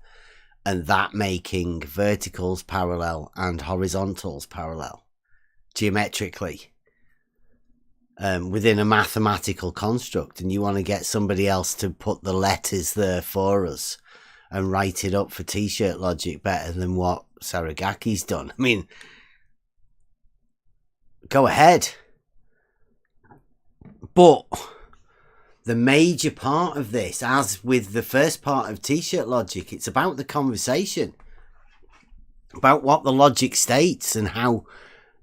Speaker 2: and that making verticals parallel and horizontals parallel, geometrically, within a mathematical construct, and you want to get somebody else to put the letters there for us and write it up for t-shirt logic better than what Saragaki's done. I mean, go ahead. But the major part of this, as with the first part of t-shirt logic, it's about the conversation, about what the logic states and how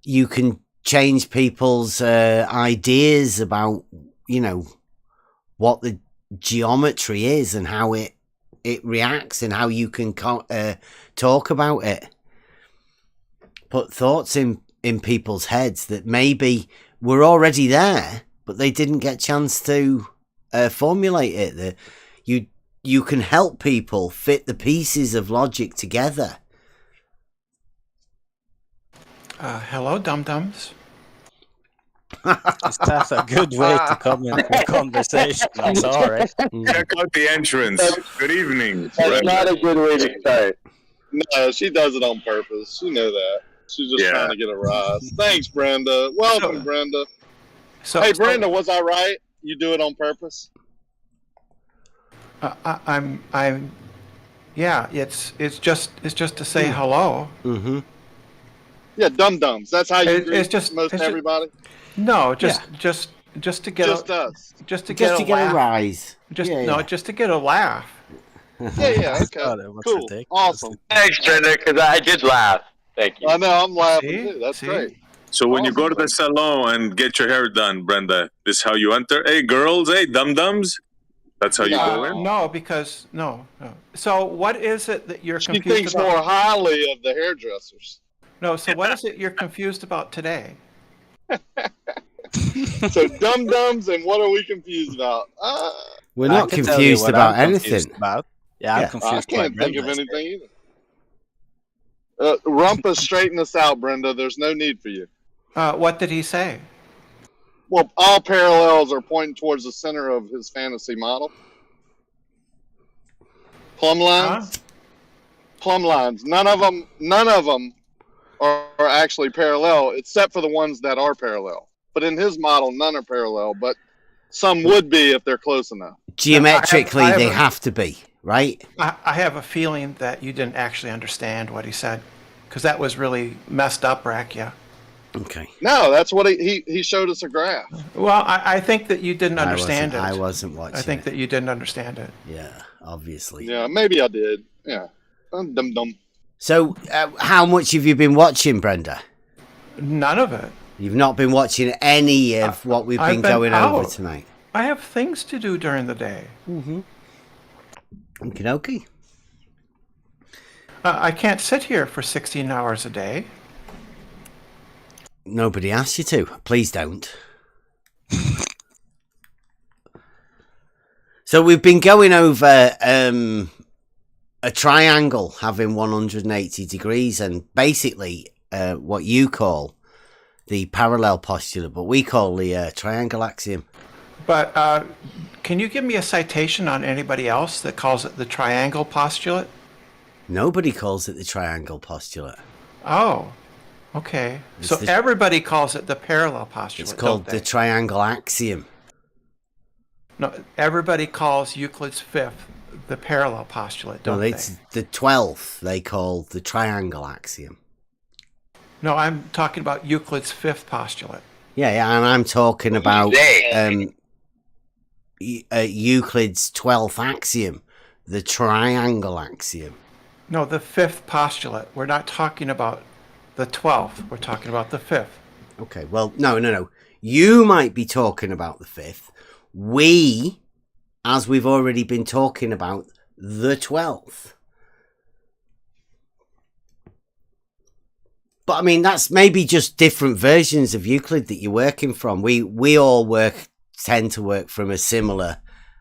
Speaker 2: you can change people's ideas about, what the geometry is and how it reacts and how you can talk about it. Put thoughts in people's heads that maybe were already there, but they didn't get a chance to formulate it. That you can help people fit the pieces of logic together
Speaker 8: Hello, dum-dums.
Speaker 4: Is that a good way to come into a conversation? I'm sorry.
Speaker 3: Check out the entrance. Good evening.
Speaker 6: That's not a good way to start.
Speaker 9: No, she does it on purpose. You know that. She's just
Speaker 3: Yeah.
Speaker 9: trying to get a rise. Thanks, Brenda. Welcome, Brenda. Hey, Brenda, was I right? You do it on purpose?
Speaker 8: I'm. Yeah, it's just to say hello.
Speaker 2: Mm-hmm.
Speaker 9: Yeah, dum-dums. That's how you
Speaker 8: It's
Speaker 9: greet
Speaker 8: just-
Speaker 9: most
Speaker 8: it's just-
Speaker 9: everybody?
Speaker 8: No, just to get
Speaker 9: Just
Speaker 8: a,
Speaker 9: us.
Speaker 8: just to get
Speaker 2: Just
Speaker 8: a
Speaker 2: to get
Speaker 8: laugh.
Speaker 2: a rise.
Speaker 8: Just
Speaker 2: Yeah,
Speaker 8: no,
Speaker 2: yeah.
Speaker 8: just to get a laugh.
Speaker 9: Yeah, okay.
Speaker 4: God, it was
Speaker 9: Cool.
Speaker 4: ridiculous.
Speaker 9: Awesome.
Speaker 6: Thanks, Brenda, because I did laugh. Thank you.
Speaker 9: I know, I'm laughing
Speaker 8: See?
Speaker 9: too. That's
Speaker 8: See?
Speaker 9: great.
Speaker 3: So when you go to the
Speaker 9: Awesome.
Speaker 3: salon and get your hair done, Brenda, this is how you enter. Hey, girls. Hey, dum-dums. That's how you go in?
Speaker 8: No, because no. So what is it that you're
Speaker 9: She
Speaker 8: confused
Speaker 9: thinks
Speaker 8: about?
Speaker 9: more highly of the hairdressers.
Speaker 8: No, so what is it you're confused about today?
Speaker 9: So dum-dums, and what are we confused about?
Speaker 2: We're
Speaker 4: I
Speaker 2: not
Speaker 4: can tell you
Speaker 2: confused
Speaker 4: what
Speaker 2: about
Speaker 4: I'm confused
Speaker 2: anything.
Speaker 4: about. Yeah,
Speaker 2: Yeah.
Speaker 4: I'm
Speaker 9: I
Speaker 4: confused.
Speaker 9: can't
Speaker 4: by
Speaker 9: think of
Speaker 4: Brenda's
Speaker 9: anything either. Rumpus, straighten us out, Brenda. There's no need for you.
Speaker 8: What did he say?
Speaker 9: Well, all parallels are pointing towards the center of his fantasy model. Plumb lines? Plumb lines. None of them are actually parallel, except for the ones that are parallel. But in his model, none are parallel, but some would be if they're close enough.
Speaker 2: Geometrically,
Speaker 8: I have
Speaker 2: they
Speaker 8: a-
Speaker 2: have to be, right?
Speaker 8: I have a feeling that you didn't actually understand what he said, because that was really messed up, Rakia.
Speaker 2: Okay.
Speaker 9: No, that's what he showed us a graph.
Speaker 8: Well, I think that you didn't understand
Speaker 2: I
Speaker 8: it.
Speaker 2: wasn't watching
Speaker 8: I think
Speaker 2: it.
Speaker 8: that you didn't understand it.
Speaker 2: Yeah, obviously.
Speaker 9: Yeah, maybe I did. Yeah. I'm dumb.
Speaker 2: So, how much have you been watching, Brenda?
Speaker 8: None of it.
Speaker 2: You've not been watching any of what we've
Speaker 8: I've
Speaker 2: been
Speaker 8: been
Speaker 2: going over
Speaker 8: out.
Speaker 2: tonight.
Speaker 8: I have things to do during the day.
Speaker 2: Mm-hmm. Okie dokie.
Speaker 8: I can't sit here for 16 hours a day.
Speaker 2: Nobody asked you to. Please don't. So we've been going over a triangle having 180 degrees and basically what you call the parallel postulate, but we call the triangle axiom.
Speaker 8: But can you give me a citation on anybody else that calls it the triangle postulate?
Speaker 2: Nobody calls it the triangle postulate.
Speaker 8: Oh, okay.
Speaker 2: It's
Speaker 8: So
Speaker 2: the-
Speaker 8: everybody calls it the parallel postulate.
Speaker 2: It's called
Speaker 8: don't
Speaker 2: the
Speaker 8: they?
Speaker 2: triangle axiom.
Speaker 8: No, everybody calls Euclid's fifth the parallel postulate, don't
Speaker 2: No, it's the 12th they call the triangle axiom.
Speaker 8: No, I'm talking about Euclid's fifth postulate.
Speaker 2: Yeah, and I'm talking about
Speaker 6: They.
Speaker 2: Euclid's 12th axiom, the triangle axiom.
Speaker 8: No, the fifth postulate. We're not talking about the 12th. We're talking about the fifth.
Speaker 2: Okay, well, no. You might be talking about the 5th. We, as we've already been talking about, the 12th. But I mean, that's maybe just different versions of Euclid that you're working from. We all tend to work from a similar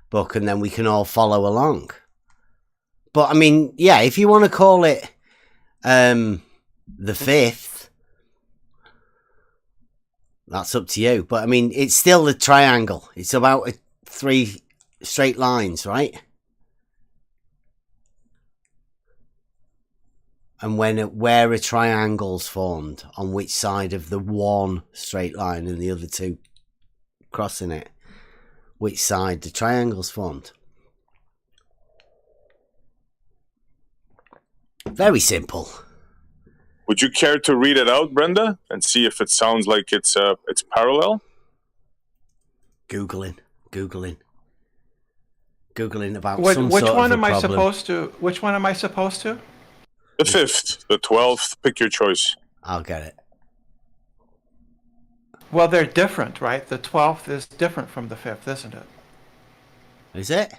Speaker 2: book, and then we can all follow along. But I mean, yeah, if you want to call it the 5th, that's up to you. But I mean, it's still a triangle. It's about 3 straight lines, right? And where a triangle's formed, on which side of the one straight line and the other two crossing it, which side the triangle's formed. Very simple.
Speaker 3: Would you care to read it out, Brenda, and see if it sounds like it's parallel?
Speaker 2: Googling about
Speaker 8: Which
Speaker 2: some
Speaker 8: one
Speaker 2: sort of a
Speaker 8: am I
Speaker 2: problem.
Speaker 8: supposed to? Which one am I supposed to?
Speaker 3: The 5th, the 12th, pick your choice.
Speaker 2: I'll get it.
Speaker 8: Well, they're different, right? The 12th is different from the 5th, isn't it?
Speaker 2: Is it?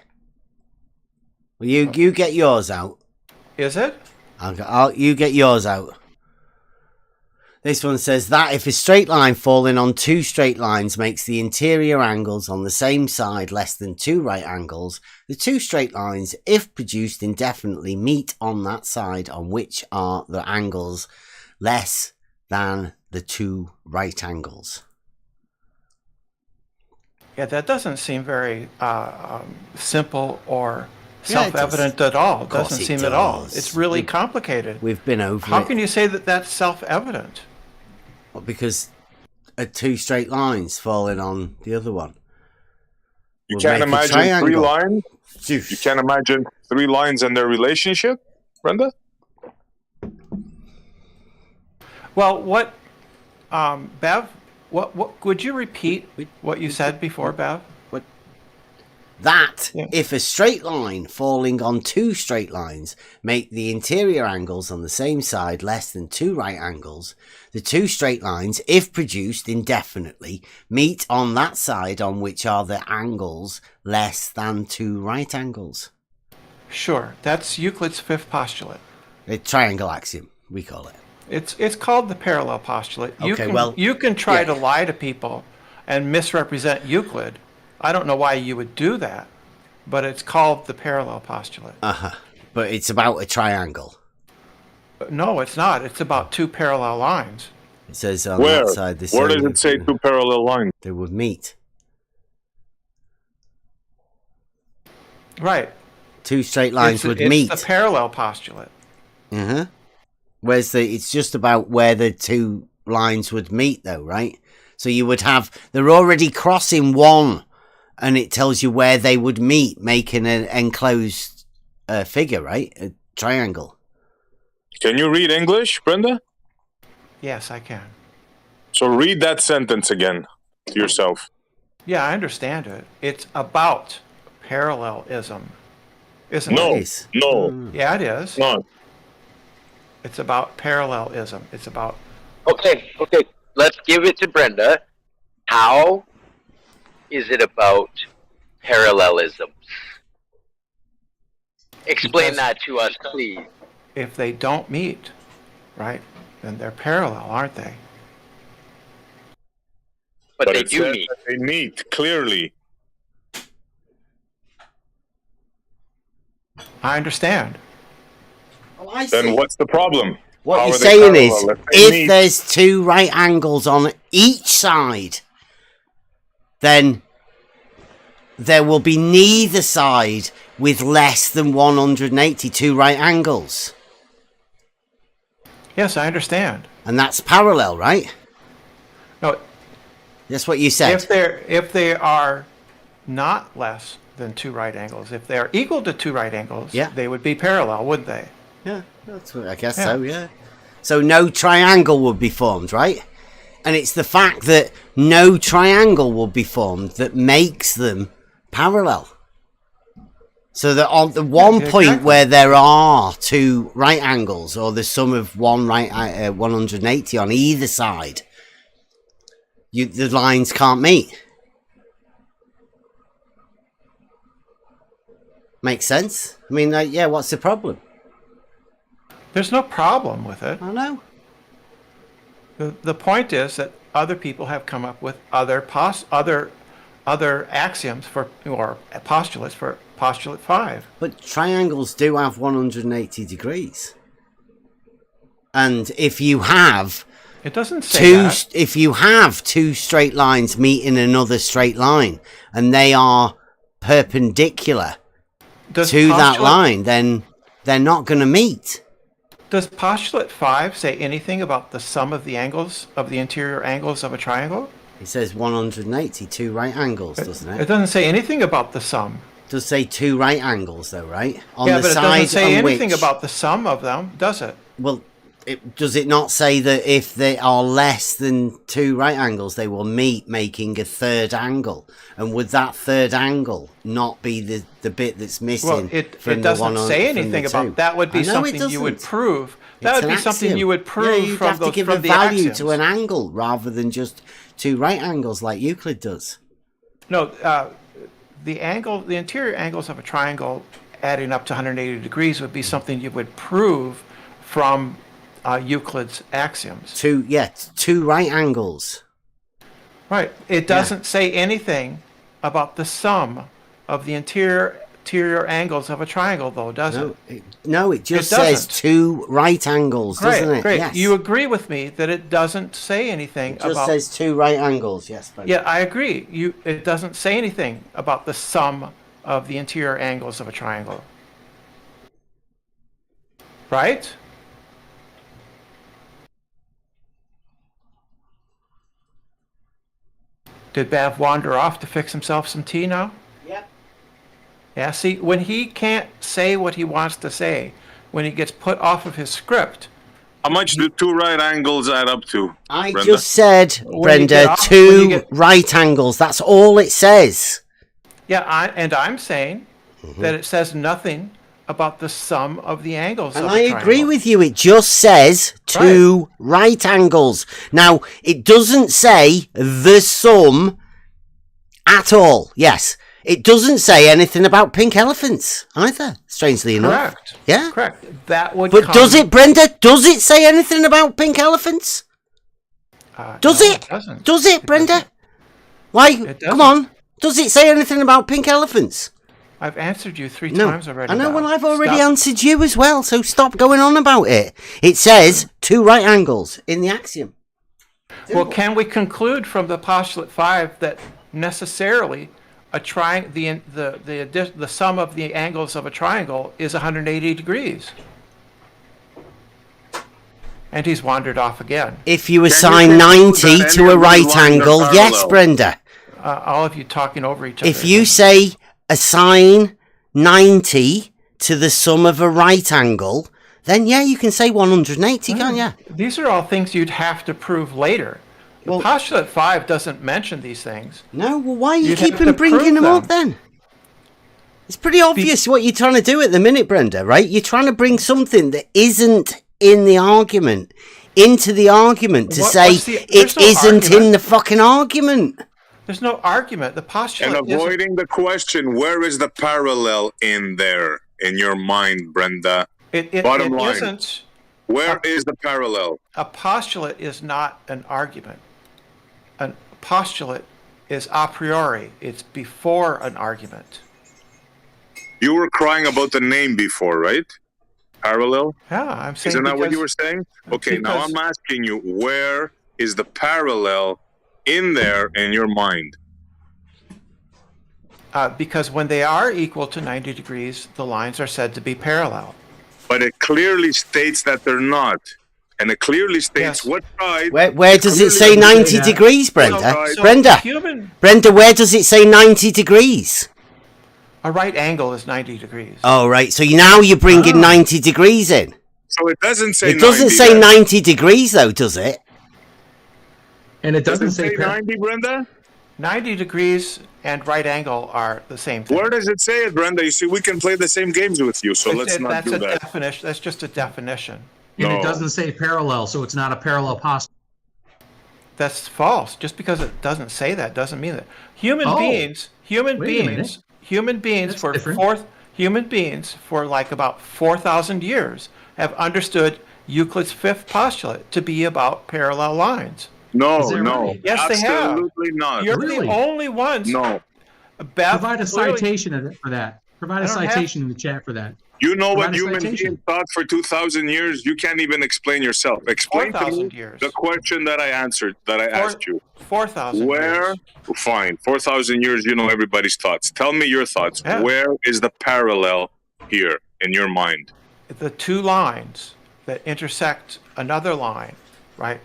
Speaker 2: Well, you get yours out.
Speaker 8: Is it?
Speaker 2: You get yours out. This one says that if a straight line falling on 2 straight lines makes the interior angles on the same side less than 2 right angles, the 2 straight lines, if produced indefinitely, meet on that side on which are the angles less than the two right angles.
Speaker 8: Yeah, that doesn't seem very simple or
Speaker 2: Yeah, it
Speaker 8: self-evident at all.
Speaker 2: Of course
Speaker 8: Doesn't
Speaker 2: it
Speaker 8: seem at all.
Speaker 2: does.
Speaker 8: It's really complicated.
Speaker 2: We've been over
Speaker 8: How
Speaker 2: it.
Speaker 8: can you say that that's self-evident?
Speaker 2: Well, because two straight lines falling on the other one.
Speaker 3: You
Speaker 2: Would
Speaker 3: can't
Speaker 2: make a
Speaker 3: imagine three
Speaker 2: triangle.
Speaker 3: lines. You can't imagine three lines and their relationship, Brenda?
Speaker 8: Well, what, Bev? What would you repeat what you said before, Bev?
Speaker 2: That,
Speaker 8: Yeah.
Speaker 2: if a straight line falling on two straight lines make the interior angles on the same side less than two right angles, the two straight lines, if produced indefinitely, meet on that side on which are the angles less than two right angles.
Speaker 8: Sure, that's Euclid's fifth postulate.
Speaker 2: A triangle axiom, we call it.
Speaker 8: It's called the parallel postulate. You can try to lie to people and misrepresent Euclid. I don't know why you would do that, but it's called the parallel postulate.
Speaker 2: But it's about a triangle.
Speaker 8: No, it's not. It's about two parallel lines.
Speaker 2: It says on
Speaker 3: Where?
Speaker 2: that side the
Speaker 3: Where
Speaker 2: same
Speaker 3: does it say two parallel lines?
Speaker 2: they would meet.
Speaker 8: Right.
Speaker 2: Two straight lines would meet.
Speaker 8: It's the parallel postulate.
Speaker 2: Where's it's just about where the two lines would meet though, right? So you would have, they're already crossing one and it tells you where they would meet, making an enclosed figure, right? A triangle.
Speaker 3: Can you read English, Brenda?
Speaker 8: Yes, I can.
Speaker 3: So read that sentence again to yourself.
Speaker 8: Yeah, I understand it. It's about parallelism, isn't
Speaker 3: No,
Speaker 8: it?
Speaker 3: no,
Speaker 8: Yeah, it is.
Speaker 3: no.
Speaker 8: It's about parallelism. It's about...
Speaker 6: Okay. Let's give it to Brenda. How is it about parallelisms? Explain that to us, please.
Speaker 8: If they don't meet, right, then they're parallel, aren't they?
Speaker 6: But they
Speaker 3: it
Speaker 6: do
Speaker 3: says
Speaker 6: meet.
Speaker 3: that they meet clearly.
Speaker 8: I understand.
Speaker 2: Oh, I see.
Speaker 3: Then what's the problem?
Speaker 2: What
Speaker 3: How
Speaker 2: you're
Speaker 3: are they
Speaker 2: saying is,
Speaker 3: parallel? If they
Speaker 2: if
Speaker 3: meet-
Speaker 2: there's two right angles on each side, then there will be neither side with less than 182 right angles.
Speaker 8: Yes, I understand.
Speaker 2: And that's parallel, right?
Speaker 8: No,
Speaker 2: That's what you said.
Speaker 8: if they are not less than two right angles, if they are equal to two right angles,
Speaker 2: Yeah.
Speaker 8: they would be parallel, wouldn't they?
Speaker 2: Yeah, that's what I guess
Speaker 8: Yeah.
Speaker 2: so, yeah. So no triangle would be formed, right? And it's the fact that no triangle will be formed that makes them parallel. So that on the one
Speaker 8: Yeah,
Speaker 2: point
Speaker 8: exactly.
Speaker 2: where there are two right angles, or the sum of 180 on either side, the lines can't meet. Makes sense? I mean, yeah, what's the problem?
Speaker 8: There's no problem with it.
Speaker 2: I know.
Speaker 8: The point is that other people have come up with other axioms for, or postulates for postulate 5.
Speaker 2: But triangles do have 180 degrees. And if you have
Speaker 8: It doesn't say that.
Speaker 2: if you have two straight lines meeting another straight line and they are perpendicular
Speaker 8: Does
Speaker 2: to that
Speaker 8: postulate-
Speaker 2: line, then they're not going to meet.
Speaker 8: Does postulate 5 say anything about the sum of the angles, of the interior angles of a triangle?
Speaker 2: It says 180, two right angles, doesn't
Speaker 8: It
Speaker 2: it?
Speaker 8: doesn't say anything about the sum.
Speaker 2: It does say two right angles though, right? On
Speaker 8: Yeah,
Speaker 2: the
Speaker 8: but it
Speaker 2: side
Speaker 8: doesn't say
Speaker 2: on
Speaker 8: anything
Speaker 2: which,
Speaker 8: about the sum of them, does it?
Speaker 2: well, does it not say that if they are less than two right angles, they will meet, making a third angle? And would that third angle not be the bit that's missing?
Speaker 8: Well, it
Speaker 2: from the
Speaker 8: doesn't
Speaker 2: one
Speaker 8: say
Speaker 2: from the
Speaker 8: anything
Speaker 2: two?
Speaker 8: about that. Would be
Speaker 2: I know it
Speaker 8: something you would
Speaker 2: doesn't.
Speaker 8: prove. That
Speaker 2: It's
Speaker 8: would
Speaker 2: an
Speaker 8: be something
Speaker 2: axiom.
Speaker 8: you would
Speaker 2: Yeah,
Speaker 8: prove
Speaker 2: you'd
Speaker 8: from
Speaker 2: have to give a
Speaker 8: the
Speaker 2: value
Speaker 8: axioms.
Speaker 2: to an angle rather than just two right angles like Euclid does.
Speaker 8: No, the interior angles of a triangle adding up to 180 degrees would be something you would prove from Euclid's axioms.
Speaker 2: Two right angles.
Speaker 8: Right. It doesn't say anything about the sum of the interior interior angles of a triangle, though, does it?
Speaker 2: No, it just
Speaker 8: It
Speaker 2: says
Speaker 8: doesn't.
Speaker 2: 2 right angles, doesn't it?
Speaker 8: Great.
Speaker 2: Yes.
Speaker 8: You agree with me that it doesn't say anything
Speaker 2: It just
Speaker 8: about...
Speaker 2: says 2 right angles, yes. Brendan.
Speaker 8: Yeah, I agree. It doesn't say anything about the sum of the interior angles of a triangle. Right? Did Bav wander off to fix himself some tea now?
Speaker 2: Yep.
Speaker 8: Yeah, see, when he can't say what he wants to say, when he gets put off of his script...
Speaker 3: How much do 2 right angles add up to,
Speaker 2: I
Speaker 3: Brenda?
Speaker 2: just said,
Speaker 8: When you get
Speaker 2: Brenda,
Speaker 8: off-
Speaker 2: 2 right angles. That's all it says.
Speaker 8: Yeah, I'm saying that it says nothing about the sum of the angles
Speaker 2: And
Speaker 8: of
Speaker 2: I
Speaker 8: a
Speaker 2: agree
Speaker 8: triangle.
Speaker 2: with you. It just says 2 right angles. Now, it doesn't say the sum at all. Yes. It doesn't say anything about pink elephants either, strangely enough.
Speaker 8: Correct.
Speaker 2: Yeah.
Speaker 8: Correct. That would
Speaker 2: But
Speaker 8: come...
Speaker 2: does it, Brenda? Does it say anything about pink elephants? Does
Speaker 8: no,
Speaker 2: it?
Speaker 8: doesn't.
Speaker 2: Does it, Brenda? Why?
Speaker 8: It
Speaker 2: Come
Speaker 8: doesn't.
Speaker 2: on. Does it say anything about pink elephants?
Speaker 8: I've answered you 3
Speaker 2: No.
Speaker 8: times already.
Speaker 2: I know,
Speaker 8: Val.
Speaker 2: well, I've already
Speaker 8: Stop.
Speaker 2: answered you as well, so stop going on about it. It says 2 right angles in the axiom.
Speaker 8: Well, can we conclude from the postulate 5 that necessarily the sum of the angles of a triangle is 180 degrees? And he's wandered off again.
Speaker 2: If you
Speaker 3: Can
Speaker 2: assign
Speaker 3: you
Speaker 2: 90
Speaker 3: conclude that
Speaker 2: to
Speaker 3: any
Speaker 2: a
Speaker 3: of these
Speaker 2: right
Speaker 3: lines are
Speaker 2: angle, yes,
Speaker 3: parallel?
Speaker 2: Brenda.
Speaker 8: All of you talking over each other.
Speaker 2: If you say assign 90 to the sum of a right angle, then yeah, you can say 180, can't you?
Speaker 8: These are all things you'd have to prove later. The
Speaker 2: Well-
Speaker 8: postulate 5 doesn't mention these things.
Speaker 2: No, well, why are you
Speaker 8: You'd have
Speaker 2: keeping
Speaker 8: to
Speaker 2: bringing
Speaker 8: prove
Speaker 2: them up
Speaker 8: them.
Speaker 2: then? It's pretty obvious what you're trying to do at the minute, Brenda, right? You're trying to bring something that isn't in the argument into the argument to say
Speaker 8: what's
Speaker 2: it
Speaker 8: there's no
Speaker 2: isn't in
Speaker 8: argument.
Speaker 2: the fucking argument.
Speaker 8: There's no argument. The postulate
Speaker 3: And avoiding the question, where is the parallel in there, in your mind, Brenda? Bottom line.
Speaker 8: isn't.
Speaker 3: Where is the parallel?
Speaker 8: A postulate is not an argument. A postulate is a priori. It's before an argument.
Speaker 3: You were crying about the name before, right? Parallel?
Speaker 8: Yeah, I'm saying
Speaker 3: Isn't that what you were
Speaker 8: because-
Speaker 3: saying? Okay, now
Speaker 8: because-
Speaker 3: I'm asking you, where is the parallel in there in your mind?
Speaker 8: Because when they are equal to 90 degrees, the lines are said to be parallel.
Speaker 3: But it clearly states that they're not. And it clearly states
Speaker 8: Yes.
Speaker 3: what side.
Speaker 2: Where does it say
Speaker 3: clearly
Speaker 2: 90
Speaker 5: that.
Speaker 2: degrees, Brenda?
Speaker 8: So
Speaker 2: Brenda,
Speaker 8: Brenda,
Speaker 2: where does it say 90 degrees?
Speaker 8: a right angle is 90 degrees.
Speaker 2: Oh, right. So now you're bringing 90 degrees in.
Speaker 3: So it doesn't say
Speaker 2: It doesn't
Speaker 3: 90
Speaker 2: say
Speaker 3: then.
Speaker 2: 90 degrees, though, does it?
Speaker 5: And it
Speaker 3: Does
Speaker 5: doesn't
Speaker 3: it say
Speaker 5: say
Speaker 3: 90, Brenda?
Speaker 8: 90 degrees and right angle are the same thing.
Speaker 3: Where does it say it, Brenda? You see, we can play the same games with you, so let's not
Speaker 8: That's
Speaker 3: do
Speaker 8: a
Speaker 3: that.
Speaker 8: definition. That's just a definition.
Speaker 5: And
Speaker 3: No.
Speaker 5: it doesn't say parallel, so it's not a parallel postulate.
Speaker 8: That's false. Just because it doesn't say that doesn't mean that. Human
Speaker 5: Oh.
Speaker 8: beings
Speaker 5: Wait a minute. That's
Speaker 8: for
Speaker 5: different.
Speaker 8: human beings for like about 4,000 years have understood Euclid's 5th postulate to be about parallel lines.
Speaker 3: No,
Speaker 5: Is that
Speaker 3: no.
Speaker 5: right?
Speaker 8: Yes, they have.
Speaker 3: Absolutely not.
Speaker 8: You're
Speaker 5: Really?
Speaker 8: the only ones.
Speaker 3: No.
Speaker 8: Beth
Speaker 5: Provide a
Speaker 8: clearly-
Speaker 5: citation for that. Provide a
Speaker 8: I don't have-
Speaker 5: citation in the chat for that.
Speaker 3: You know what
Speaker 5: Provide a
Speaker 3: human
Speaker 5: citation.
Speaker 3: beings thought for 2,000 years? You can't even explain yourself. Explain to me
Speaker 8: 4,000 years.
Speaker 3: the question that I answered, that I asked you.
Speaker 8: 4,000
Speaker 3: Where?
Speaker 8: years.
Speaker 3: Fine. 4,000 years, you know everybody's thoughts. Tell me your thoughts.
Speaker 8: Yeah.
Speaker 3: Where is the parallel here in your mind?
Speaker 8: The two lines that intersect another line, right?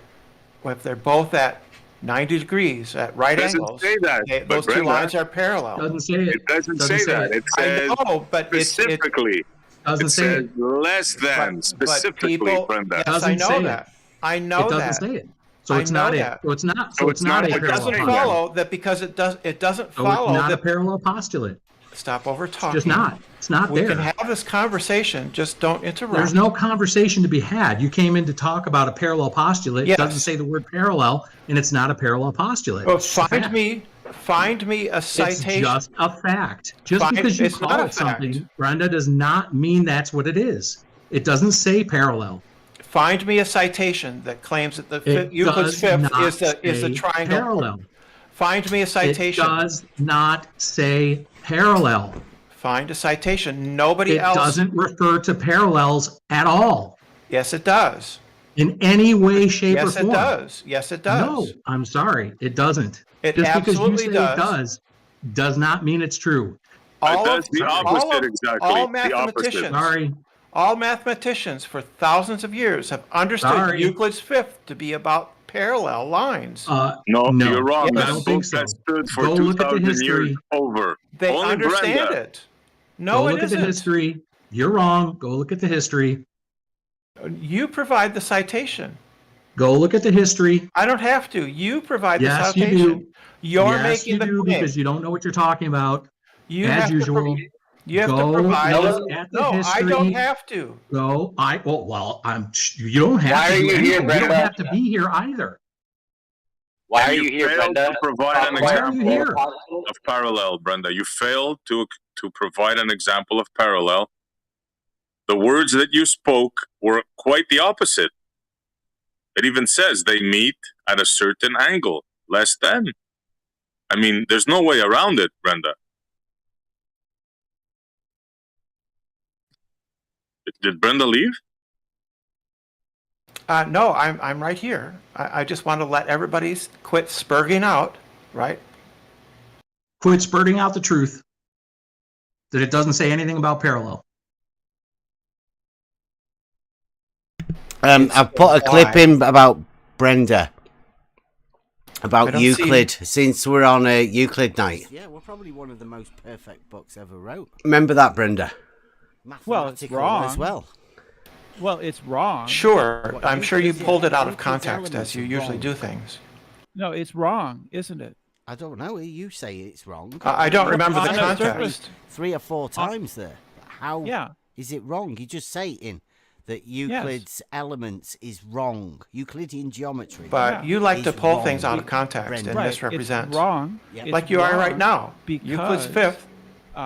Speaker 8: If they're both at 90 degrees at right
Speaker 3: Doesn't
Speaker 8: angles,
Speaker 3: say that, but
Speaker 8: those two
Speaker 3: Brenda-
Speaker 8: lines are parallel.
Speaker 5: Doesn't say it.
Speaker 3: It doesn't
Speaker 5: Doesn't
Speaker 3: say
Speaker 5: say
Speaker 3: that.
Speaker 5: it.
Speaker 3: It
Speaker 8: I
Speaker 3: says
Speaker 8: know, but
Speaker 3: specifically.
Speaker 5: Doesn't
Speaker 3: It
Speaker 5: say
Speaker 3: says
Speaker 5: it.
Speaker 3: less than, specifically, Brenda.
Speaker 8: Yes, I
Speaker 5: Doesn't
Speaker 8: know
Speaker 5: say it.
Speaker 8: that. I know
Speaker 5: It doesn't
Speaker 8: that.
Speaker 5: say it. So
Speaker 8: I
Speaker 5: it's not
Speaker 8: know
Speaker 5: it.
Speaker 8: that.
Speaker 5: So it's not.
Speaker 3: So
Speaker 5: So
Speaker 3: it's
Speaker 5: it's not
Speaker 3: not
Speaker 5: a
Speaker 3: what
Speaker 8: It
Speaker 5: parallel
Speaker 8: doesn't
Speaker 3: saying.
Speaker 5: postulate.
Speaker 8: follow that because it doesn't
Speaker 5: So it's
Speaker 8: follow
Speaker 5: not a
Speaker 8: that.
Speaker 5: parallel postulate.
Speaker 8: Stop over
Speaker 5: It's
Speaker 8: talking.
Speaker 5: just not. It's not
Speaker 8: We
Speaker 5: there.
Speaker 8: can have this conversation. Just don't interrupt.
Speaker 5: There's no conversation to be had. You came in to talk about a parallel postulate.
Speaker 8: Yes.
Speaker 5: It doesn't say the word parallel, and it's not a parallel postulate.
Speaker 8: Well,
Speaker 5: It's a fact.
Speaker 8: find me a
Speaker 5: It's
Speaker 8: citation.
Speaker 5: just a fact. Just
Speaker 8: Fine,
Speaker 5: because you
Speaker 8: it's not
Speaker 5: call
Speaker 8: a
Speaker 5: it something,
Speaker 8: fact.
Speaker 5: Brenda, does not mean that's what it is. It doesn't say parallel.
Speaker 8: Find me a citation that claims that the
Speaker 5: It
Speaker 8: Euclid's
Speaker 5: does
Speaker 8: 5th
Speaker 5: not
Speaker 8: is the
Speaker 5: say
Speaker 8: triangle.
Speaker 5: parallel.
Speaker 8: Find me a
Speaker 5: It
Speaker 8: citation.
Speaker 5: does not say parallel.
Speaker 8: Find a citation. Nobody else.
Speaker 5: It doesn't refer to parallels at all.
Speaker 8: Yes, it does.
Speaker 5: In any way, shape, or
Speaker 8: Yes,
Speaker 5: form.
Speaker 8: it does. Yes, it does.
Speaker 5: No, I'm sorry. It doesn't.
Speaker 8: It
Speaker 5: Just because you
Speaker 8: absolutely
Speaker 5: say
Speaker 8: does.
Speaker 5: it does not mean it's true.
Speaker 3: It does the opposite, exactly.
Speaker 8: All
Speaker 3: The opposite.
Speaker 8: mathematicians,
Speaker 5: Sorry.
Speaker 8: all mathematicians for thousands of years have understood
Speaker 5: Sorry.
Speaker 8: Euclid's fifth to be about parallel lines.
Speaker 3: No, you're wrong.
Speaker 8: Yes.
Speaker 5: I don't think so.
Speaker 3: That stood for
Speaker 5: Go look at the
Speaker 3: 2,000
Speaker 5: history.
Speaker 3: years over.
Speaker 8: They
Speaker 3: Only
Speaker 8: understand
Speaker 3: Brenda.
Speaker 8: it. No,
Speaker 5: Go
Speaker 8: it
Speaker 5: look at the
Speaker 8: isn't.
Speaker 5: history. You're wrong. Go look at the history.
Speaker 8: You provide the citation.
Speaker 5: Go look at the history.
Speaker 8: I don't have to. You provide the
Speaker 5: Yes, you
Speaker 8: citation.
Speaker 5: do.
Speaker 8: You're
Speaker 5: Yes,
Speaker 8: making
Speaker 5: you
Speaker 8: the
Speaker 5: do,
Speaker 8: claim.
Speaker 5: because you don't know what you're talking about.
Speaker 8: You
Speaker 5: As
Speaker 8: have to
Speaker 5: usual.
Speaker 8: you have to
Speaker 5: Go
Speaker 8: provide.
Speaker 5: look at the
Speaker 8: No, I
Speaker 5: history.
Speaker 8: don't have to.
Speaker 5: Go. You don't have
Speaker 6: Why
Speaker 5: to
Speaker 6: are
Speaker 5: do
Speaker 6: you here,
Speaker 5: anything. You don't
Speaker 6: Brenda?
Speaker 5: have to be here either.
Speaker 6: Why are
Speaker 3: And
Speaker 6: you here,
Speaker 3: failed
Speaker 6: Brenda?
Speaker 3: to provide an
Speaker 5: Why are you
Speaker 3: example
Speaker 5: here?
Speaker 3: of parallel, Brenda. You failed to provide an example of parallel. The words that you spoke were quite the opposite. It even says they meet at a certain angle, less than. I mean, there's no way around it, Brenda. Did Brenda leave?
Speaker 8: No, I'm right here. I just want to let everybody quit spurging out, right?
Speaker 5: Quit spurting out the truth that it doesn't say anything about parallel.
Speaker 2: I've put a clip in about Brenda, about Euclid, since we're on a Euclid night. Yeah, we're probably one of the most perfect books ever wrote. Remember that, Brenda?
Speaker 10: Well, it's wrong.
Speaker 2: As well.
Speaker 10: Well, it's wrong.
Speaker 8: Sure, I'm sure you pulled it out of context as you usually do things.
Speaker 10: No, it's wrong, isn't it?
Speaker 2: I don't know. You say it's wrong.
Speaker 8: I don't remember the
Speaker 10: On the
Speaker 8: context.
Speaker 10: surface.
Speaker 2: 3 or 4 times there. How
Speaker 10: Yeah.
Speaker 2: is it wrong? You just say in that Euclid's elements is wrong. Euclidean geometry.
Speaker 8: But you like to
Speaker 2: is
Speaker 8: pull
Speaker 2: wrong.
Speaker 8: things out of context
Speaker 2: Brenda.
Speaker 8: and
Speaker 10: Right.
Speaker 8: misrepresent.
Speaker 10: It's wrong.
Speaker 2: Yeah.
Speaker 10: It's
Speaker 8: Like you are right
Speaker 10: wrong
Speaker 8: now.
Speaker 10: because,
Speaker 8: Euclid's fifth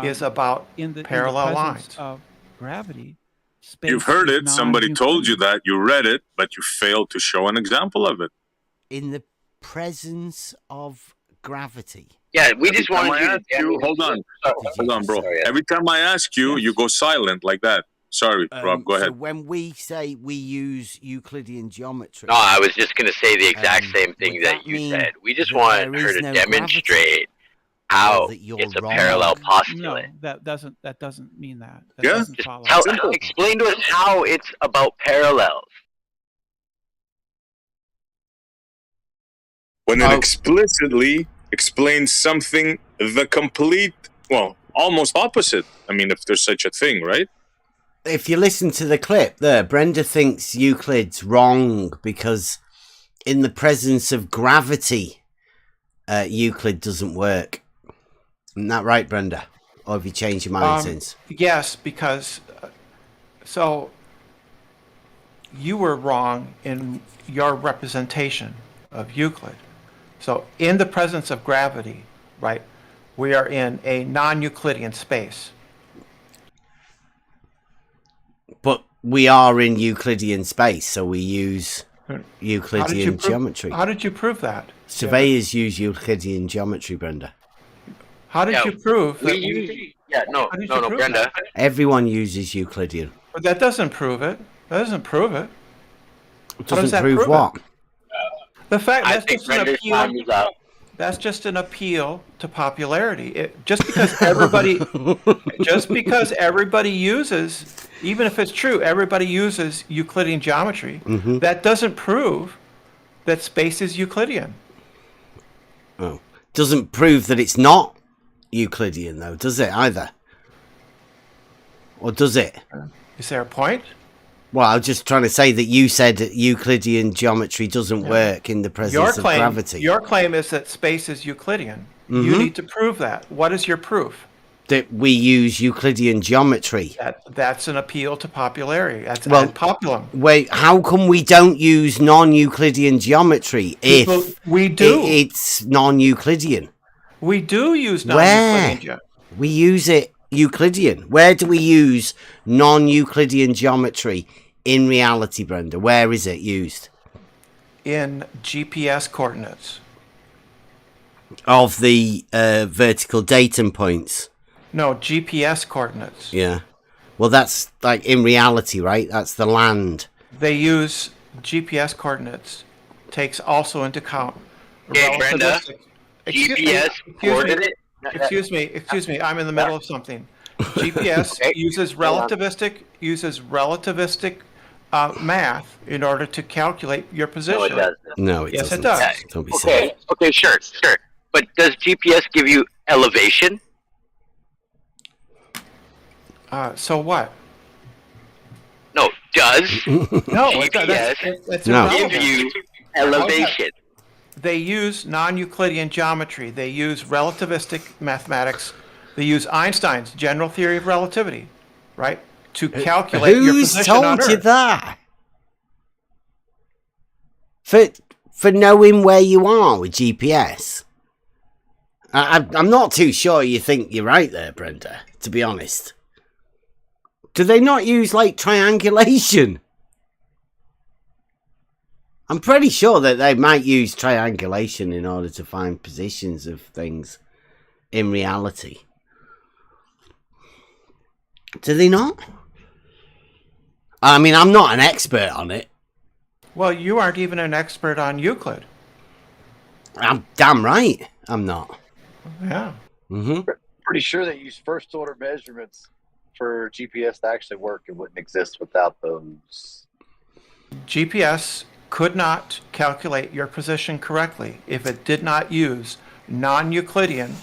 Speaker 8: is about
Speaker 10: in the
Speaker 8: parallel
Speaker 10: presence
Speaker 8: lines.
Speaker 10: of gravity. Space
Speaker 3: You've heard
Speaker 10: is
Speaker 3: it. Somebody told you
Speaker 10: non-Euclidean.
Speaker 3: that. You read it, but you failed to show an example of it.
Speaker 2: In the presence of gravity.
Speaker 6: Yeah, we
Speaker 3: Every
Speaker 6: just
Speaker 3: time
Speaker 6: wanted
Speaker 3: I
Speaker 6: you to.
Speaker 3: ask you, hold on, bro.
Speaker 6: Sorry,
Speaker 3: Every time I ask you, you go silent like that. Sorry, Rob. Go
Speaker 2: So
Speaker 3: ahead.
Speaker 2: when we say we use Euclidean geometry,
Speaker 6: No, I was just going to say the exact same thing
Speaker 2: would
Speaker 6: that
Speaker 2: that
Speaker 6: you
Speaker 2: mean
Speaker 6: said. We just
Speaker 2: that
Speaker 6: wanted
Speaker 2: there
Speaker 6: her
Speaker 2: is
Speaker 6: to
Speaker 2: no
Speaker 6: demonstrate how
Speaker 2: that you're
Speaker 6: it's a
Speaker 2: wrong?
Speaker 6: parallel
Speaker 10: No,
Speaker 6: postulate.
Speaker 10: that doesn't mean that. That
Speaker 3: Yeah.
Speaker 10: doesn't
Speaker 6: Just
Speaker 10: follow.
Speaker 6: explain to us how it's about parallels.
Speaker 3: When it explicitly explains something the complete, well, almost opposite. I mean, if there's such a thing, right?
Speaker 2: if you listen to the clip there, Brenda thinks Euclid's wrong because in the presence of gravity, Euclid doesn't work. Isn't that right, Brenda? Or have you changed your mind since?
Speaker 8: Yes, because so you were wrong in your representation of Euclid. So in the presence of gravity, right, we are in a non-Euclidean space.
Speaker 2: But we are in Euclidean space, so we use Euclidean geometry.
Speaker 8: How did you prove that?
Speaker 2: Surveyors use Euclidean geometry, Brenda.
Speaker 8: How did you prove that?
Speaker 6: Brenda.
Speaker 2: Everyone uses Euclidean.
Speaker 8: But that doesn't prove it. That doesn't prove it.
Speaker 2: It
Speaker 8: How does
Speaker 2: doesn't
Speaker 8: that
Speaker 2: prove
Speaker 8: prove
Speaker 2: what?
Speaker 8: it? The fact
Speaker 6: I
Speaker 8: that's
Speaker 6: think
Speaker 8: just an
Speaker 6: Brenda's time
Speaker 8: appeal.
Speaker 6: is up.
Speaker 8: That's just an appeal to popularity. Just because everybody uses, even if it's true, everybody uses Euclidean geometry.
Speaker 2: Mm-hmm.
Speaker 8: That doesn't prove that space is Euclidean.
Speaker 2: Oh, doesn't prove that it's not Euclidean, though, does it either? Or does it?
Speaker 8: Is there a point?
Speaker 2: Well, I was just trying to say that you said that Euclidean geometry doesn't work in the presence of gravity.
Speaker 8: Your claim is that space is Euclidean.
Speaker 2: Mm-hmm.
Speaker 8: You need to prove that. What is your proof?
Speaker 2: That we use Euclidean geometry.
Speaker 8: That's an appeal to popularity. That's
Speaker 2: Well,
Speaker 8: ad populum.
Speaker 2: Wait, how come we don't use non-Euclidean geometry if
Speaker 8: we do?
Speaker 2: It's non-Euclidean?
Speaker 8: We do use non-Euclidean geometry.
Speaker 2: We use it Euclidean. Where do we use non-Euclidean geometry in reality, Brenda? Where is it used?
Speaker 8: In GPS coordinates.
Speaker 2: Of the vertical datum points.
Speaker 8: No, GPS coordinates.
Speaker 2: Yeah. Well, that's like in reality, right? That's the land.
Speaker 8: They use GPS coordinates. Takes also into account.
Speaker 6: Okay, Brenda. GPS coordinate.
Speaker 8: Excuse me. I'm in the middle of something. GPS
Speaker 6: Okay.
Speaker 8: uses relativistic math in order to calculate your position.
Speaker 6: No, it doesn't.
Speaker 2: No, it
Speaker 8: Yes,
Speaker 2: doesn't.
Speaker 8: it does.
Speaker 2: Don't be silly.
Speaker 6: Okay, sure. But does GPS give you elevation?
Speaker 8: So what?
Speaker 6: No, does
Speaker 8: No,
Speaker 6: GPS
Speaker 8: it's
Speaker 2: No.
Speaker 6: give
Speaker 8: irrelevant.
Speaker 6: you elevation?
Speaker 8: They use non-Euclidean geometry. They use relativistic mathematics. They use Einstein's general theory of relativity, right, to calculate your
Speaker 2: Who's
Speaker 8: position on
Speaker 2: told you
Speaker 8: Earth.
Speaker 2: that? For knowing where you are with GPS. I'm not too sure you think you're right there, Brenda, to be honest. Do they not use, like, triangulation? I'm pretty sure that they might use triangulation in order to find positions of things in reality. Do they not? I mean, I'm not an expert on it.
Speaker 8: Well, you aren't even an expert on Euclid.
Speaker 2: I'm damn right I'm not.
Speaker 8: Yeah.
Speaker 11: Pretty sure they use first order measurements for GPS to actually work. It wouldn't exist without those.
Speaker 8: GPS could not calculate your position correctly if it did not use non-Euclidean,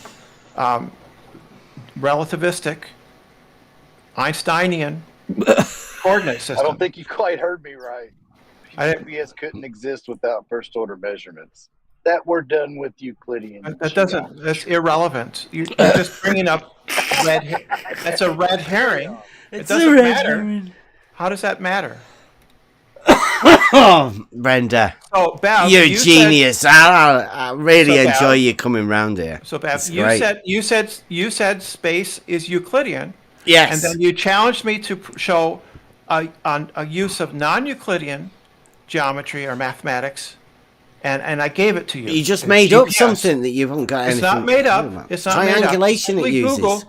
Speaker 8: relativistic, Einsteinian coordinate system.
Speaker 11: I don't think you quite heard me right.
Speaker 8: I didn't-
Speaker 11: GPS couldn't exist without first order measurements that were done with Euclidean.
Speaker 8: That doesn't. That's irrelevant. You're just bringing up red. That's a red herring. It doesn't matter. How does that matter?
Speaker 2: Oh, Brenda,
Speaker 8: So, Bev,
Speaker 2: you're a
Speaker 8: you
Speaker 2: genius. I really
Speaker 8: So, Bev-
Speaker 2: enjoy you coming round here.
Speaker 8: So, Bev,
Speaker 2: It's great.
Speaker 8: you said space is Euclidean,
Speaker 2: Yes.
Speaker 8: and then you challenged me to show a use of non-Euclidean geometry or mathematics, and I gave it to you.
Speaker 2: You just
Speaker 8: It's
Speaker 2: made up
Speaker 8: GPS.
Speaker 2: something that you haven't got
Speaker 8: It's
Speaker 2: anything
Speaker 8: not made
Speaker 2: to do
Speaker 8: up.
Speaker 2: about.
Speaker 8: It's not made up.
Speaker 2: Triangulation it
Speaker 8: Simply
Speaker 2: uses.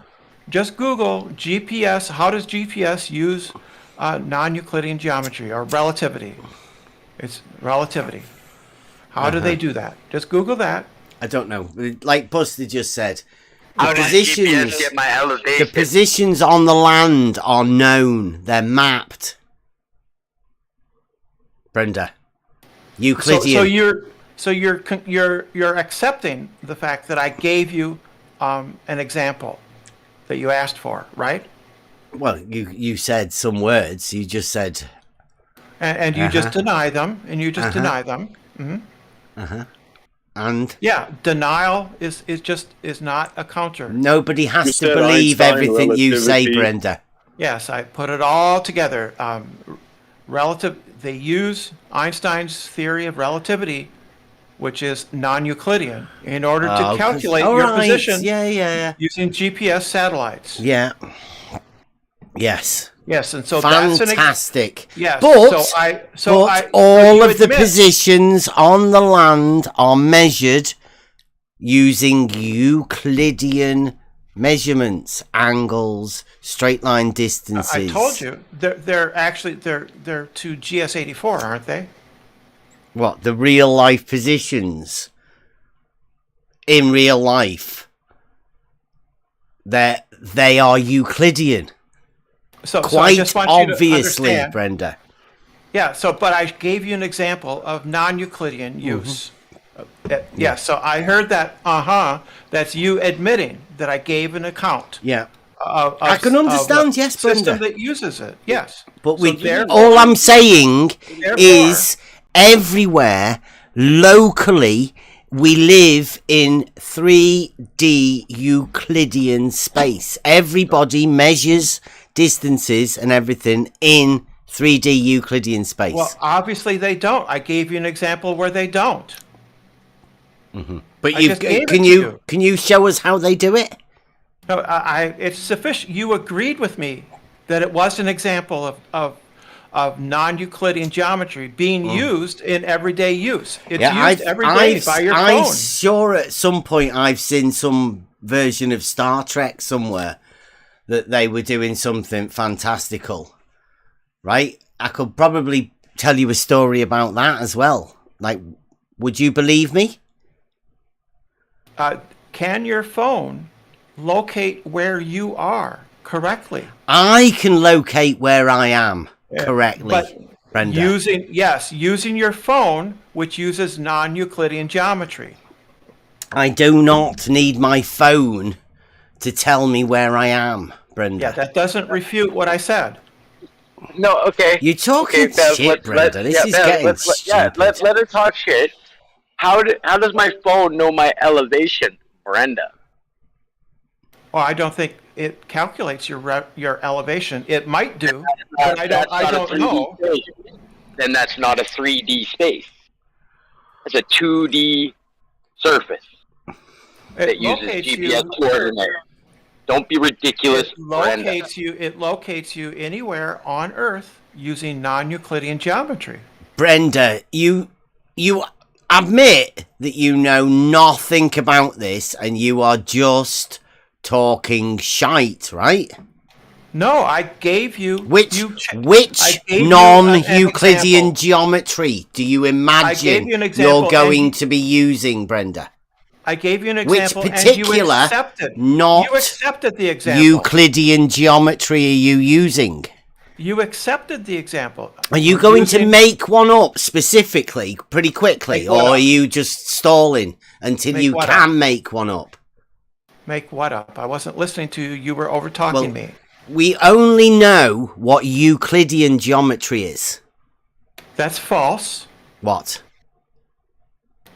Speaker 8: Just Google GPS. How does GPS use non-Euclidean geometry or relativity? It's relativity. How do they do that? Just Google that.
Speaker 2: I don't know. Like Buster just said,
Speaker 6: How
Speaker 2: the
Speaker 6: does
Speaker 2: positions,
Speaker 6: GPS get my elevation?
Speaker 2: the positions on the land are known. They're mapped. Brenda, Euclidean.
Speaker 8: So you're accepting the fact that I gave you an example that you asked for, right?
Speaker 2: Well, you said some words. You just said,
Speaker 8: And you just deny them, and you just deny them.
Speaker 2: and
Speaker 8: Yeah, denial is not a counter.
Speaker 2: nobody has
Speaker 9: You
Speaker 2: to
Speaker 9: said
Speaker 2: believe
Speaker 9: Einstein
Speaker 2: everything you say,
Speaker 9: relativity.
Speaker 2: Brenda.
Speaker 8: Yes, I put it all together. They use Einstein's theory of relativity, which is non-Euclidean, in order to calculate
Speaker 2: All
Speaker 8: your
Speaker 2: right.
Speaker 8: position
Speaker 2: Yeah.
Speaker 8: using GPS satellites.
Speaker 2: Yeah. Yes.
Speaker 8: Yes, and so that's
Speaker 2: Fantastic.
Speaker 8: yes.
Speaker 2: But,
Speaker 8: But
Speaker 2: all of the positions on the land are measured using Euclidean measurements, angles, straight line distances.
Speaker 8: I told you they're actually they're to GS84, aren't they?
Speaker 2: What, the real life positions in real life? They are Euclidean.
Speaker 8: So I
Speaker 2: Quite
Speaker 8: just want you to
Speaker 2: obviously,
Speaker 8: understand.
Speaker 2: Brenda.
Speaker 8: Yeah. But I gave you an example of non-Euclidean use. Yeah. So I heard that. That's you admitting that I gave an account.
Speaker 2: Yeah.
Speaker 8: I
Speaker 2: can understand, yes,
Speaker 8: system
Speaker 2: Brenda.
Speaker 8: that uses it. Yes.
Speaker 2: But
Speaker 8: So therefore-
Speaker 2: all I'm saying
Speaker 8: Therefore-
Speaker 2: is everywhere locally we live in 3D Euclidean space. Everybody measures distances and everything in 3D Euclidean space.
Speaker 8: Well, obviously they don't. I gave you an example where they don't.
Speaker 2: But
Speaker 8: I just gave it to you.
Speaker 2: can you show us how they do it?
Speaker 8: No, it's sufficient. You agreed with me that it was an example of non-Euclidean geometry being used in everyday use. It's used every day by your phone.
Speaker 2: I'm sure at some point I've seen some version of Star Trek somewhere that they were doing something fantastical, right? I could probably tell you a story about that as well. Like, would you believe me?
Speaker 8: Can your phone locate where you are correctly?
Speaker 2: I can locate where I am correctly,
Speaker 8: But
Speaker 2: Brenda.
Speaker 8: using your phone, which uses non-Euclidean geometry.
Speaker 2: I do not need my phone to tell me where I am, Brenda.
Speaker 8: Yeah, that doesn't refute what I said.
Speaker 6: No, okay.
Speaker 2: You're talking
Speaker 6: Bev,
Speaker 2: shit, Brenda. This is
Speaker 6: Bev,
Speaker 2: getting stupid.
Speaker 6: let her talk shit. How does my phone know my elevation, Brenda?
Speaker 8: Well, I don't think it calculates your elevation. It might do, but I don't know.
Speaker 6: Then that's not a 3D space. It's a 2D surface that uses GPS coordinates. Don't be ridiculous, Brenda.
Speaker 8: It locates you anywhere on Earth using non-Euclidean geometry.
Speaker 2: Brenda, you admit that you know nothing about this and you are just talking shite, right?
Speaker 8: No, I gave you
Speaker 2: which
Speaker 8: you
Speaker 2: non-Euclidean
Speaker 8: an
Speaker 2: geometry do you imagine you're going to be using, Brenda?
Speaker 8: I gave you an example,
Speaker 2: which particular,
Speaker 8: and you accepted.
Speaker 2: Not
Speaker 8: you accepted the example.
Speaker 2: Euclidean geometry are you using?
Speaker 8: You accepted the example.
Speaker 2: Are you going to make one up specifically, pretty quickly, or are you just stalling until you can make one up?
Speaker 8: Make what up? I wasn't listening to you. You were over-talking me.
Speaker 2: We only know what Euclidean geometry is.
Speaker 8: That's false.
Speaker 2: What?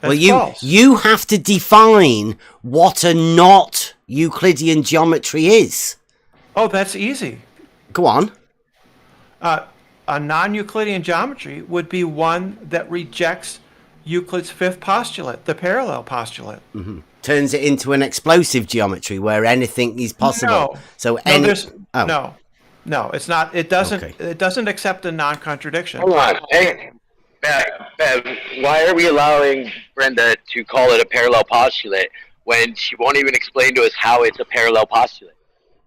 Speaker 8: That's false.
Speaker 2: You have to define what a not Euclidean geometry is.
Speaker 8: Oh, that's easy.
Speaker 2: Go on.
Speaker 8: A non-Euclidean geometry would be one that rejects Euclid's fifth postulate, the parallel postulate.
Speaker 2: Mm-hmm. Turns it into an explosive geometry where anything is possible.
Speaker 8: No, it's not. It doesn't. Okay. It doesn't accept a non-contradiction.
Speaker 6: Hold on. Hey, Bev, why are we allowing Brenda to call it a parallel postulate when she won't even explain to us how it's a parallel postulate?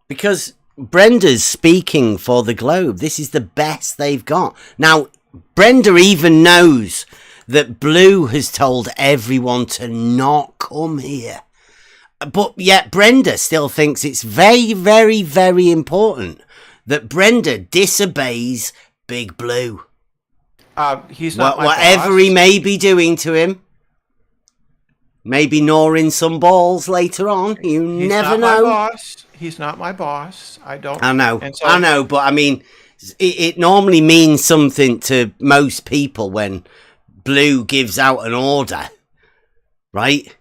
Speaker 2: Because Brenda's speaking for the globe. This is the best they've got. Now, Brenda even knows that Blue has told everyone to not come here. But yet Brenda still thinks it's very, very, very important that Brenda disobeys Big Blue.
Speaker 8: He's not my
Speaker 2: whatever
Speaker 8: boss.
Speaker 2: he may be doing to him. Maybe gnawing some balls later on. He's never know.
Speaker 8: My boss. He's not my boss. I don't.
Speaker 2: I know, but I mean, it normally means something to most people when Blue gives out an order, right?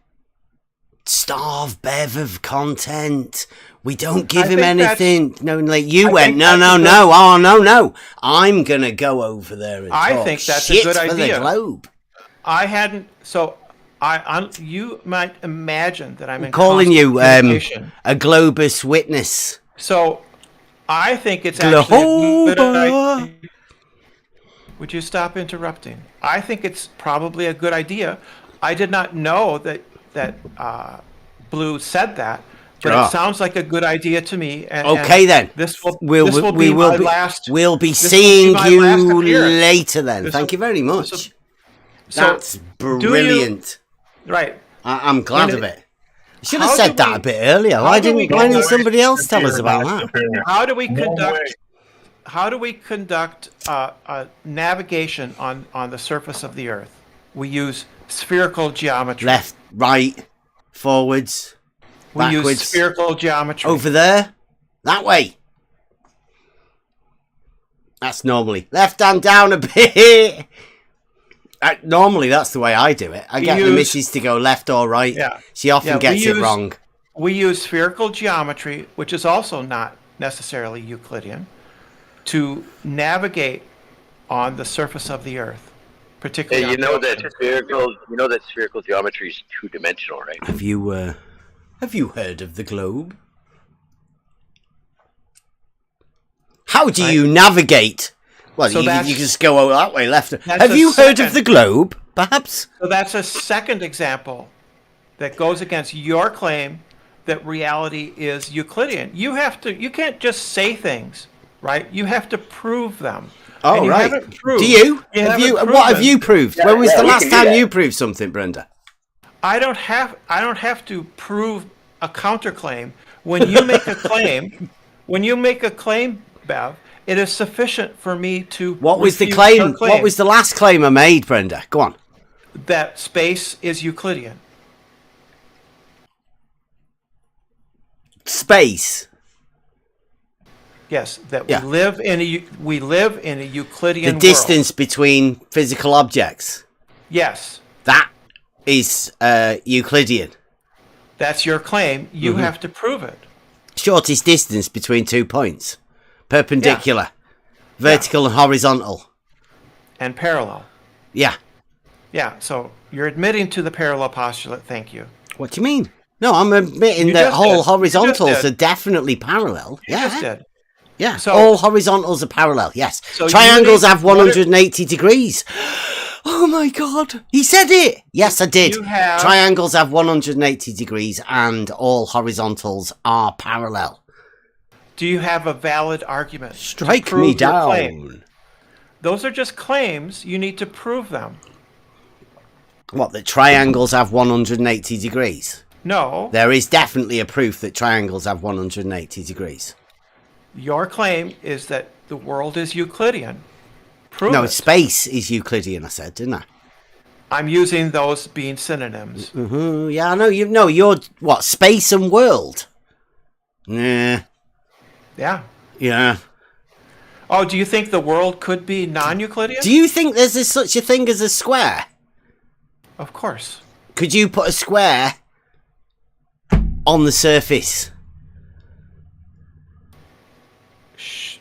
Speaker 2: Starve Bev of content. We don't give him anything. No, like you went. No. Oh no. I'm gonna go over there and talk
Speaker 8: think that's
Speaker 2: shit
Speaker 8: a good
Speaker 2: for
Speaker 8: idea.
Speaker 2: the globe.
Speaker 8: I hadn't. So you might imagine that I'm
Speaker 2: calling you a Globus witness.
Speaker 8: So I think it's actually a good idea. Would you stop interrupting? I think it's probably a good idea. I did not know that Blue said that, but it sounds like a good idea to me.
Speaker 2: Okay, then. We'll be seeing you later then. Thank you very much. That's brilliant.
Speaker 8: Right.
Speaker 2: I'm glad of it. You should have said that a bit earlier. Why didn't somebody else tell us about that?
Speaker 8: How do we conduct navigation on the surface of the Earth? We use spherical geometry.
Speaker 2: Left, right, forwards, backwards.
Speaker 8: We use spherical geometry.
Speaker 2: Over there, that way. That's normally left hand down a bit. Normally, that's the way I do it. I get the missus to go left or right.
Speaker 8: Yeah.
Speaker 2: She often gets it wrong.
Speaker 8: We use spherical geometry, which is also not necessarily Euclidean, to navigate on the surface of the Earth, particularly.
Speaker 6: Hey, you know that spherical geometry is two-dimensional, right?
Speaker 2: Have you heard of the globe? How do you navigate? Well, you can just go that way, left. Have you heard of the globe, perhaps?
Speaker 8: So that's a second example that goes against your claim that reality is Euclidean. You can't just say things, right? You have to prove them.
Speaker 2: Oh,
Speaker 8: And you
Speaker 2: right.
Speaker 8: haven't proved-
Speaker 2: Do you?
Speaker 8: haven't
Speaker 2: What have
Speaker 8: proven-
Speaker 2: you proved?
Speaker 6: Yeah,
Speaker 2: when was the
Speaker 6: we
Speaker 2: last
Speaker 6: can do
Speaker 2: time
Speaker 6: that.
Speaker 2: you proved something, Brenda?
Speaker 8: I don't have to prove a counterclaim. When you make a claim, Bev, it is sufficient for me to
Speaker 2: What was the
Speaker 8: refute
Speaker 2: claim?
Speaker 8: your claim
Speaker 2: What was the last claim I made, Brenda? Go on.
Speaker 8: that space is Euclidean.
Speaker 2: Space.
Speaker 8: Yes, that
Speaker 2: Yeah.
Speaker 8: we live in a Euclidean
Speaker 2: The distance between physical objects.
Speaker 8: world. Yes,
Speaker 2: That is Euclidean.
Speaker 8: that's your claim. You
Speaker 2: Mm-hmm.
Speaker 8: have to prove it.
Speaker 2: Shortest distance between 2 points. Perpendicular. Vertical and horizontal.
Speaker 8: And parallel.
Speaker 2: Yeah.
Speaker 8: Yeah, so you're admitting to the parallel postulate. Thank you.
Speaker 2: What do you mean? No, I'm admitting
Speaker 8: You
Speaker 2: that
Speaker 8: just
Speaker 2: whole
Speaker 8: did. You just
Speaker 2: horizontals
Speaker 8: did.
Speaker 2: are definitely parallel.
Speaker 8: You
Speaker 2: Yeah.
Speaker 8: just did.
Speaker 2: Yeah.
Speaker 8: So-
Speaker 2: all horizontals are parallel. Yes.
Speaker 8: So
Speaker 2: Triangles
Speaker 8: unity-
Speaker 2: have 180 degrees. Oh my God. He said it. Yes, I did.
Speaker 8: You have-
Speaker 2: Triangles have 180 degrees and all horizontals are parallel.
Speaker 8: Do you have a valid argument? to
Speaker 2: Strike
Speaker 8: prove
Speaker 2: me
Speaker 8: your
Speaker 2: down.
Speaker 8: claim? Those are just claims. You need to prove them.
Speaker 2: What, that triangles have 180 degrees?
Speaker 8: No,
Speaker 2: There is definitely a proof that triangles have 180 degrees.
Speaker 8: your claim is that the world is Euclidean. Prove
Speaker 2: No,
Speaker 8: it.
Speaker 2: space is Euclidean, I said, didn't I?
Speaker 8: I'm using those being synonyms.
Speaker 2: Yeah, I know. You're what? Space and world. Yeah.
Speaker 8: Yeah.
Speaker 2: Yeah.
Speaker 8: Oh, do you think the world could be non-Euclidean?
Speaker 2: Do you think there's such a thing as a square?
Speaker 8: Of course.
Speaker 2: Could you put a square on the surface?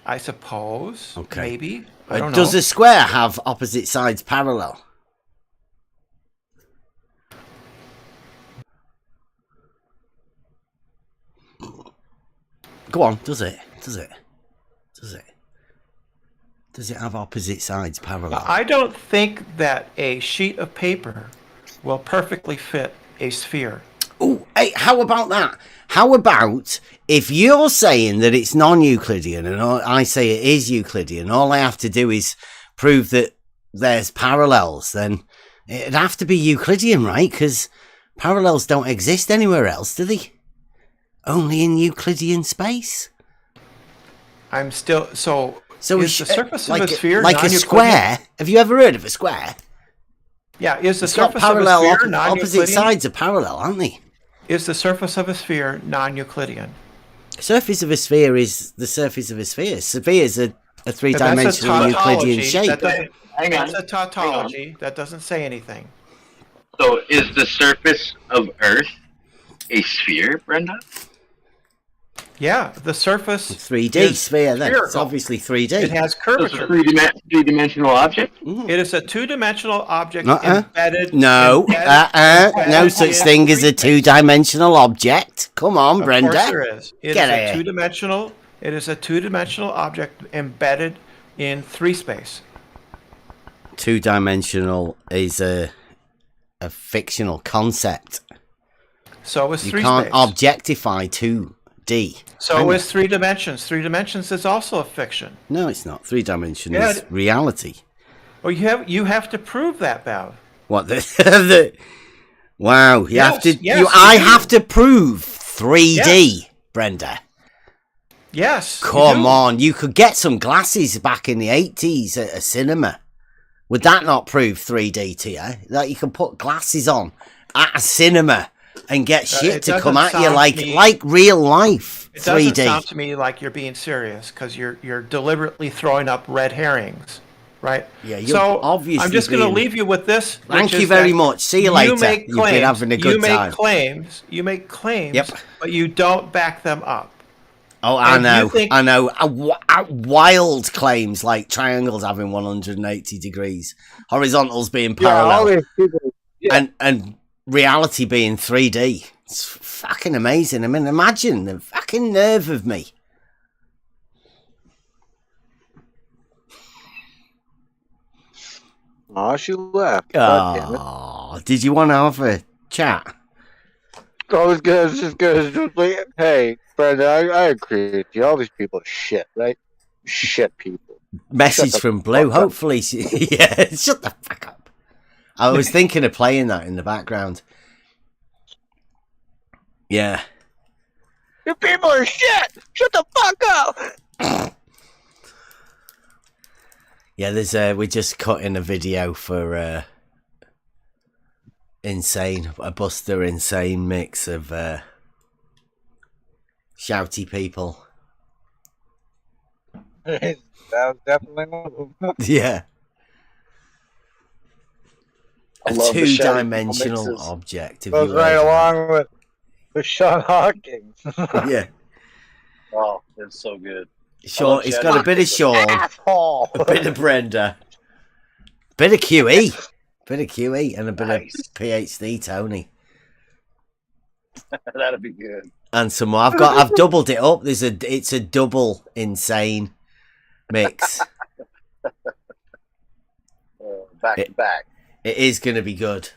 Speaker 8: I suppose.
Speaker 2: Okay.
Speaker 8: Maybe. I don't know.
Speaker 2: Does a square have opposite sides parallel? Go on, does it? Does it? Does it? Does it have opposite sides parallel?
Speaker 8: I don't think that a sheet of paper will perfectly fit a sphere.
Speaker 2: Oh, hey, how about that? How about if you're saying that it's non-Euclidean and I say it is Euclidean, all I have to do is prove that there's parallels, then it'd have to be Euclidean, right? Because parallels don't exist anywhere else, do they? Only in Euclidean space.
Speaker 8: I'm still so.
Speaker 2: So
Speaker 8: is the surface of a
Speaker 2: like
Speaker 8: sphere
Speaker 2: like a
Speaker 8: non-Euclidean?
Speaker 2: square? Have you ever heard of a square?
Speaker 8: Yeah, is the
Speaker 2: It's got
Speaker 8: surface of a
Speaker 2: parallel.
Speaker 8: sphere
Speaker 2: Opposite
Speaker 8: non-Euclidean?
Speaker 2: sides are parallel, aren't they?
Speaker 8: Is the surface of a sphere non-Euclidean?
Speaker 2: Surface of a sphere is the surface of a sphere. Spheres are a three-dimensional
Speaker 8: That's a
Speaker 2: Euclidean
Speaker 8: tautology.
Speaker 2: shape.
Speaker 8: That doesn't-
Speaker 6: Hang on.
Speaker 8: That's a tautology. That doesn't say anything.
Speaker 6: So is the surface of Earth a sphere, Brenda?
Speaker 8: Yeah, the surface
Speaker 2: 3D
Speaker 8: is
Speaker 2: sphere, then. It's
Speaker 8: spherical.
Speaker 2: obviously 3D.
Speaker 8: It has
Speaker 6: So it's a
Speaker 8: curvature.
Speaker 6: three-dimensional object?
Speaker 8: It is a two-dimensional object
Speaker 2: Uh-uh.
Speaker 8: embedded.
Speaker 2: No,
Speaker 8: embedded
Speaker 2: no such
Speaker 8: in
Speaker 2: thing as a
Speaker 8: three space.
Speaker 2: two-dimensional object. Come on,
Speaker 8: Of
Speaker 2: Brenda.
Speaker 8: course there is. It
Speaker 2: Get
Speaker 8: is
Speaker 2: it.
Speaker 8: a two-dimensional. It is a two-dimensional object embedded in three space.
Speaker 2: Two-dimensional is a fictional concept.
Speaker 8: So is
Speaker 2: You
Speaker 8: three
Speaker 2: can't
Speaker 8: space.
Speaker 2: objectify 2D.
Speaker 8: So
Speaker 2: can you?
Speaker 8: is 3 dimensions. 3 dimensions is also a fiction.
Speaker 2: No, it's not. 3 dimension
Speaker 8: Yeah,
Speaker 2: is reality.
Speaker 8: Well, you have to prove that, Bev.
Speaker 2: What the? Wow, you have to.
Speaker 8: Yes,
Speaker 2: I
Speaker 8: you do.
Speaker 2: have to prove 3D,
Speaker 8: Yes.
Speaker 2: Brenda.
Speaker 8: Yes. you
Speaker 2: Come
Speaker 8: do.
Speaker 2: on, you could get some glasses back in the 80s at a cinema. Would that not prove 3D to you? That you can put glasses on at a cinema and get shit
Speaker 8: it
Speaker 2: to come
Speaker 8: doesn't
Speaker 2: at you
Speaker 8: sound
Speaker 2: like
Speaker 8: to me-
Speaker 2: like real life
Speaker 8: It doesn't
Speaker 2: 3D.
Speaker 8: sound to me like you're being serious because you're deliberately throwing up red herrings, right?
Speaker 2: Yeah, you're
Speaker 8: so
Speaker 2: obviously
Speaker 8: I'm just going to
Speaker 2: being-
Speaker 8: leave you with this.
Speaker 2: Thank
Speaker 8: which
Speaker 2: you
Speaker 8: is
Speaker 2: very
Speaker 8: that
Speaker 2: much. See you later.
Speaker 8: You make
Speaker 2: You've
Speaker 8: claims.
Speaker 2: been having a good
Speaker 8: you make
Speaker 2: time.
Speaker 8: claims. You make claims.
Speaker 2: Yep.
Speaker 8: But you don't back them up.
Speaker 2: Oh, I
Speaker 8: And you
Speaker 2: know,
Speaker 8: think-
Speaker 2: I know. Wild claims like triangles having 180 degrees, horizontals being parallel, and reality being 3D. It's fucking amazing. I mean, imagine the fucking nerve of me.
Speaker 9: Aw, she left. God damn it.
Speaker 2: Oh, did you want to have a chat?
Speaker 12: I was just gonna like, hey, Brenda, I agree with you. All these people are shit, right? Shit people.
Speaker 2: Message
Speaker 12: the
Speaker 2: from Blue.
Speaker 12: fuck up.
Speaker 2: Hopefully, yeah. Shut the fuck up. I was thinking of playing that in the background. Yeah.
Speaker 12: You people are shit. Shut the fuck up.
Speaker 2: Yeah, there's we're just cutting a video for Insane, a Buster Insane mix of shouty people.
Speaker 12: That was definitely one of them.
Speaker 2: Yeah.
Speaker 11: I
Speaker 2: A
Speaker 11: love the shouty people
Speaker 2: two-dimensional
Speaker 11: mixes.
Speaker 2: object. If
Speaker 12: Goes
Speaker 2: you
Speaker 12: right
Speaker 2: heard
Speaker 12: along with Sean Hawking.
Speaker 2: that. Yeah.
Speaker 11: Oh, it's so good.
Speaker 2: Sean, it's got a bit of Sean,
Speaker 12: Asshole.
Speaker 2: a bit of Brenda, bit of QE, and a bit
Speaker 11: Nice.
Speaker 2: of PhD Tony.
Speaker 11: That'd be good.
Speaker 2: And some more. I've doubled it up. It's a double Insane mix.
Speaker 11: Back to back.
Speaker 2: It is going to be good.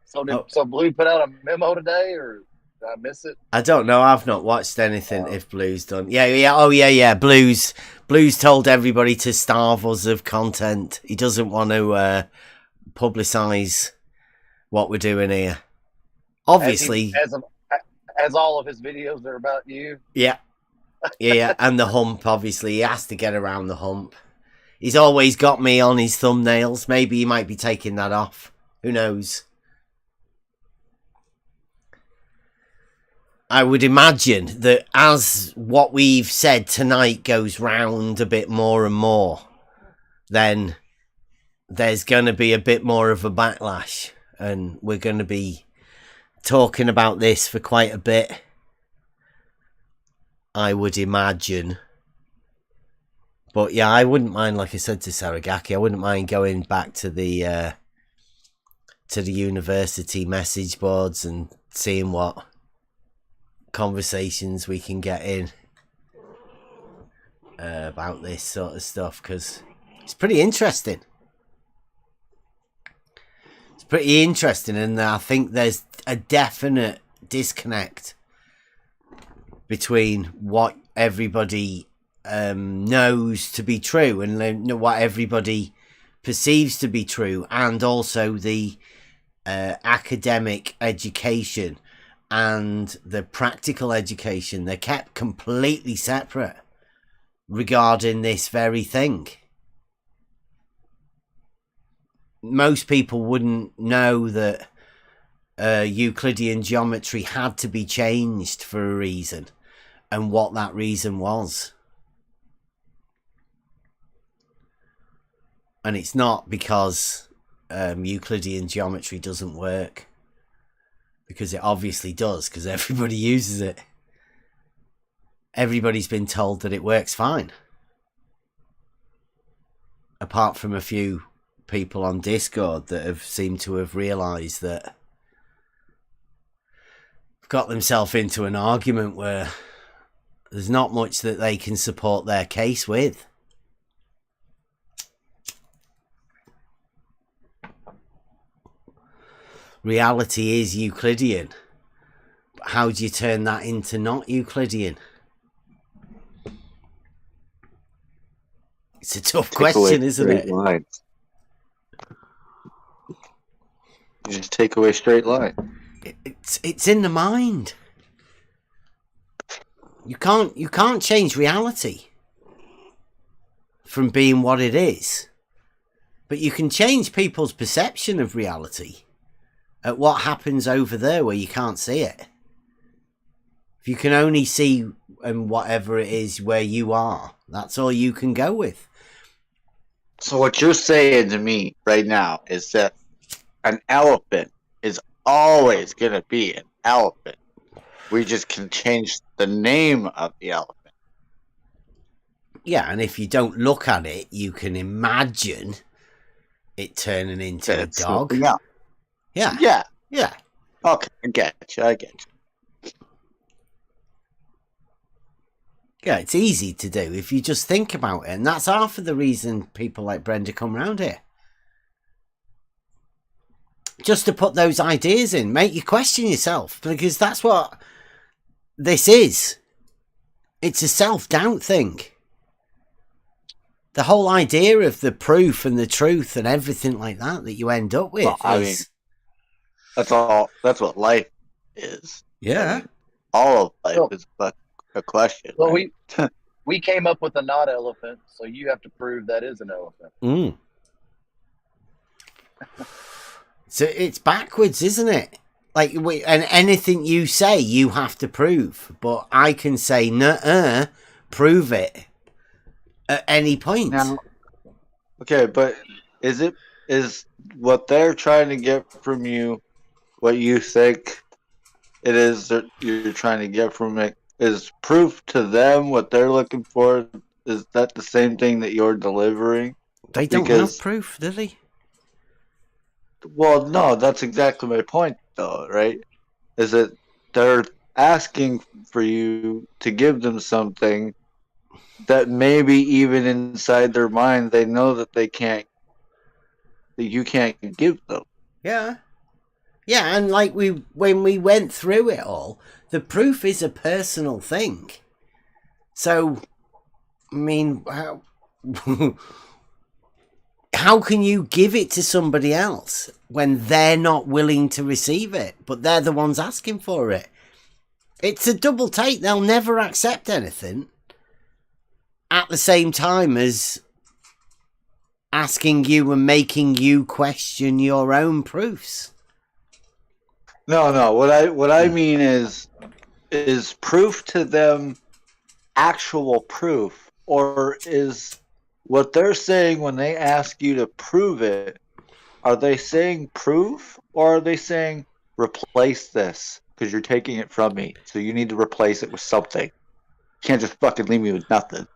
Speaker 11: So Blue put out a memo today, or did I miss it?
Speaker 2: I don't know. I've not watched anything. If Blue's done, yeah. Oh, yeah. Blue's told everybody to starve us of content. He doesn't want to publicize what we're doing here. Obviously,
Speaker 11: as all of his videos are about you.
Speaker 2: yeah, and the hump. Obviously, he has to get around the hump. He's always got me on his thumbnails. Maybe he might be taking that off. Who knows? I would imagine that as what we've said tonight goes round a bit more and more, then there's going to be a bit more of a backlash. And we're going to be talking about this for quite a bit, I would imagine. But yeah, I wouldn't mind, like I said to Saragaki, I wouldn't mind going back to the university message boards and seeing what conversations we can get in about this sort of stuff, because it's pretty interesting. It's pretty interesting, and I think there's a definite disconnect between what everybody knows to be true and what everybody perceives to be true, and also the academic education and the practical education. They're kept completely separate regarding this very thing. Most people wouldn't know that Euclidean geometry had to be changed for a reason, and what that reason was. And it's not because Euclidean geometry doesn't work, because it obviously does, because everybody uses it. Everybody's been told that it works fine, apart from a few people on Discord that have seemed to have realised that got themselves into an argument where there's not much that they can support their case with. Reality is Euclidean. But how do you turn that into not Euclidean? It's a tough question, isn't it?
Speaker 12: Lines. You just take away straight line.
Speaker 2: It's in the mind. You can't change reality from being what it is, but you can change people's perception of reality at what happens over there where you can't see it. If you can only see whatever it is where you are, that's all you can go with.
Speaker 12: So what you're saying to me right now is that an elephant is always going to be an elephant. We just can change the name of the elephant.
Speaker 2: Yeah, and if you don't look at it, you can imagine it turning into a dog. Yeah.
Speaker 12: Yeah.
Speaker 2: Yeah.
Speaker 12: Okay, I get you.
Speaker 2: Yeah, it's easy to do if you just think about it. And that's half of the reason people like Brenda come round here. just to put those ideas in, make you question yourself, because that's what this is. It's a self-doubt thing. The whole idea of the proof and the truth and everything like that you end up with.
Speaker 12: Well, I mean, that's all. That's what life is.
Speaker 2: Yeah.
Speaker 12: I mean, all of life is but a question.
Speaker 11: Well,
Speaker 12: right?
Speaker 11: we came up with a not elephant, so you have to prove that is an elephant.
Speaker 2: So it's backwards, isn't it? Like, and anything you say, you have to prove. But I can say, nuh-uh, prove it at any point.
Speaker 12: Now, okay, but is what they're trying to get from you what you think it is that you're trying to get from it? Is proof to them what they're looking for? Is that the same thing that you're delivering?
Speaker 2: They don't have proof, do they?
Speaker 12: Well, no, that's exactly my point, though, right? Is that they're asking for you to give them something that maybe even inside their mind they know that they can't, that you can't give them.
Speaker 2: Yeah. Yeah, and like when we went through it all, the proof is a personal thing. So, I mean, how can you give it to somebody else when they're not willing to receive it, but they're the ones asking for it? It's a double take. They'll never accept anything at the same time as asking you and making you question your own proofs.
Speaker 12: No. What I mean is proof to them actual proof, or is what they're saying when they ask you to prove it, are they saying proof, or are they saying replace this because you're taking it from me, so you need to replace it with something? You can't just fucking leave me with nothing.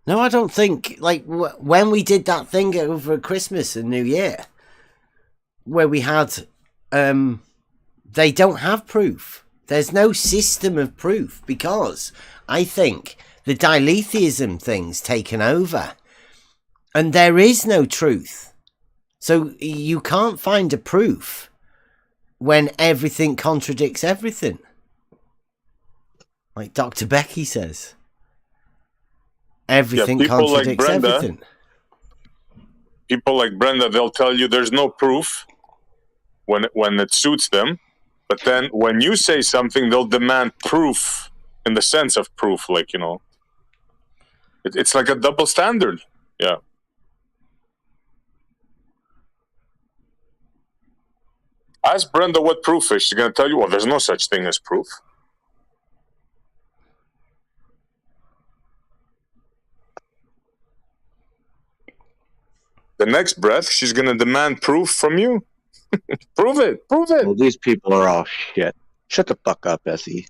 Speaker 2: No, I don't think, like, when we did that thing over Christmas and New Year, where we had, they don't have proof. There's no system of proof, because I think the diletheism thing's taken over. And there is no truth. So you can't find a proof when everything contradicts everything. Like Dr. Becky says. Everything contradicts everything.
Speaker 3: People like Brenda, they'll tell you there's no proof when it suits them. But then when you say something, they'll demand proof in the sense of proof. Like, you know, it's like a double standard. Yeah. Ask Brenda what proof is. She's going to tell you, well, there's no such thing as proof. The next breath, she's going to demand proof from you. Prove it.
Speaker 12: Well, these people are all shit. Shut the fuck up, Essie.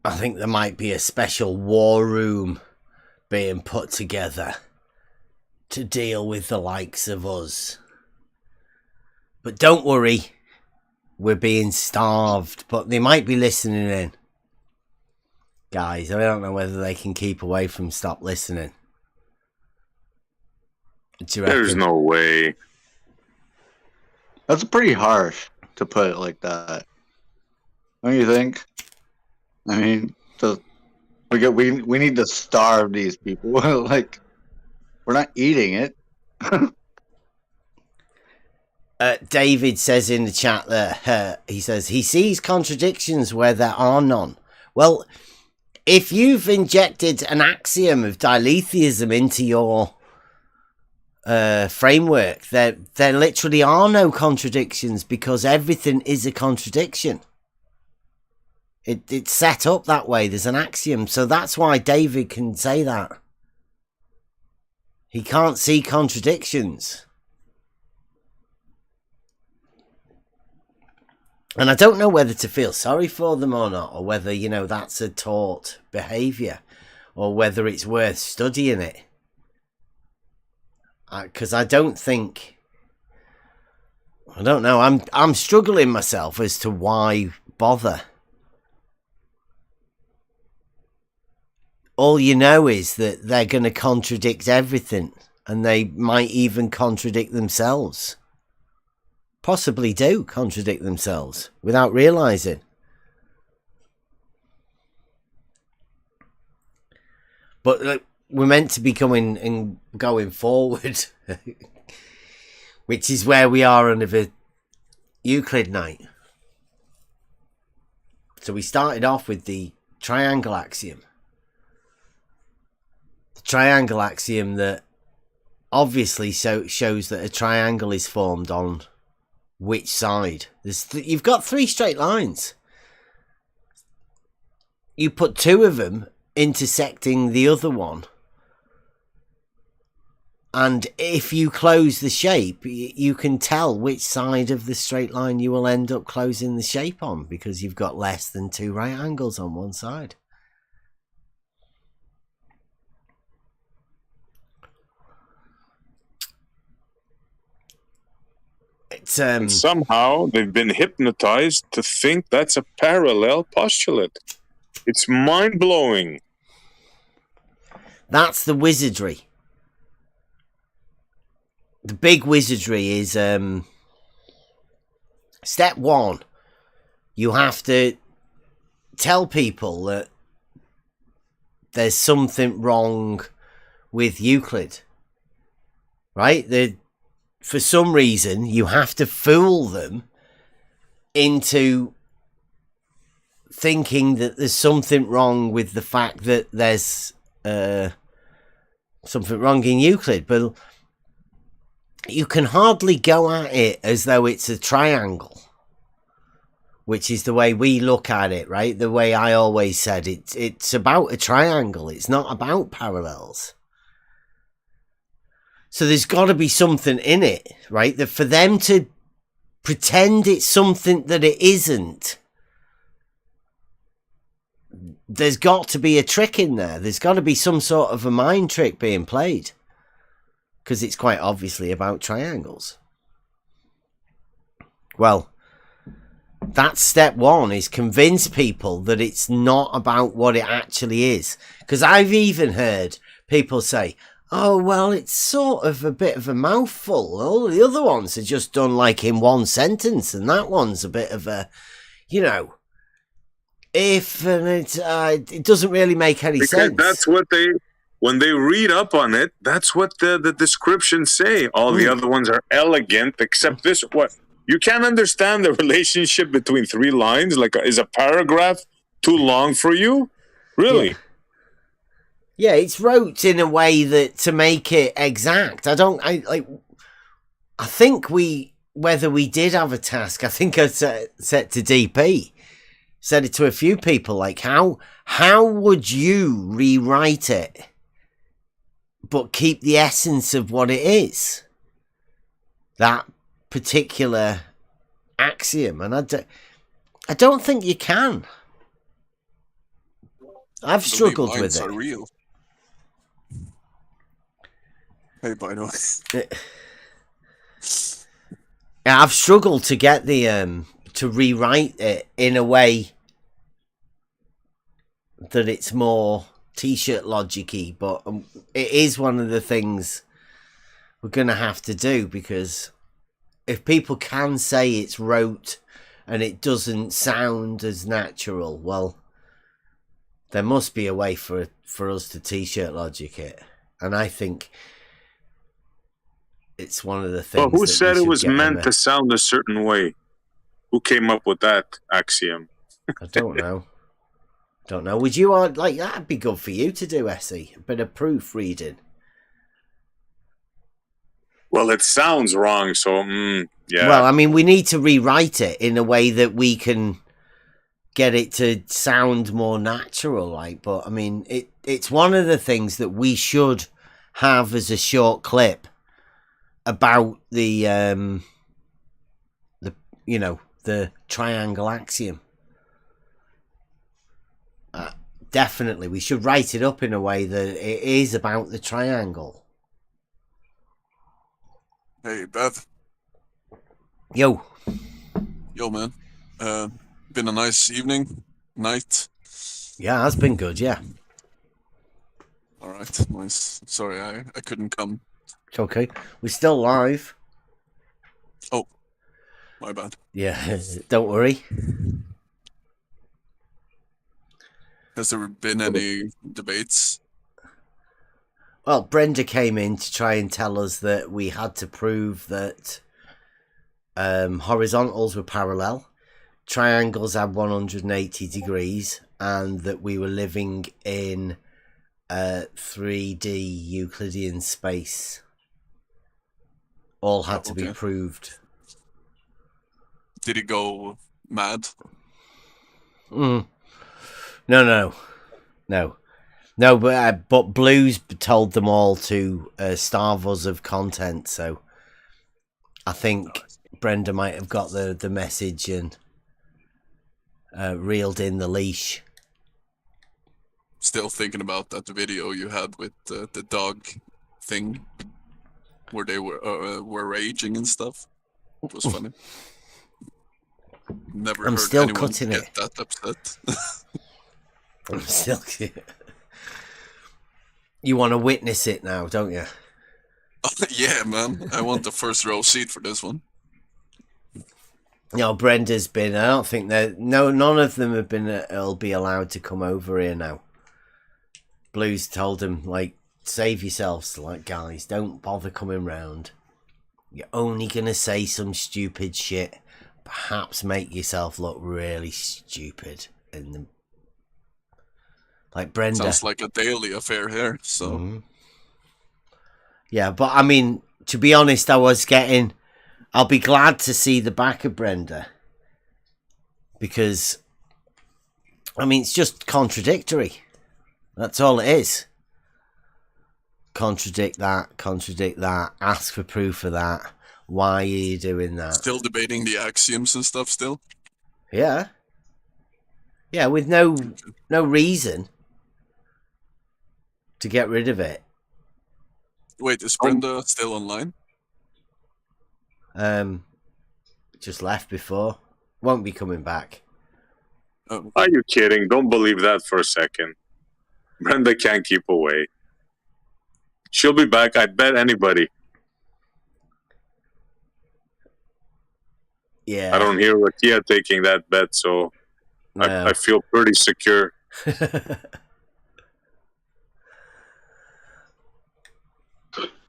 Speaker 2: I think there might be a special war room being put together to deal with the likes of us. But don't worry, we're being starved, but they might be listening in. Guys, I don't know whether they can keep away from stop listening. Do you reckon?
Speaker 3: There's no way.
Speaker 12: That's pretty harsh to put it like that. Don't you think? I mean, we need to starve these people. Like, we're not eating it.
Speaker 2: David says in the chat there, he says he sees contradictions where there are none. Well, if you've injected an axiom of diletheism into your framework, there literally are no contradictions, because everything is a contradiction. It's set up that way. There's an axiom. So that's why David can say that. He can't see contradictions. And I don't know whether to feel sorry for them or not, or whether, you know, that's a taught behaviour, or whether it's worth studying it. Because I don't think... I don't know. I'm struggling myself as to why bother. all you know is that they're going to contradict everything, and they might even contradict themselves. Possibly do contradict themselves without realizing. But we're meant to be going forward, which is where we are under the Euclid night. So we started off with the triangle axiom. The triangle axiom that obviously shows that a triangle is formed on which side. You've got 3 straight lines. You put 2 of them intersecting the other one, and if you close the shape, you can tell which side of the straight line you will end up closing the shape on, because you've got less than 2 right angles on one side.
Speaker 3: And somehow they've been hypnotized to think that's a parallel postulate. It's mind-blowing.
Speaker 2: That's the wizardry. The big wizardry is step 1. You have to tell people that there's something wrong with Euclid. Right? For some reason, you have to fool them into thinking that there's something wrong with the fact that there's something wrong in Euclid. But you can hardly go at it as though it's a triangle, which is the way we look at it, right? The way I always said, it's about a triangle. It's not about parallels. So there's got to be something in it, right? That for them to pretend it's something that it isn't, there's got to be a trick in there. There's got to be some sort of a mind trick being played, because it's quite obviously about triangles. Well, that's step 1, is convince people that it's not about what it actually is. Because I've even heard people say, oh, well, it's sort of a bit of a mouthful. All the other ones are just done like in one sentence, and that one's a bit of a, if, and it doesn't really make any sense.
Speaker 3: That's what when they read up on it, that's what the descriptions say. All the other ones are elegant, except this. What? You can't understand the relationship between 3 lines? Like, is a paragraph too long for you? Really?
Speaker 2: Yeah, it's wrote in a way that to make it exact. I think whether we did have a task, I think I set to DP, said it to a few people, like, how would you rewrite it but keep the essence of what it is? That particular axiom. And I don't think you can. I've struggled with it.
Speaker 13: Real. Hey, by the way.
Speaker 2: Yeah, I've struggled to get the to rewrite it in a way that it's more t-shirt logic-y, but it is one of the things we're going to have to do, because if people can say it's rote and it doesn't sound as natural, well, there must be a way for us to t-shirt logic it. And I think it's one of the things.
Speaker 3: Well, who said it was meant to sound a certain way? Who came up with that axiom?
Speaker 2: I don't know. Would you like that'd be good for you to do, Essie? A bit of proofreading.
Speaker 3: Well, it sounds wrong, so yeah.
Speaker 2: Well, I mean, we need to rewrite it in a way that we can get it to sound more natural, like. But I mean, it's one of the things that we should have as a short clip about the triangle axiom. Definitely, we should write it up in a way that it is about the triangle.
Speaker 13: Hey, Bev.
Speaker 2: Yo,
Speaker 13: man. Been a nice evening, night.
Speaker 2: Yeah, that's been good. Yeah.
Speaker 13: right, nice. Sorry, I couldn't come.
Speaker 2: It's okay. We're still live.
Speaker 13: Oh, my bad.
Speaker 2: Yeah, don't worry.
Speaker 13: Has there been any debates?
Speaker 2: Well, Brenda came in to try and tell us that we had to prove that horizontals were parallel, triangles had 180 degrees, and that we were living in 3D Euclidean space. All had to be proved.
Speaker 13: Did he go mad?
Speaker 2: No, but Blues told them all to starve us of content, so I think Brenda might have got the message and reeled in the leash.
Speaker 13: Still thinking about that video you had with the dog thing, where they were raging and stuff. It was funny. Never
Speaker 2: I'm
Speaker 13: heard
Speaker 2: still
Speaker 13: anyone
Speaker 2: cutting
Speaker 13: get
Speaker 2: it.
Speaker 13: that upset.
Speaker 2: I'm still. You want to witness it now, don't you?
Speaker 13: Yeah, man. I want the first row seat for this one.
Speaker 2: No, Brenda's been. I don't think that. No, none of them have been. Will be allowed to come over here now. Blues told him, like, save yourselves, like, guys, don't bother coming round. You're only gonna say some stupid shit. Perhaps make yourself look really stupid in the. Like Brenda.
Speaker 13: Sounds like a daily affair here, so.
Speaker 2: Mm-hmm. Yeah, but I mean, to be honest, I'll be glad to see the back of Brenda. Because, I mean, it's just contradictory. That's all it is. Contradict that, ask for proof of that. Why are you doing that?
Speaker 13: Still debating the axioms and stuff still?
Speaker 2: Yeah. Yeah, with no reason to get rid of it.
Speaker 13: Wait, is Brenda still online?
Speaker 2: Just left before. Won't be coming back.
Speaker 13: Oh.
Speaker 3: Are you kidding? Don't believe that for a second. Brenda can't keep away. She'll be back. I bet anybody.
Speaker 2: Yeah.
Speaker 3: I don't hear Rakia taking that bet, so
Speaker 2: No.
Speaker 3: I feel pretty secure.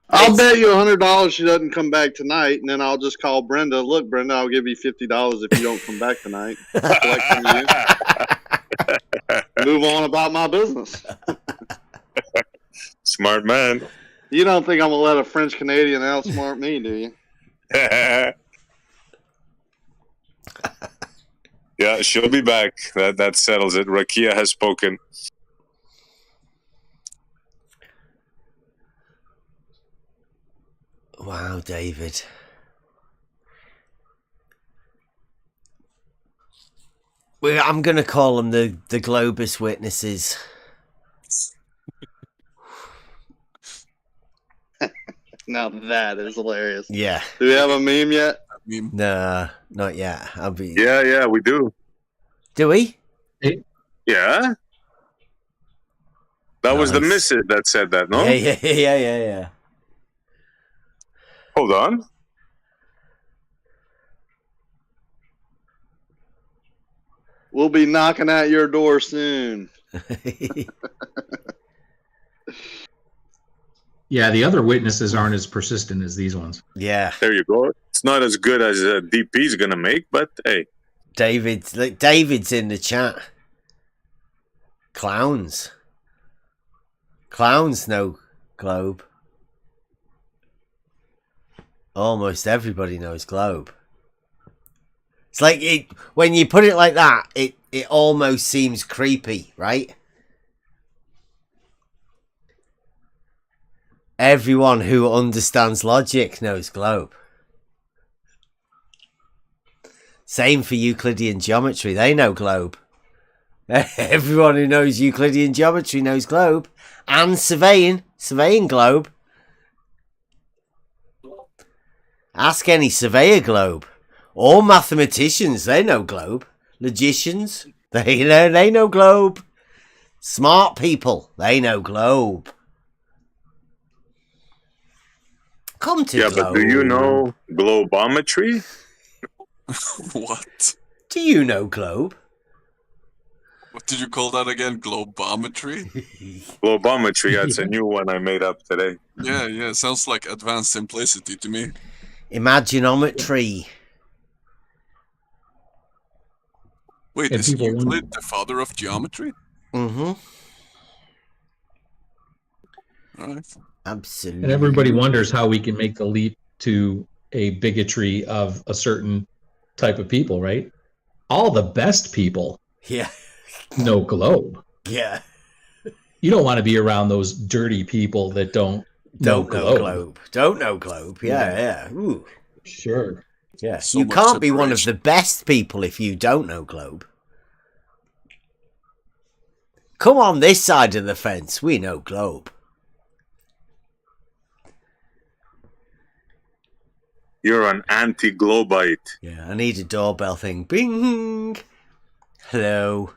Speaker 9: I'll bet you $100 she doesn't come back tonight, and then I'll just call Brenda. Look, Brenda, I'll give you $50 if you don't come back tonight. Collect from you. Move on about my business.
Speaker 3: Smart man.
Speaker 9: You don't think I'm gonna let a French Canadian outsmart me, do you?
Speaker 3: Yeah, she'll be back. That settles it. Rakia has spoken.
Speaker 2: Wow, David. I'm going to call them the Globus witnesses.
Speaker 9: Now that is hilarious.
Speaker 2: Yeah.
Speaker 9: Do we have a meme yet?
Speaker 2: Nah, not yet.
Speaker 3: Yeah, we do.
Speaker 2: Do we?
Speaker 3: Yeah. That was the missus that said that, no?
Speaker 2: Yeah.
Speaker 3: Hold on.
Speaker 9: We'll be knocking at your door soon.
Speaker 5: Yeah, the other witnesses aren't as persistent as these ones.
Speaker 2: Yeah.
Speaker 3: There you go. It's not as good as DP's going to make, but hey.
Speaker 2: David's in the chat. Clowns know globe. Almost everybody knows globe. It's like when you put it like that, it almost seems creepy, right? Everyone who understands logic knows globe. Same for Euclidean geometry. They know globe. Everyone who knows Euclidean geometry knows globe. And surveying globe. Ask any surveyor globe. Or mathematicians, they know globe. Logicians, they know globe. Smart people, they know globe. Come to
Speaker 3: Yeah,
Speaker 2: globe.
Speaker 3: but do you know globometry?
Speaker 13: What?
Speaker 2: Do you know globe?
Speaker 13: What did you call that again? Globometry?
Speaker 3: Globometry, that's a new one I made up today.
Speaker 13: Yeah. Sounds like advanced simplicity to me.
Speaker 2: Imaginometry.
Speaker 13: Wait,
Speaker 5: And
Speaker 13: is
Speaker 5: people
Speaker 13: Euclid
Speaker 5: wonder-
Speaker 13: the father of geometry?
Speaker 2: Mm-hmm.
Speaker 13: Right.
Speaker 2: Absolutely.
Speaker 5: And everybody wonders how we can make the leap to a bigotry of a certain type of people, right? All the best people
Speaker 2: Yeah.
Speaker 5: know globe.
Speaker 2: Yeah.
Speaker 5: You don't want to be around those dirty people that don't know globe.
Speaker 2: Don't know globe. Yeah. Ooh.
Speaker 5: Sure.
Speaker 2: Yeah.
Speaker 13: So
Speaker 2: You
Speaker 13: much
Speaker 2: can't be one of
Speaker 13: separation.
Speaker 2: the best people if you don't know globe. Come on this side of the fence. We know globe.
Speaker 3: You're an anti-globite.
Speaker 2: Yeah, I need a doorbell thing. Bing. Hello.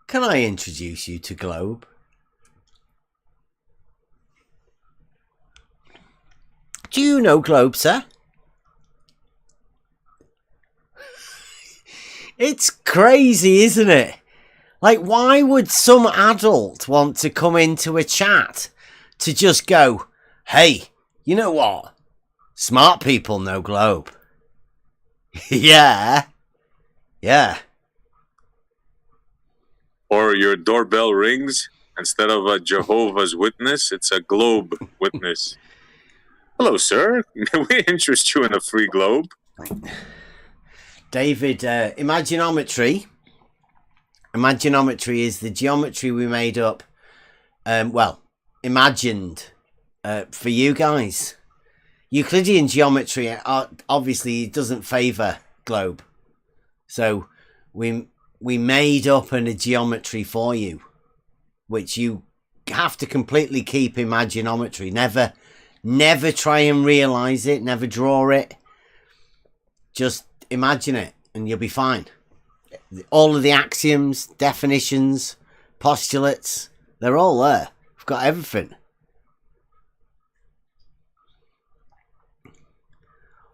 Speaker 2: Can I introduce you to globe? Do you know globe, sir? It's crazy, isn't it? Like, why would some adult want to come into a chat to just go, hey, you know what? Smart people know globe. Yeah.
Speaker 3: Or your doorbell rings. Instead of a Jehovah's Witness, it's a globe witness. Hello, sir. May we interest you in a free globe?
Speaker 2: David, imaginometry. Imaginometry is the geometry we made up, imagined for you guys. Euclidean geometry, obviously, it doesn't favour globe. So we made up a geometry for you, which you have to completely keep imaginometry. Never try and realise it, never draw it. Just imagine it and you'll be fine. All of the axioms, definitions, postulates, they're all there. We've got everything.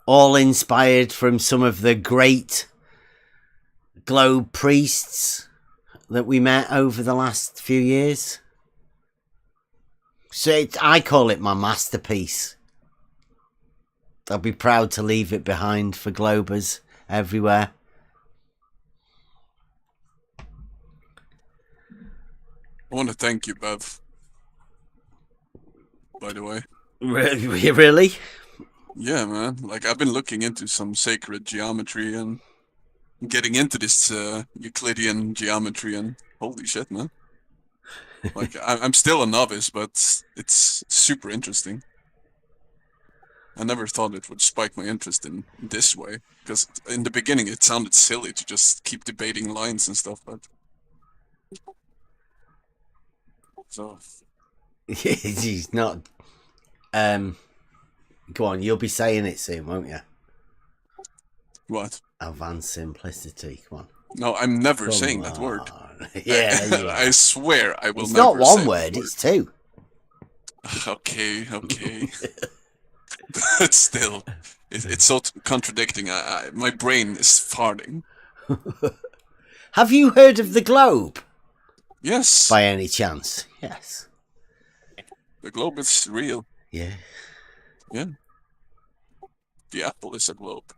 Speaker 2: All inspired from some of the great globe priests that we met over the last few years. So I call it my masterpiece. I'll be proud to leave it behind for globers everywhere.
Speaker 13: I want to thank you, Bev. By the way.
Speaker 2: Really?
Speaker 13: Yeah, man. Like, I've been looking into some sacred geometry and getting into this Euclidean geometry, and holy shit, man. Like, I'm still a novice, but it's super interesting. I never thought it would spike my interest in this way, because in the beginning it sounded silly to just keep debating lines and stuff, but... So...
Speaker 2: He's not... Go on, you'll be saying it soon, won't you?
Speaker 13: What?
Speaker 2: Advanced simplicity, come on.
Speaker 13: No, I'm never saying that word.
Speaker 2: Yeah,
Speaker 13: I swear I will
Speaker 2: it's
Speaker 13: never
Speaker 2: not one
Speaker 13: say
Speaker 2: word,
Speaker 13: that
Speaker 2: it's two.
Speaker 13: Okay. But still, it's so contradicting. My brain is farting.
Speaker 2: Have you heard of the globe?
Speaker 13: Yes.
Speaker 2: By any chance? Yes.
Speaker 13: The globe is real.
Speaker 2: Yeah.
Speaker 13: Yeah. The apple is a globe.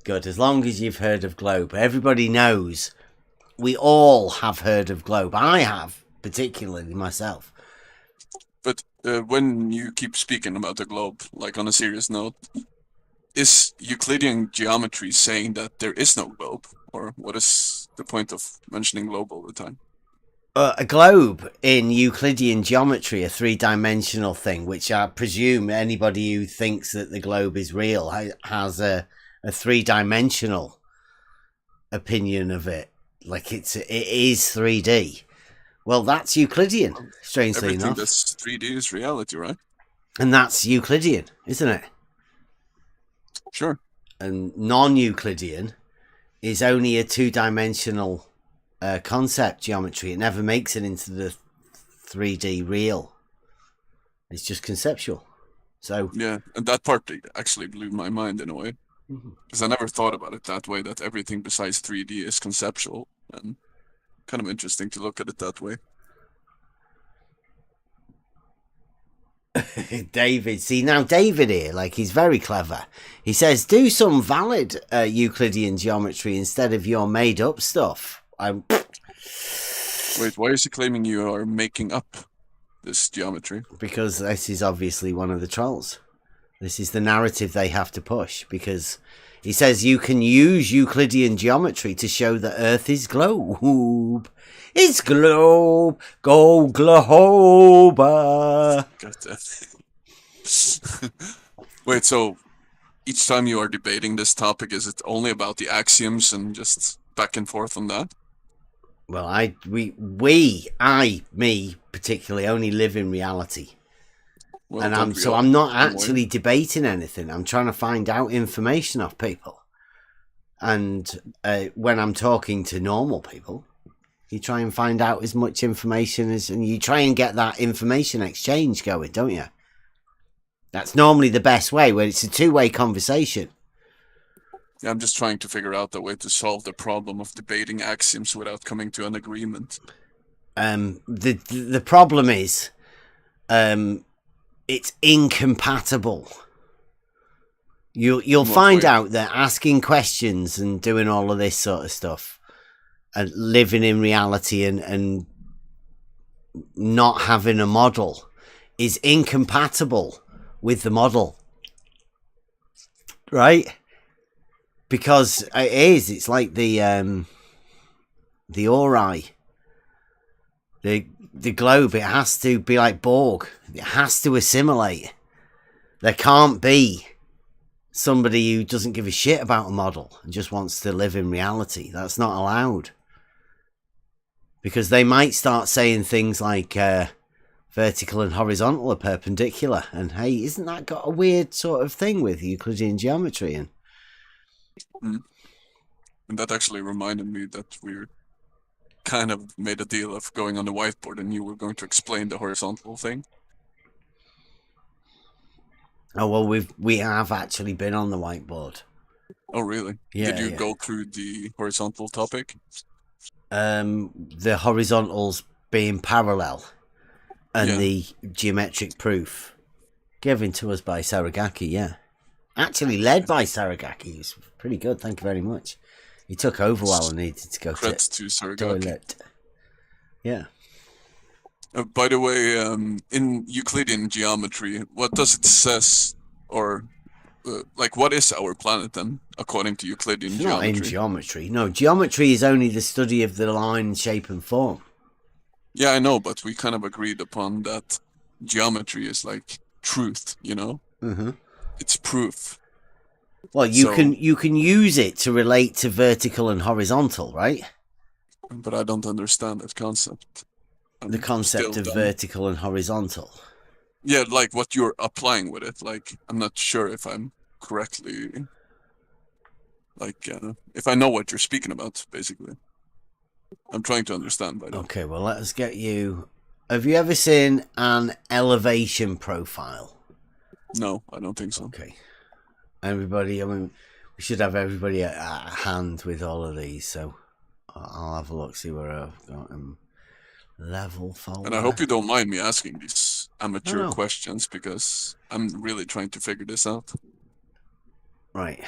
Speaker 2: Good, as long as you've heard of globe. Everybody knows. We all have heard of globe. I have, particularly myself.
Speaker 13: But when you keep speaking about the globe, like on a serious note, is Euclidean geometry saying that there is no globe? Or what is the point of mentioning globe all the time?
Speaker 2: A globe in Euclidean geometry, a three-dimensional thing, which I presume anybody who thinks that the globe is real has a three-dimensional opinion of it. Like it is 3D. Well, that's Euclidean, strangely
Speaker 13: Everything
Speaker 2: enough.
Speaker 13: that's 3D is reality, right?
Speaker 2: And that's Euclidean, isn't it?
Speaker 13: Sure.
Speaker 2: And non-Euclidean is only a two-dimensional concept geometry. It never makes it into the 3D real. It's just conceptual. So
Speaker 13: yeah, and that part actually blew my mind in a way, because I never thought about it that way. That everything besides 3D is conceptual, and kind of interesting to look at it that way.
Speaker 2: David, see now David here, like he's very clever. He says, do some valid Euclidean geometry instead of your made up stuff.
Speaker 13: Wait, why is he claiming you are making up this geometry?
Speaker 2: Because this is obviously one of the trolls. This is the narrative they have to push, because he says you can use Euclidean geometry to show that Earth is globe. It's globe. Go globe.
Speaker 13: Wait, so each time you are debating this topic, is it only about the axioms and just back and forth on that?
Speaker 2: Well, me particularly only live in reality.
Speaker 13: Well,
Speaker 2: and
Speaker 13: don't we
Speaker 2: so
Speaker 13: all?
Speaker 2: I'm not
Speaker 13: Don't
Speaker 2: actually debating anything. I'm trying to find out information off people. And when I'm talking to normal people, you try and find out as much information and you try and get that information exchange going, don't you? That's normally the best way, where it's a two-way conversation.
Speaker 13: Yeah, I'm just trying to figure out the way to solve the problem of debating axioms without coming to an agreement.
Speaker 2: The problem is, it's incompatible. You'll find out that asking questions and doing all of this sort of stuff and living in reality and not having a model is incompatible with the model, right? Because it's like the Ori, the globe. It has to be like Borg. It has to assimilate. There can't be somebody who doesn't give a shit about a model and just wants to live in reality. That's not allowed. Because they might start saying things like vertical and horizontal are perpendicular. And hey, isn't that got a weird sort of thing with Euclidean geometry? And
Speaker 13: that actually reminded me that we kind of made a deal of going on the whiteboard and you were going to explain the horizontal thing.
Speaker 2: Oh, well, we have actually been on the whiteboard.
Speaker 13: Oh, really?
Speaker 2: Yeah.
Speaker 13: Did you go through the horizontal topic?
Speaker 2: The horizontals being parallel and the geometric proof given to us by Saragaki, yeah. Actually led by Saragaki. He's pretty good, thank you very much. He took over while I needed to go to
Speaker 13: Saragaki.
Speaker 2: toilet. Yeah.
Speaker 13: By the way, in Euclidean geometry, what does it says, or like what is our planet then, according to Euclidean
Speaker 2: It's
Speaker 13: geometry?
Speaker 2: not in geometry. No, geometry is only the study of the line, shape and form.
Speaker 13: Yeah, I know, but we kind of agreed upon that geometry is like truth, you know?
Speaker 2: Mm-hmm.
Speaker 13: It's proof.
Speaker 2: Well, you can use it to relate to vertical and horizontal, right?
Speaker 13: But I don't understand that concept.
Speaker 2: The concept of vertical and horizontal.
Speaker 13: Yeah, like what you're applying with it. Like, I'm not sure if I'm correctly... Like, if I know what you're speaking about, basically. I'm trying to understand, by the way.
Speaker 2: Okay, well, let us get you... Have you ever seen an elevation profile?
Speaker 13: No, I don't think so.
Speaker 2: Okay. Everybody, I mean, we should have everybody at hand with all of these, so I'll have a look, see where I've got them. Level folder.
Speaker 13: And I hope you don't mind me asking these amateur questions, because I'm really trying to figure this out.
Speaker 2: Right.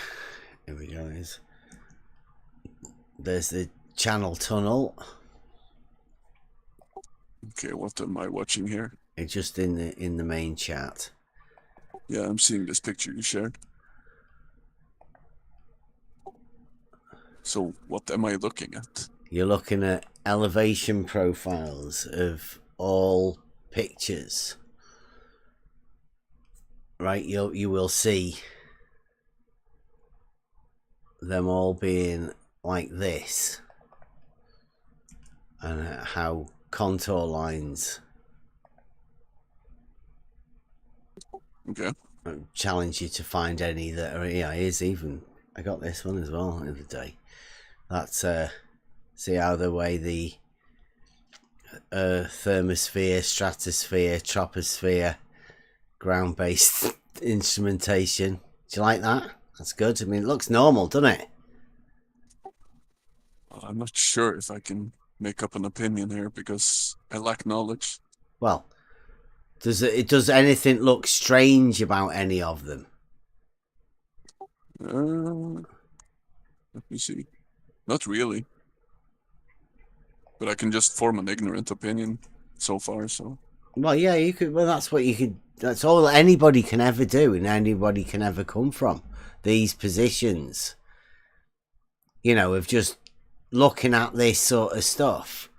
Speaker 2: Here we go. There's the channel tunnel.
Speaker 13: Okay, what am I watching here?
Speaker 2: It's just in the main chat.
Speaker 13: Yeah, I'm seeing this picture you shared. So what am I looking at?
Speaker 2: You're looking at elevation profiles of all pictures. Right, you will see them all being like this. And how contour lines challenge you to find any that are here's even I got this one as well the other day. That's see how the way the thermosphere, stratosphere, troposphere, ground-based instrumentation. Do you like that? That's good. I mean, it looks normal, doesn't it?
Speaker 13: I'm not sure if I can make up an opinion here because I lack knowledge.
Speaker 2: Well, does anything look strange about any of them?
Speaker 13: Let me see. Not really. But I can just form an ignorant opinion so far, so.
Speaker 2: Well, yeah, you could. Well, that's what you could. That's all anybody can ever do, and anybody can ever come from these positions. You know, of just looking at this sort of stuff.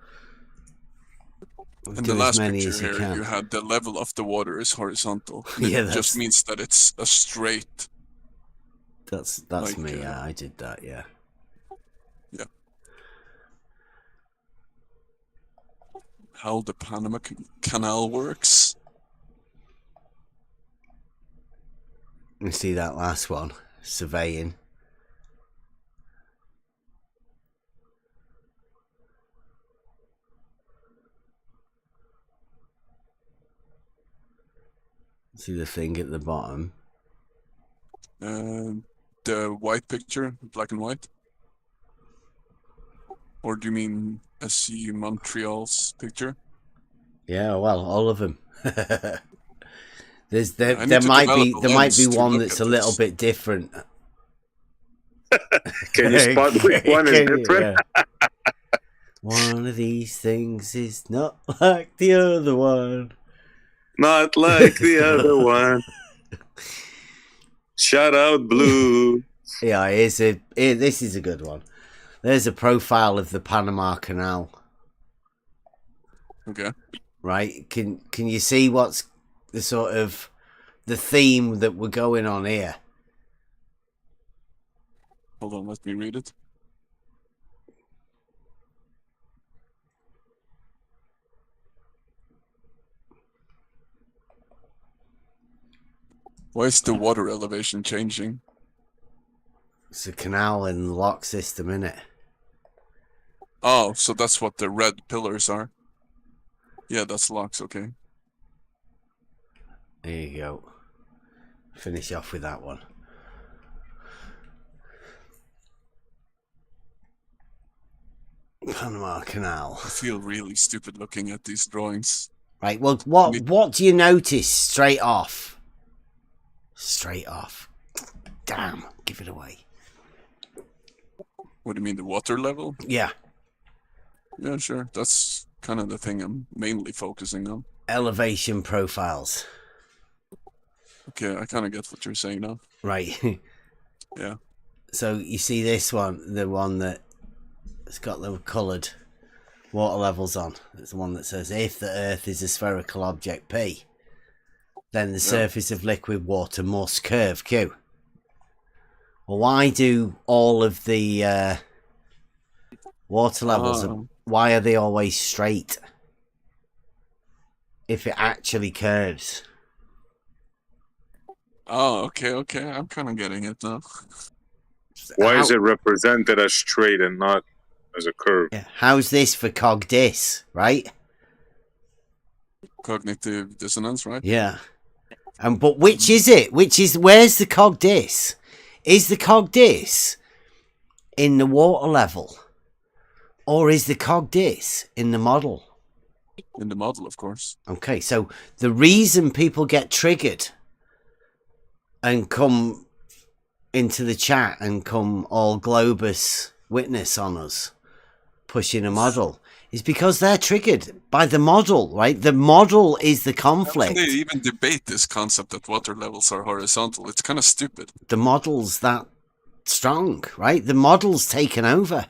Speaker 13: In the last picture here, you had the level of the water is horizontal.
Speaker 2: Yeah,
Speaker 13: it just means that it's a straight.
Speaker 2: That's like, me. Yeah, I did that. Yeah.
Speaker 13: Yeah. How the Panama Canal works.
Speaker 2: You see that last one, surveying. See the thing at the bottom.
Speaker 13: The white picture, black and white? Or do you mean SC Montreal's picture?
Speaker 2: Yeah, well, all of them. there might be one that's a little bit different.
Speaker 3: Can you spot which one is different?
Speaker 2: Yeah. One of these things is not like the other one.
Speaker 3: Not like the other one. Shout out blue.
Speaker 2: Yeah, this is a good one. There's a profile of the Panama Canal.
Speaker 13: Okay.
Speaker 2: Right? Can you see what's the sort of the theme that we're going on here?
Speaker 13: Hold on, let me read it. Why is the water elevation changing?
Speaker 2: It's a canal and lock system, innit?
Speaker 13: Oh, so that's what the red pillars are. Yeah, that's locks, okay.
Speaker 2: There you go. Finish off with that one. Panama Canal.
Speaker 13: I feel really stupid looking at these drawings.
Speaker 2: Right, well, what do you notice straight off? Straight off. Damn, give it away.
Speaker 13: What do you mean, the water level?
Speaker 2: Yeah.
Speaker 13: Yeah, sure. That's kind of the thing I'm mainly focusing on.
Speaker 2: Elevation profiles.
Speaker 13: Okay, I kind of get what you're saying now.
Speaker 2: Right.
Speaker 13: Yeah.
Speaker 2: So you see this one, the one that it's got the coloured water levels on. It's the one that says, if the Earth is a spherical object P, then the surface of liquid water must curve Q. Well, why do all of the water levels, why are they always straight? If it actually curves.
Speaker 13: Oh, okay. I'm kind of getting it now.
Speaker 3: Why is it represented as straight and not as a curve?
Speaker 2: Yeah. How's this for cogdis, right?
Speaker 13: Cognitive dissonance, right?
Speaker 2: Yeah. But which is it? Where's the cogdis? Is the cogdis in the water level? Or is the cogdis in the model?
Speaker 13: In the model, of course.
Speaker 2: Okay, so the reason people get triggered and come into the chat and come all globus witness on us pushing a model is because they're triggered by the model, right? The model is the conflict.
Speaker 13: How can they even debate this concept that water levels are horizontal? It's kind of stupid.
Speaker 2: The model's that strong, right? The model's taken over.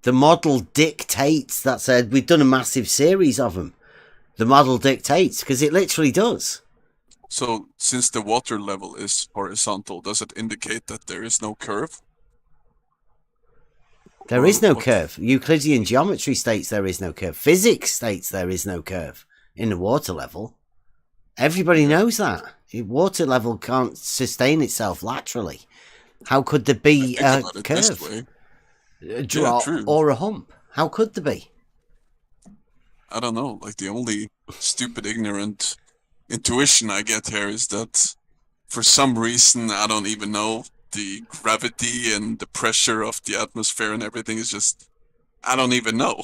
Speaker 2: The model dictates. That's we've done a massive series of them. The model dictates because it literally does.
Speaker 13: So, since the water level is horizontal, does it indicate that there is no curve?
Speaker 2: There is no curve. Euclidean geometry states there is no curve. Physics states there is no curve in the water level. Everybody knows that. The water level can't sustain itself laterally. How could there be a curve? A drop or a hump? How could there be?
Speaker 13: I don't know. Like the only stupid, ignorant intuition I get here is that for some reason, I don't even know, the gravity and the pressure of the atmosphere and everything is just, I don't even know.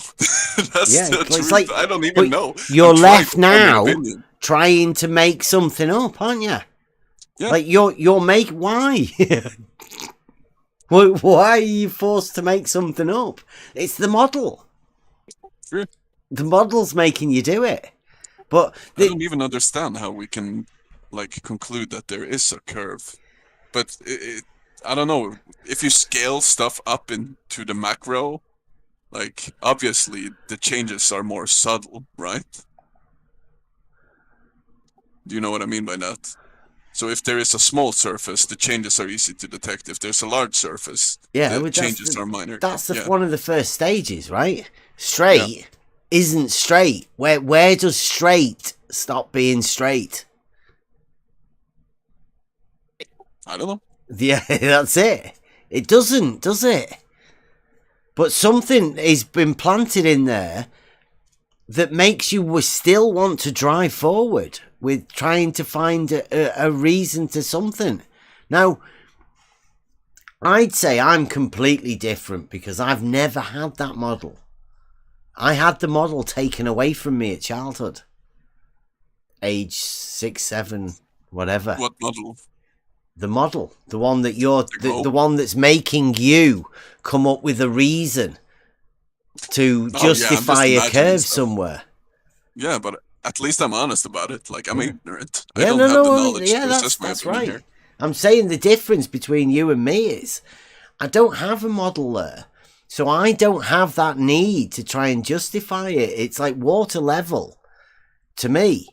Speaker 13: That's
Speaker 2: Yeah,
Speaker 13: the
Speaker 2: it's
Speaker 13: truth.
Speaker 2: like-
Speaker 13: I don't
Speaker 2: but
Speaker 13: even know.
Speaker 2: You're
Speaker 13: I'm trying
Speaker 2: left
Speaker 13: to form an
Speaker 2: now
Speaker 13: opinion.
Speaker 2: trying to make something up, aren't you?
Speaker 13: Yeah.
Speaker 2: Like you're make why? Why are you forced to make something up? It's the model.
Speaker 13: Sure.
Speaker 2: The model's making you do it. But
Speaker 13: I don't even understand how we can like conclude that there is a curve. But I don't know, if you scale stuff up into the macro, like obviously the changes are more subtle, right? Do you know what I mean by that? So if there is a small surface, the changes are easy to detect. If there's a large surface,
Speaker 2: yeah,
Speaker 13: the
Speaker 2: but
Speaker 13: changes are minor.
Speaker 2: That's
Speaker 13: Yeah.
Speaker 2: one of the first stages, right? Straight isn't straight. Where does straight stop being straight?
Speaker 13: I don't know.
Speaker 2: Yeah, that's it. It doesn't, does it? But something has been planted in there that makes you still want to drive forward with trying to find a reason to something. Now, I'd say I'm completely different because I've never had that model. I had the model taken away from me at childhood. Age 6, 7, whatever.
Speaker 13: What model?
Speaker 2: The model, the one that the one that's making you come up with a reason to justify a curve somewhere.
Speaker 13: Yeah, but at least I'm honest about it. Like, I'm ignorant. I
Speaker 2: Yeah,
Speaker 13: don't have the knowledge to assess my
Speaker 2: that's
Speaker 13: opinion
Speaker 2: right.
Speaker 13: here.
Speaker 2: I'm saying the difference between you and me is I don't have a model there. So I don't have that need to try and justify it. It's like water level to me.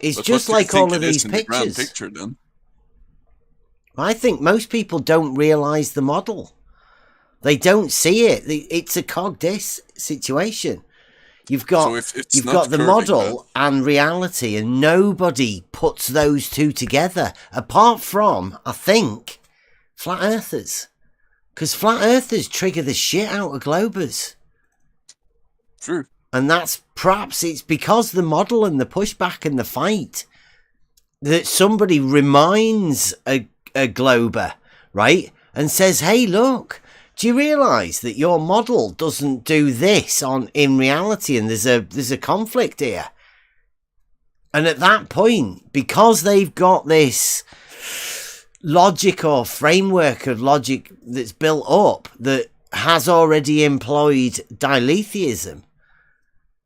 Speaker 2: It's
Speaker 13: But
Speaker 2: just
Speaker 13: what do you
Speaker 2: like all
Speaker 13: think
Speaker 2: of
Speaker 13: it is
Speaker 2: these
Speaker 13: in the grand
Speaker 2: pictures.
Speaker 13: picture, then?
Speaker 2: I think most people don't realize the model. They don't see it. It's a cog dis situation. You've got
Speaker 13: So if it's
Speaker 2: you've
Speaker 13: not
Speaker 2: got the
Speaker 13: curving,
Speaker 2: model and reality, and nobody puts those two together apart from, I think, flat earthers. Because flat earthers trigger the shit out of globers.
Speaker 13: True.
Speaker 2: And that's perhaps it's because the model and the pushback and the fight that somebody reminds a glober, right? And says, hey, look, do you realise that your model doesn't do this in reality, and there's a conflict here? And at that point, because they've got this logic or framework of logic that's built up that has already employed diletheism,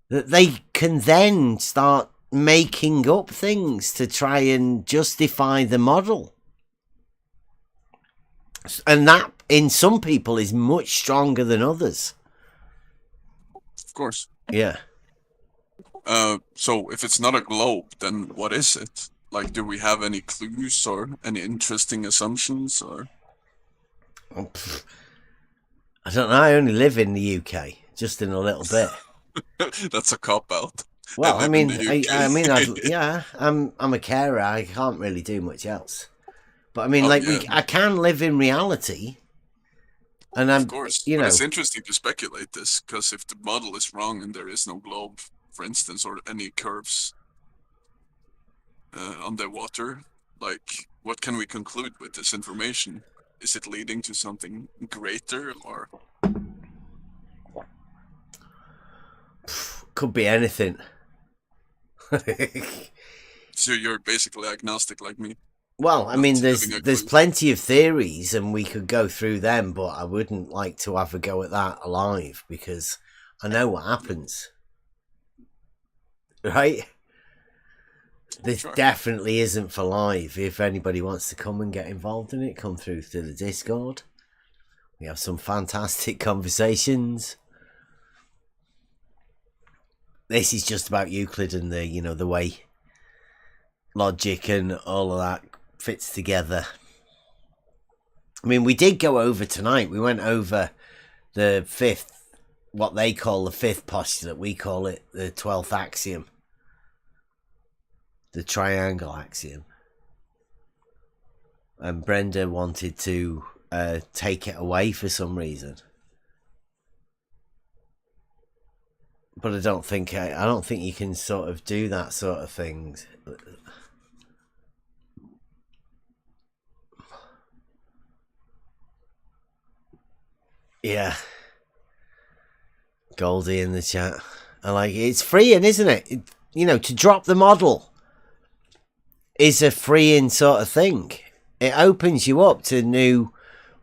Speaker 2: that they can then start making up things to try and justify the model. And that, in some people, is much stronger than others.
Speaker 13: Of course.
Speaker 2: Yeah.
Speaker 13: So if it's not a globe, then what is it? Like, do we have any clues or any interesting assumptions? Or
Speaker 2: I don't know. I only live in the UK, just in a little bit.
Speaker 13: That's a cop out.
Speaker 2: Well, I
Speaker 13: live
Speaker 2: mean,
Speaker 13: in the UK.
Speaker 2: I mean, I'm a carer. I can't really do much else. But I mean, I can live in reality, and
Speaker 13: of course,
Speaker 2: you know,
Speaker 13: but it's interesting to speculate this, because if the model is wrong and there is no globe, for instance, or any curves underwater, like, what can we conclude with this information? Is it leading to something greater, or
Speaker 2: could be anything?
Speaker 13: So you're basically agnostic like me.
Speaker 2: Well, I mean, there's plenty of theories, and we could go through them, but I wouldn't like to have a go at that alive because I know what happens. Right? This definitely isn't for live. If anybody wants to come and get involved in it, come through to the Discord. We have some fantastic conversations. This is just about Euclid and the way logic and all of that fits together. I mean, we did go over tonight. We went over the fifth, what they call the fifth postulate. We call it the 12th axiom. The triangle axiom. And Brenda wanted to take it away for some reason. But I don't think you can sort of do that sort of things. Yeah. Goldie in the chat. I like it. It's freeing, isn't it? To drop the model is a freeing sort of thing. It opens you up to new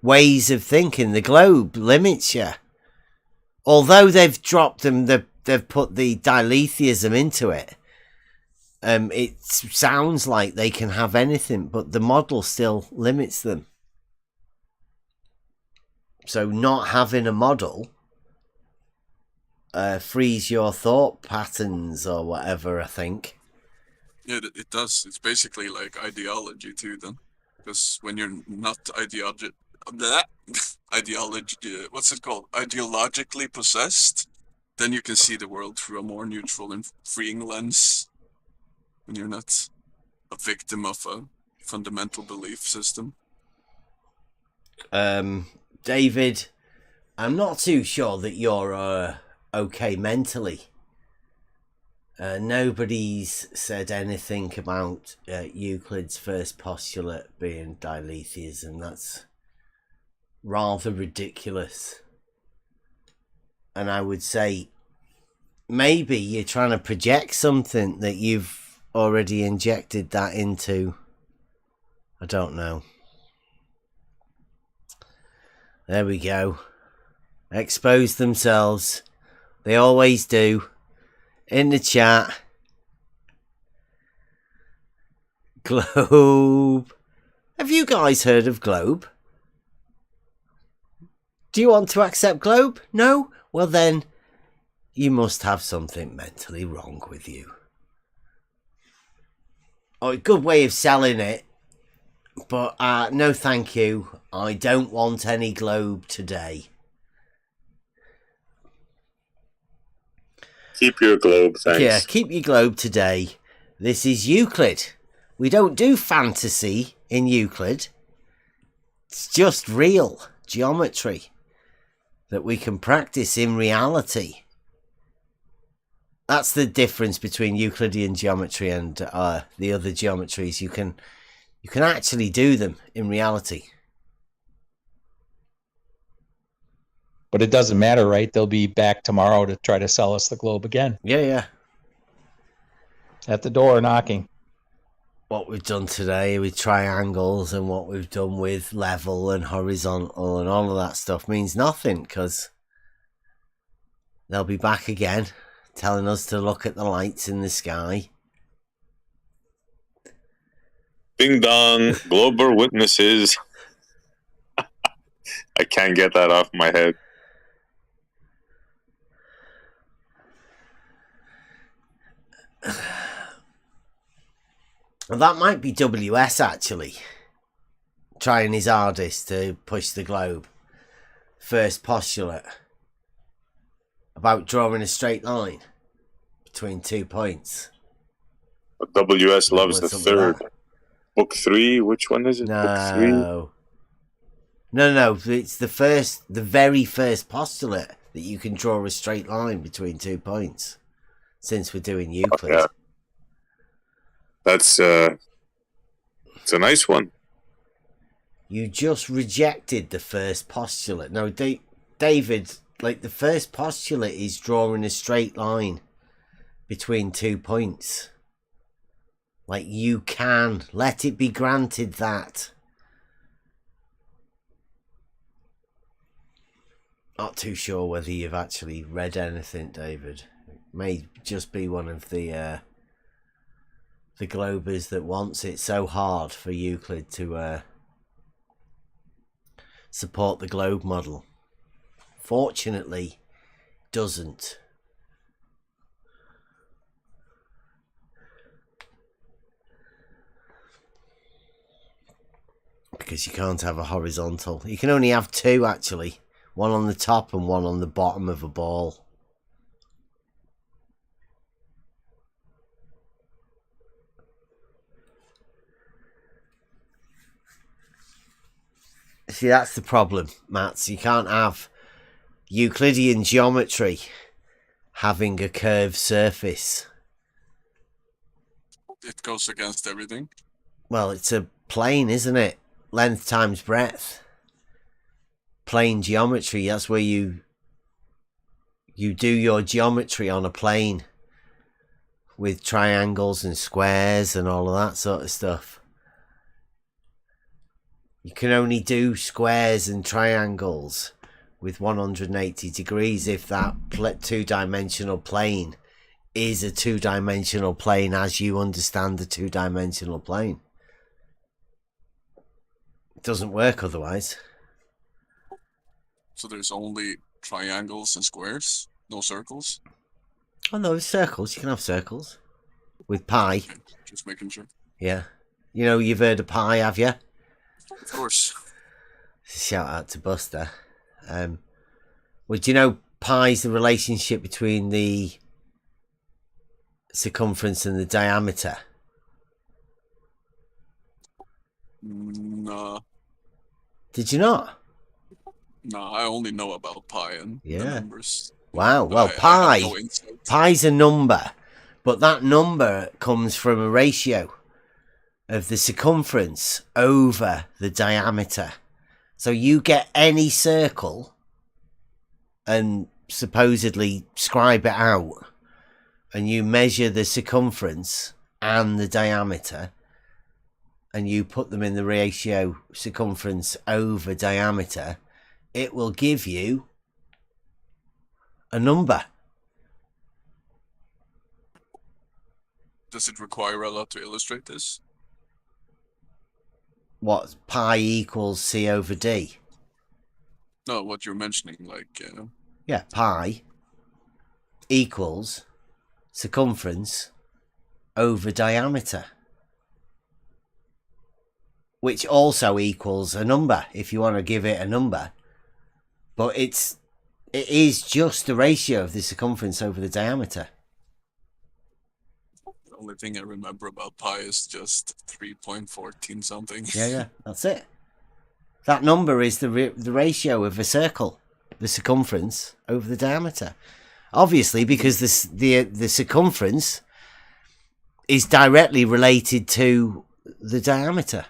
Speaker 2: ways of thinking. The globe limits you. Although they've dropped them, they've put the diletheism into it. It sounds like they can have anything, but the model still limits them. So not having a model frees your thought patterns or whatever, I think.
Speaker 13: Yeah, it does. It's basically like ideology too, then. Because when you're not ideology, what's it called? Ideologically possessed, then you can see the world through a more neutral and freeing lens. When you're not a victim of a fundamental belief system.
Speaker 2: David, I'm not too sure that you're okay mentally. Nobody's said anything about Euclid's first postulate being diletheism. That's rather ridiculous. And I would say maybe you're trying to project something that you've already injected that into. I don't know. There we go. Expose themselves. They always do. In the chat. Globe. Have you guys heard of Globe? Do you want to accept Globe? No? Well then, you must have something mentally wrong with you. Oh, a good way of selling it. But no thank you. I don't want any Globe today.
Speaker 3: Keep your globe, thanks.
Speaker 2: Yeah, keep your globe today. This is Euclid. We don't do fantasy in Euclid. It's just real geometry that we can practice in reality. That's the difference between Euclidean geometry and the other geometries. You can actually do them in reality.
Speaker 5: But it doesn't matter, right? They'll be back tomorrow to try to sell us the globe again.
Speaker 2: Yeah.
Speaker 5: At the door knocking.
Speaker 2: What we've done today with triangles and what we've done with level and horizontal and all of that stuff means nothing, because they'll be back again telling us to look at the lights in the sky.
Speaker 3: Ding dong, global witnesses. I can't get that off my head.
Speaker 2: Well, that might be WS actually trying his hardest to push the globe. First postulate about drawing a straight line between 2 points.
Speaker 3: But WS loves the third. Book 3, which one is it?
Speaker 2: No.
Speaker 3: Book 3?
Speaker 2: No, it's the very first postulate that you can draw a straight line between 2 points, since we're doing Euclid.
Speaker 3: Yeah. That's it's a nice one.
Speaker 2: You just rejected the first postulate. No, David, like the first postulate is drawing a straight line between 2 points. Like, you can let it be granted that. Not too sure whether you've actually read anything, David. It may just be one of the globers that wants it so hard for Euclid to support the globe model. Fortunately, doesn't. Because you can't have a horizontal. You can only have two, actually. One on the top and one on the bottom of a ball. See, that's the problem, Mats. You can't have Euclidean geometry having a curved surface.
Speaker 13: It goes against everything.
Speaker 2: Well, it's a plane, isn't it? Length times breadth. Plane geometry, that's where you do your geometry on a plane with triangles and squares and all of that sort of stuff. You can only do squares and triangles with 180 degrees if that two-dimensional plane is a two-dimensional plane as you understand the two-dimensional plane. It doesn't work otherwise.
Speaker 13: So there's only triangles and squares, no circles?
Speaker 2: Oh no, there's circles. You can have circles. With pi.
Speaker 13: Okay, just making sure.
Speaker 2: Yeah. You know, you've heard of pi, have you?
Speaker 13: Of course.
Speaker 2: Shout out to Buster. Well, do you know pi's the relationship between the circumference and the diameter?
Speaker 13: No.
Speaker 2: Did you not?
Speaker 13: No, I only know about pi and the numbers.
Speaker 2: Wow. Well, pi's a number, but that number comes from a ratio of the circumference over the diameter. So you get any circle and supposedly scribe it out, and you measure the circumference and the diameter, and you put them in the ratio circumference over diameter, it will give you a number.
Speaker 13: Does it require a lot to illustrate this?
Speaker 2: What, pi equals c over d?
Speaker 13: No, what you're mentioning, like...
Speaker 2: Yeah, pi equals circumference over diameter, which also equals a number if you want to give it a number, but it is just the ratio of the circumference over the diameter.
Speaker 13: The only thing I remember about pi is just 3.14 something.
Speaker 2: Yeah, that's it. That number is the ratio of a circle, the circumference over the diameter. Obviously, because the circumference is directly related to the diameter.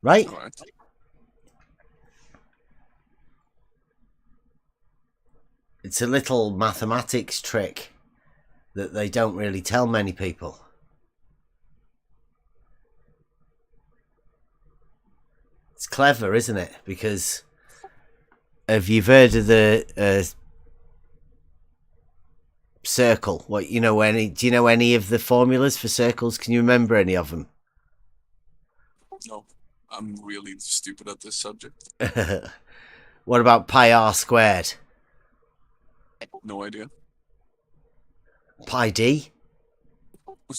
Speaker 2: Right?
Speaker 13: All right.
Speaker 2: It's a little mathematics trick that they don't really tell many people. It's clever, isn't it? Because have you heard of the circle? Do you know any of the formulas for circles? Can you remember any of them?
Speaker 13: No, I'm really stupid at this subject.
Speaker 2: What about pi r squared?
Speaker 13: No idea.
Speaker 2: Pi d?
Speaker 13: I'm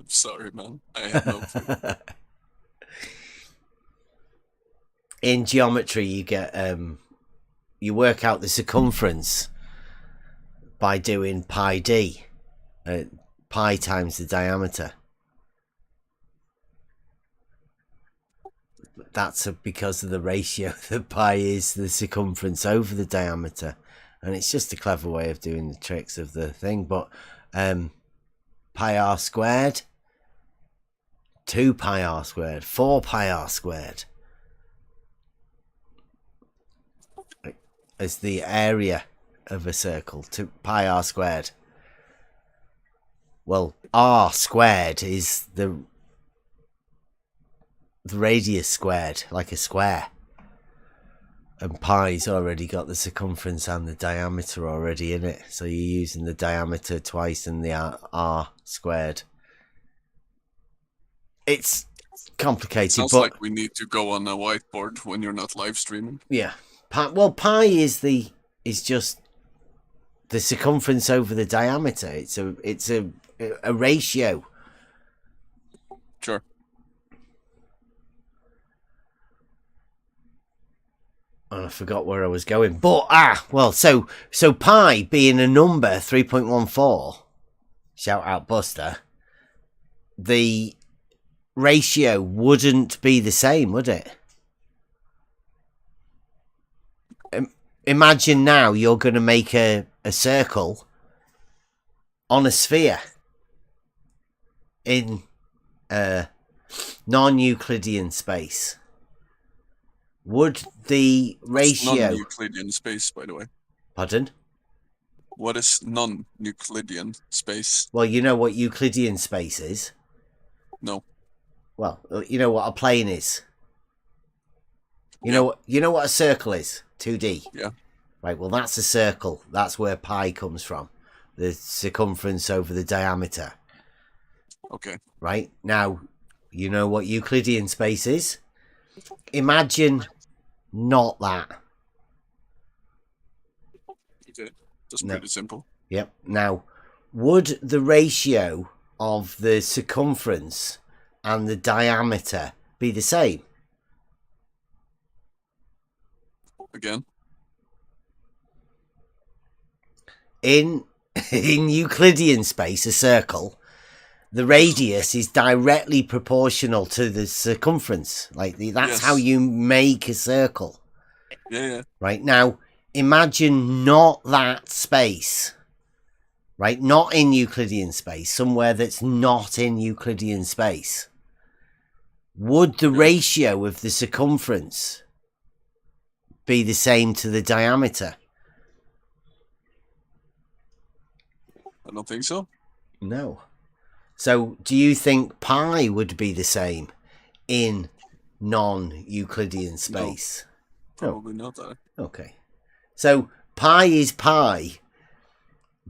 Speaker 13: sorry, man. I have no clue.
Speaker 2: In geometry, you get you work out the circumference by doing pi d, pi times the diameter. That's because of the ratio that pi is the circumference over the diameter, and it's just a clever way of doing the tricks of the thing. But pi r squared, 2 pi r squared, 4 pi r squared as the area of a circle, to pi r squared. Well, r squared is the radius squared, like a square, and pi's already got the circumference and the diameter already in it, so you're using the diameter twice and the r squared. It's complicated.
Speaker 13: Sounds
Speaker 2: but
Speaker 13: like we need to go on a whiteboard when you're not live streaming.
Speaker 2: Yeah, pi is just the circumference over the diameter. It's a ratio.
Speaker 13: Sure.
Speaker 2: And I forgot where I was going. But so pi being a number 3.14. Shout out Buster. The ratio wouldn't be the same, would it? imagine now you're going to make a circle on a sphere in non-Euclidean space. Would the ratio...
Speaker 13: Non-Euclidean space, by the way.
Speaker 2: Pardon?
Speaker 13: What is non-Euclidean space?
Speaker 2: Well, you know what Euclidean space is?
Speaker 13: No.
Speaker 2: Well, you know what a plane is? You know what a circle is? 2D.
Speaker 13: Yeah.
Speaker 2: Right, well, that's a circle. That's where pi comes from. The circumference over the diameter.
Speaker 13: Okay.
Speaker 2: Right? Now, you know what Euclidean space is? Imagine not that.
Speaker 13: Okay. That's pretty simple.
Speaker 2: Yep. Now, would the ratio of the circumference and the diameter be the same?
Speaker 13: Again?
Speaker 2: In Euclidean space, a circle, the radius is directly proportional to the circumference. That's how you make a circle.
Speaker 13: Yeah.
Speaker 2: Right, now, imagine not that space. Right, not in Euclidean space, somewhere that's not in Euclidean space. Would the ratio of the circumference be the same to the diameter?
Speaker 13: I don't think so.
Speaker 2: No. So, do you think pi would be the same in non-Euclidean space?
Speaker 13: No, probably not.
Speaker 2: Okay. So, pi is pi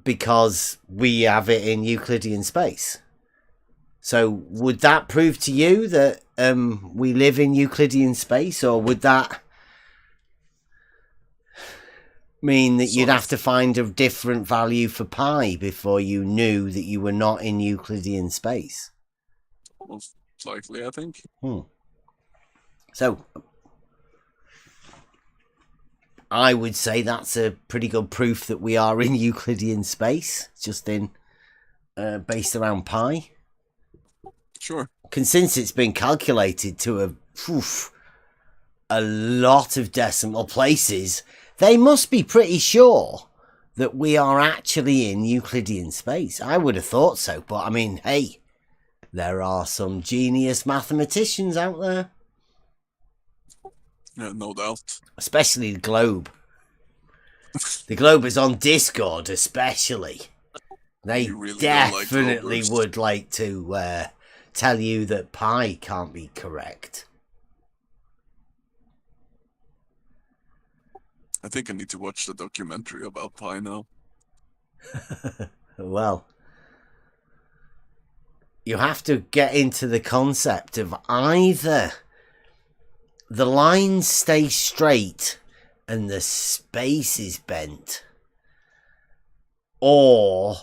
Speaker 2: because we have it in Euclidean space. So, would that prove to you that we live in Euclidean space, or would that mean that you'd have to find a different value for pi before you knew that you were not in Euclidean space?
Speaker 13: Most likely, I think.
Speaker 2: So, I would say that's a pretty good proof that we are in Euclidean space, just in based around pi.
Speaker 13: Sure.
Speaker 2: Since it's been calculated to a lot of decimal places, they must be pretty sure that we are actually in Euclidean space. I would have thought so, but I mean, hey, there are some genius mathematicians out there.
Speaker 13: Yeah, no doubt.
Speaker 2: Especially the Globe. The Globe is on Discord, especially. They
Speaker 13: really
Speaker 2: definitely would like to tell you that pi can't be correct.
Speaker 13: I think I need to watch the documentary about pi now.
Speaker 2: Well, you have to get into the concept of either the lines stay straight and the space is bent, or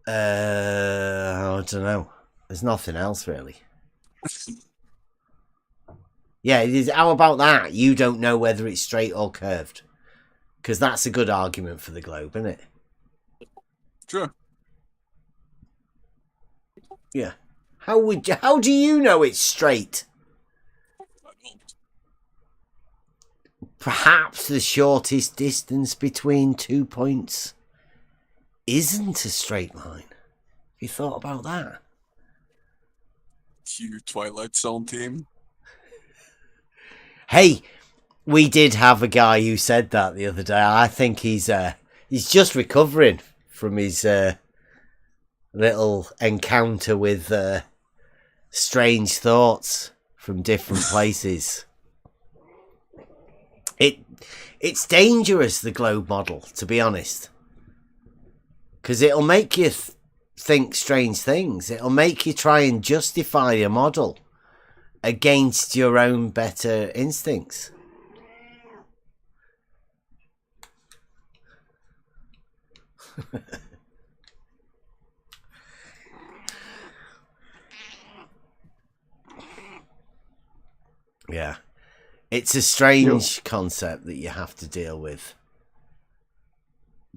Speaker 2: I don't know. There's nothing else really. Yeah, it is. How about that? You don't know whether it's straight or curved, because that's a good argument for the globe, isn't it?
Speaker 13: Sure.
Speaker 2: Yeah. How do you know it's straight?
Speaker 13: I don't.
Speaker 2: Perhaps the shortest distance between 2 points isn't a straight line. Have you thought about that?
Speaker 13: You Twilight Zone team.
Speaker 2: Hey, we did have a guy who said that the other day. I think he's just recovering from his little encounter with strange thoughts from different places. It's dangerous, the globe model, to be honest, because it'll make you think strange things. It'll make you try and justify a model against your own better instincts. Yeah. It's a strange concept that you have to deal with.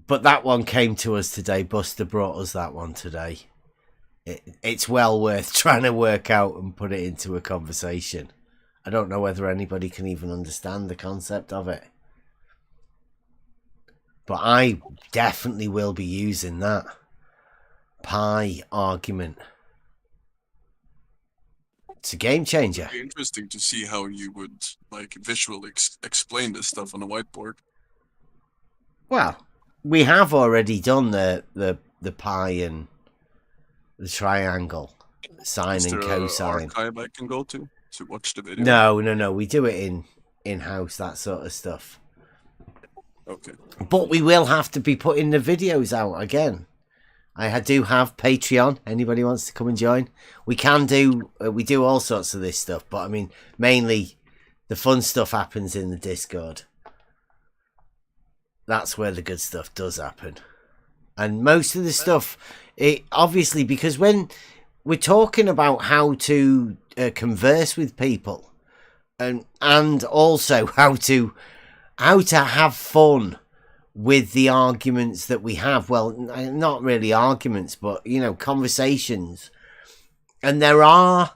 Speaker 2: But that one came to us today. Buster brought us that one today. It's well worth trying to work out and put it into a conversation. I don't know whether anybody can even understand the concept of it. But I definitely will be using that pi argument. It's a game changer.
Speaker 13: It'd be interesting to see how you would like visually explain this stuff on a whiteboard.
Speaker 2: Well, we have already done the pi and the triangle, sine
Speaker 13: Is
Speaker 2: and
Speaker 13: there an
Speaker 2: cosine.
Speaker 13: archive I can go to watch the video?
Speaker 2: No. We do it in-house, that sort of stuff.
Speaker 13: Okay.
Speaker 2: But we will have to be putting the videos out again. I do have Patreon. Anybody wants to come and join? We can do. We do all sorts of this stuff, but I mean, mainly the fun stuff happens in the Discord. That's where the good stuff does happen, and most of the stuff, it obviously, because when we're talking about how to converse with people, and also how to have fun with the arguments that we have. Well, not really arguments, but, you know, conversations. And there are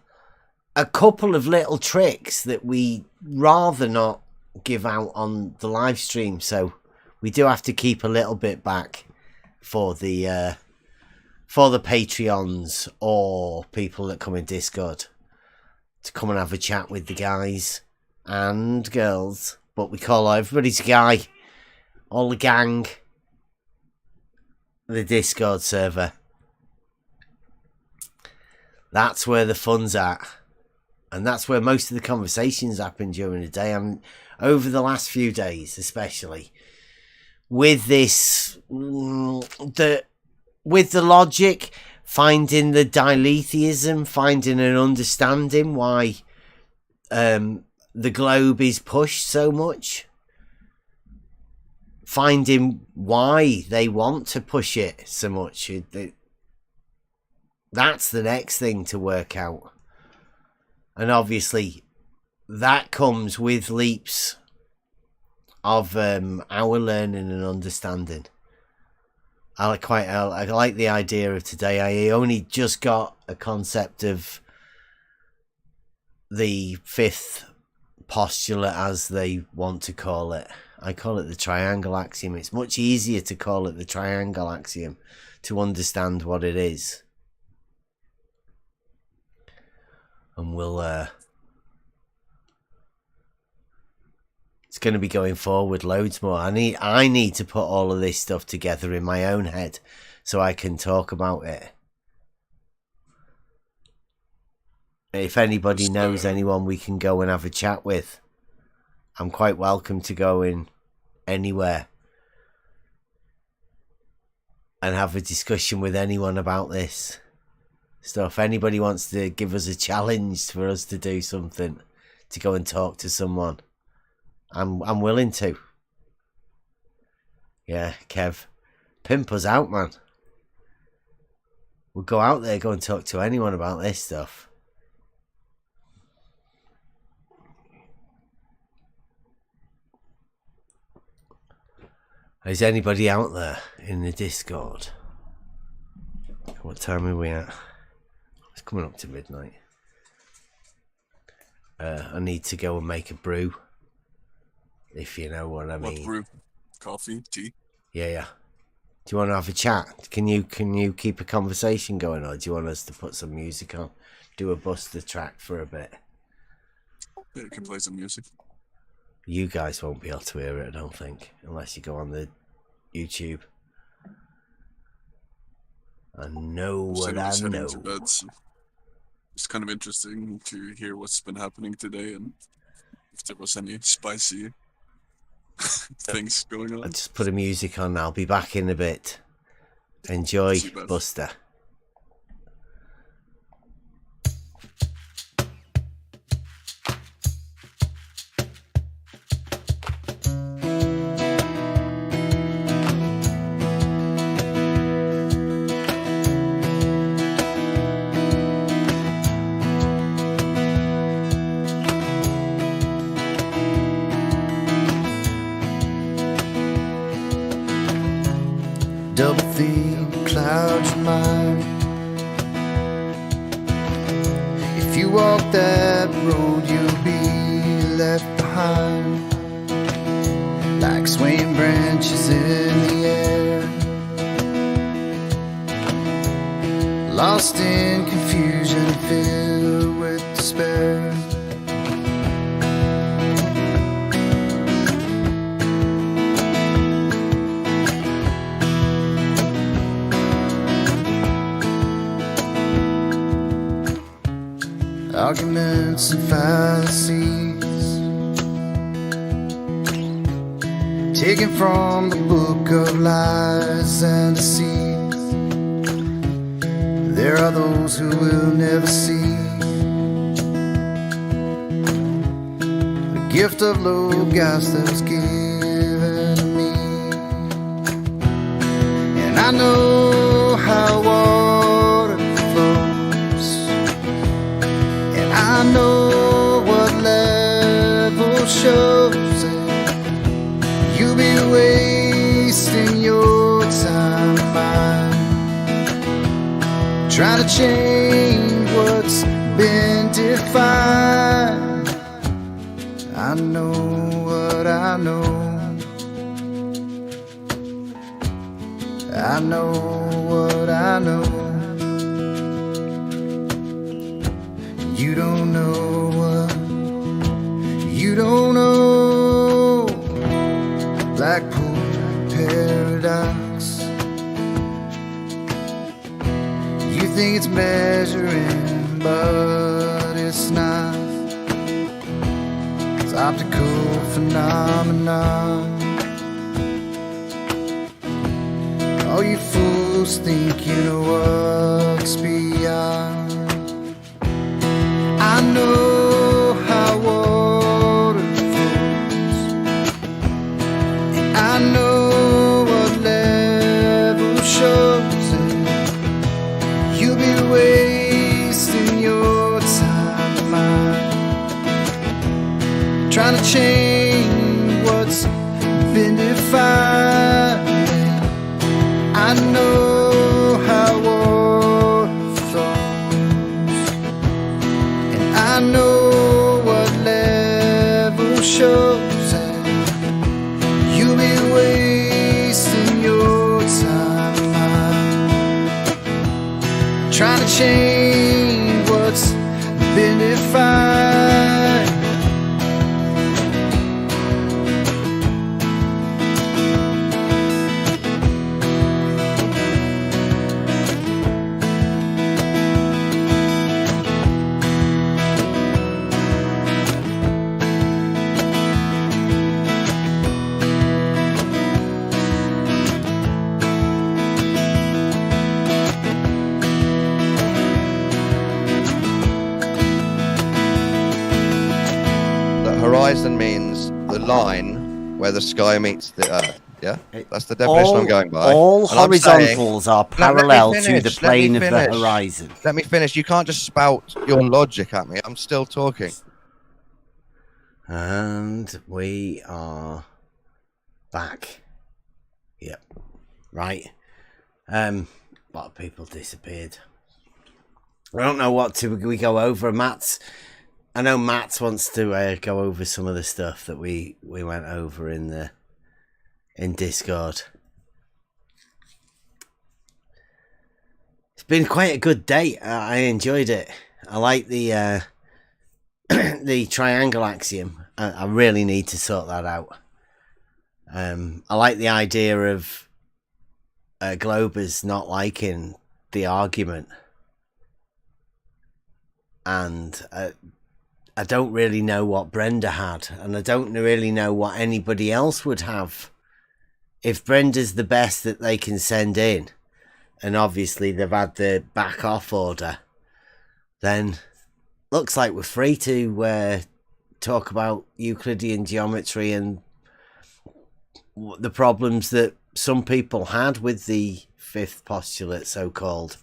Speaker 2: a couple of little tricks that we rather not give out on the live stream. So we do have to keep a little bit back for the Patreons or people that come in Discord to come and have a chat with the guys and girls. But we call everybody's guy. All the gang, the Discord server. That's where the fun's at. And that's where most of the conversations happen during the day. And over the last few days, especially. With this, with the logic, finding the diletheism, finding an understanding why the globe is pushed so much. Finding why they want to push it so much. That's the next thing to work out. And obviously, that comes with leaps of our learning and understanding. I like the idea of today. I only just got a concept of the fifth postulate, as they want to call it. I call it the triangle axiom. It's much easier to call it the triangle axiom to understand what it is. And we'll it's going to be going forward loads more. I need to put all of this stuff together in my own head so I can talk about it. If anybody knows anyone we can go and have a chat with, I'm quite welcome to go in anywhere and have a discussion with anyone about this stuff. Anybody wants to give us a challenge for us to do something, to go and talk to someone, I'm willing to. Yeah, Kev, pimp us out, man. We'll go out there, go and talk to anyone about this stuff. Is anybody out there in the Discord? What time are we at? It's coming up to midnight. I need to go and make a brew. If you know what I mean.
Speaker 13: What brew? Coffee? Tea?
Speaker 2: Yeah. Do you want to have a chat? Can you keep a conversation going, or do you want us to put some music on? Do a Buster track for a bit?
Speaker 13: Yeah, you can play some music.
Speaker 2: You guys won't be able to hear it, I don't think, unless you go on the YouTube. I know what I know.
Speaker 13: To bed, so it's kind of interesting to hear what's been happening today and if there was any spicy things going on.
Speaker 2: I'll just put a music on. I'll be back in a bit. Enjoy, Buster.
Speaker 1: Double think, clouds your mind. If you walk that road, you'll be left behind. Like like swaying branches in the air, lost in confusion, filled with despair. Arguments and fallacies taken from the book of lies and deceit. There are those who will never see the gift of Logos that was given to me. And I know how water flows, and I know what level shows. You'll be wasting your time, trying to change what's been defined. I know what I know. I know what I know. You don't know what you don't know. Blackpool paradox. You think it's measuring, but it's not. It's optical phenomenon. All you fools think you know what's beyond. I know how water flows, and I know what level shows, and you'll be wasting your time trying to change what's been defined. I know how water flows, and I know what level shows, and you'll be wasting your time trying to change what's been defined.
Speaker 14: Horizon means the line where the sky meets the earth. Yeah, that's the definition I'm going by.
Speaker 2: All
Speaker 14: And I'm
Speaker 2: horizontals
Speaker 14: saying-
Speaker 2: are parallel to the
Speaker 14: Let me
Speaker 2: plane of the
Speaker 14: finish.
Speaker 2: horizon.
Speaker 14: Let me finish. You can't just spout your logic at me. I'm still talking.
Speaker 2: And we are back. Yep. Right. A lot of people disappeared. I don't know what we go over. I know Matt wants to go over some of the stuff that we went over in Discord. It's been quite a good day. I enjoyed it. I like the the triangle axiom. I really need to sort that out. I like the idea of Globers not liking the argument, and I don't really know what Brenda had, and I don't really know what anybody else would have. If Brenda's the best that they can send in, and obviously they've had the back off order, then looks like we're free to talk about Euclidean geometry and the problems that some people had with the fifth postulate, so-called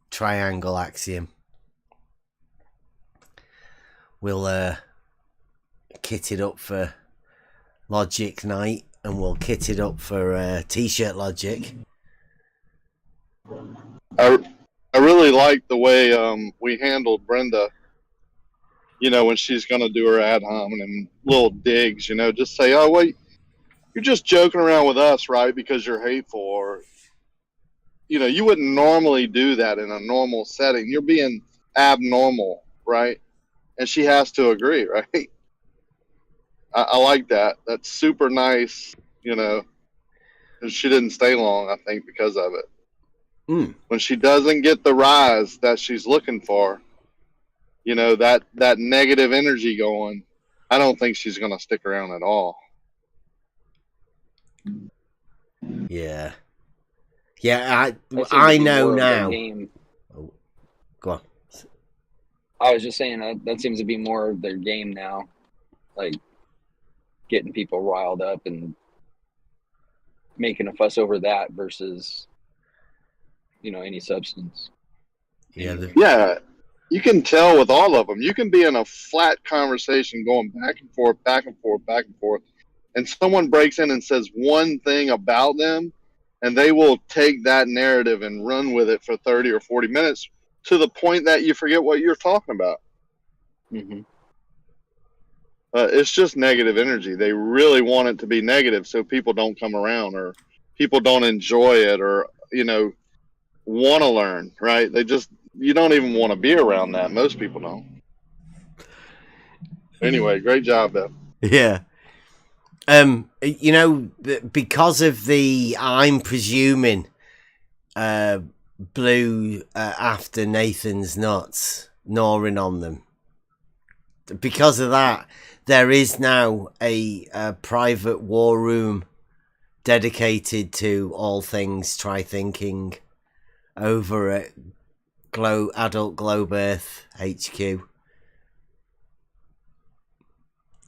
Speaker 2: triangle axiom. We'll kit it up for Logic Night, and we'll kit it up for T-shirt Logic.
Speaker 9: I really like the way we handled Brenda. You know, when she's going to do her ad hominem little digs, you know, just say, oh, wait, you're just joking around with us, right? Because you're hateful, or you wouldn't normally do that in a normal setting. You're being abnormal, right? And she has to agree, right? I like that. That's super nice, And she didn't stay long, I think, because of it. When she doesn't get the rise that she's looking for, that negative energy going, I don't think she's going to stick around at all.
Speaker 2: Yeah. Yeah, I know now.
Speaker 7: Oh,
Speaker 2: go on.
Speaker 7: I was just saying that seems to be more of their game now, like getting people riled up and making a fuss over that versus, any substance.
Speaker 9: Yeah, you can tell with all of them. You can be in a flat conversation going back and forth, back and forth, back and forth, and someone breaks in and says one thing about them, and they will take that narrative and run with it for 30 or 40 minutes to the point that you forget what you're talking about.
Speaker 7: Mm-hmm.
Speaker 9: It's just negative energy. They really want it to be negative so people don't come around, or people don't enjoy it, or, want to learn, right? You don't even want to be around that. Most people don't. Anyway, great job, Bill.
Speaker 2: Yeah. Because of the, I'm presuming, Blue after Nathan's nuts, gnawing on them. Because of that, there is now a private war room dedicated to all things try thinking over at Adult Globe Earth HQ.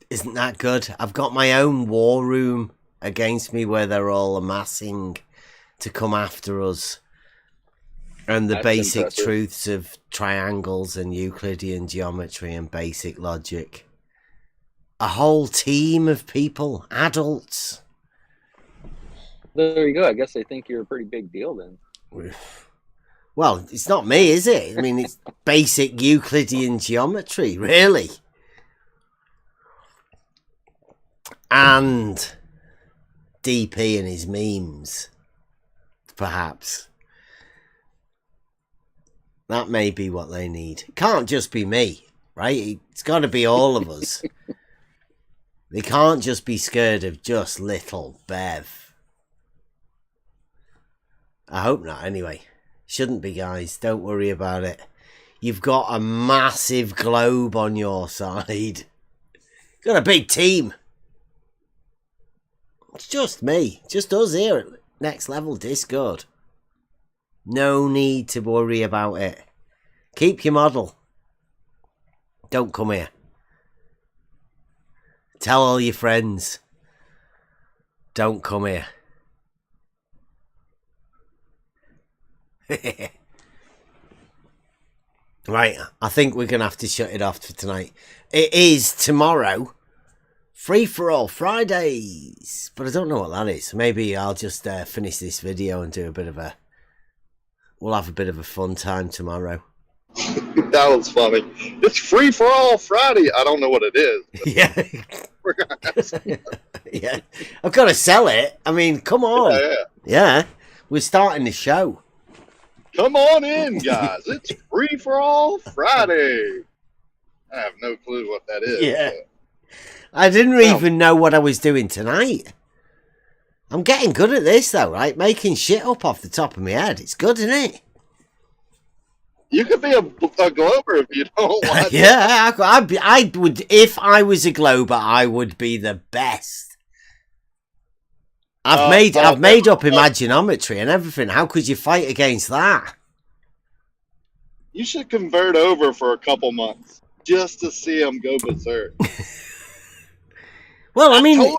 Speaker 2: Isn't that good? I've got my own war room against me where they're all amassing to come after us. And the basic truths of triangles and Euclidean geometry and basic logic. A whole team of people, adults.
Speaker 7: There you go. I guess they think you're a pretty big deal then.
Speaker 2: Well, it's not me, is it? I mean, it's basic Euclidean geometry, really. And DP and his memes, perhaps. That may be what they need. It can't just be me, right? It's got to be all of us. They can't just be scared of just little Bev. I hope not, anyway. Shouldn't be, guys. Don't worry about it. You've got a massive globe on your side. Got a big team. It's just me. Just us here at Next Level Discord. No need to worry about it. Keep your model. Don't come here. Tell all your friends. Don't come here. Right, I think we're going to have to shut it off for tonight. It is tomorrow. Free for all Fridays. But I don't know what that is. Maybe I'll just finish this video and do a bit of a... We'll have a bit of a fun time tomorrow.
Speaker 9: That was funny. It's free for all Friday. I don't know what it is.
Speaker 2: Yeah. Yeah. I've got to sell it. I mean, come on. Yeah. We're starting the show.
Speaker 9: Come on in, guys. It's free for all Friday. I have no clue what that is.
Speaker 2: Yeah. I didn't even know what I was doing tonight. I'm getting good at this, though, right? Making shit up off the top of my head. It's good, isn't it?
Speaker 9: You could be a Glober if you don't want
Speaker 2: Yeah, I would. If I was a Glober, I would be the best. I've made up Imaginometry and everything. How could you fight against that?
Speaker 9: You should convert over for a couple months just to see them go berserk.
Speaker 2: Well, I mean,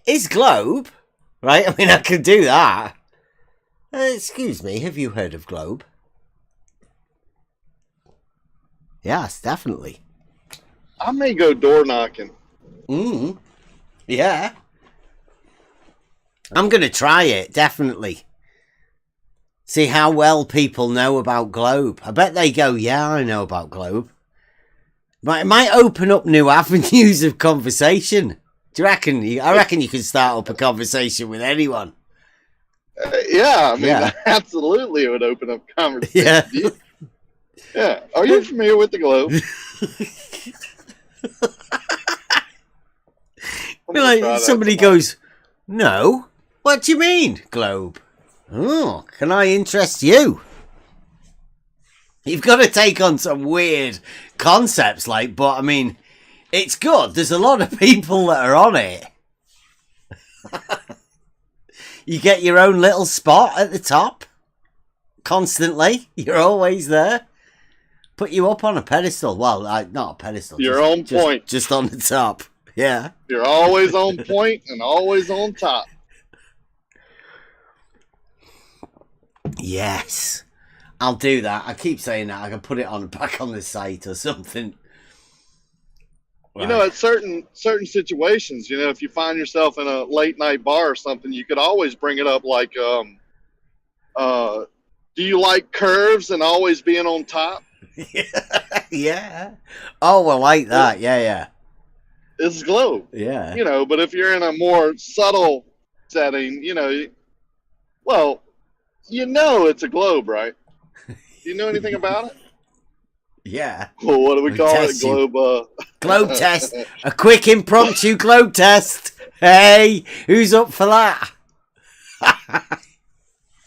Speaker 2: it's Globe, right? I mean, I could do that. Excuse me, have you heard of Globe? Yes, definitely.
Speaker 9: I may go door knocking.
Speaker 2: Yeah. I'm going to try it, definitely. See how well people know about Globe. I bet they go, yeah, I know about Globe. But it might open up new avenues of conversation. Do you reckon? I reckon you can start up a conversation with anyone.
Speaker 9: Yeah, I mean, absolutely, it would open up conversation.
Speaker 2: Yeah.
Speaker 9: Yeah. Are you familiar with the globe?
Speaker 2: Like somebody goes, no. What do you mean, globe? Oh, can I interest you? You've got to take on some weird concepts, like, but I mean, it's good. There's a lot of people that are on it. You get your own little spot at the top. Constantly. You're always there. Put you up on a pedestal. Well, not a pedestal.
Speaker 9: Your own point.
Speaker 2: Just on the top. Yeah.
Speaker 9: You're always on point and always on top.
Speaker 2: Yes. I'll do that. I keep saying that. I can put it back on the site or something.
Speaker 9: You know, at certain situations, you know, if you find yourself in a late night bar or something, you could always bring it up like, do you like curves and always being on top?
Speaker 2: Yeah. Oh, I like that. Yeah.
Speaker 9: It's globe.
Speaker 2: Yeah.
Speaker 9: You know, but if you're in a more subtle setting, you know, well, you know it's a globe, right? Do you know anything about it?
Speaker 2: Yeah.
Speaker 9: Well, what do we call it? Globe.
Speaker 2: Globe test. A quick impromptu globe test. Hey, who's up for that?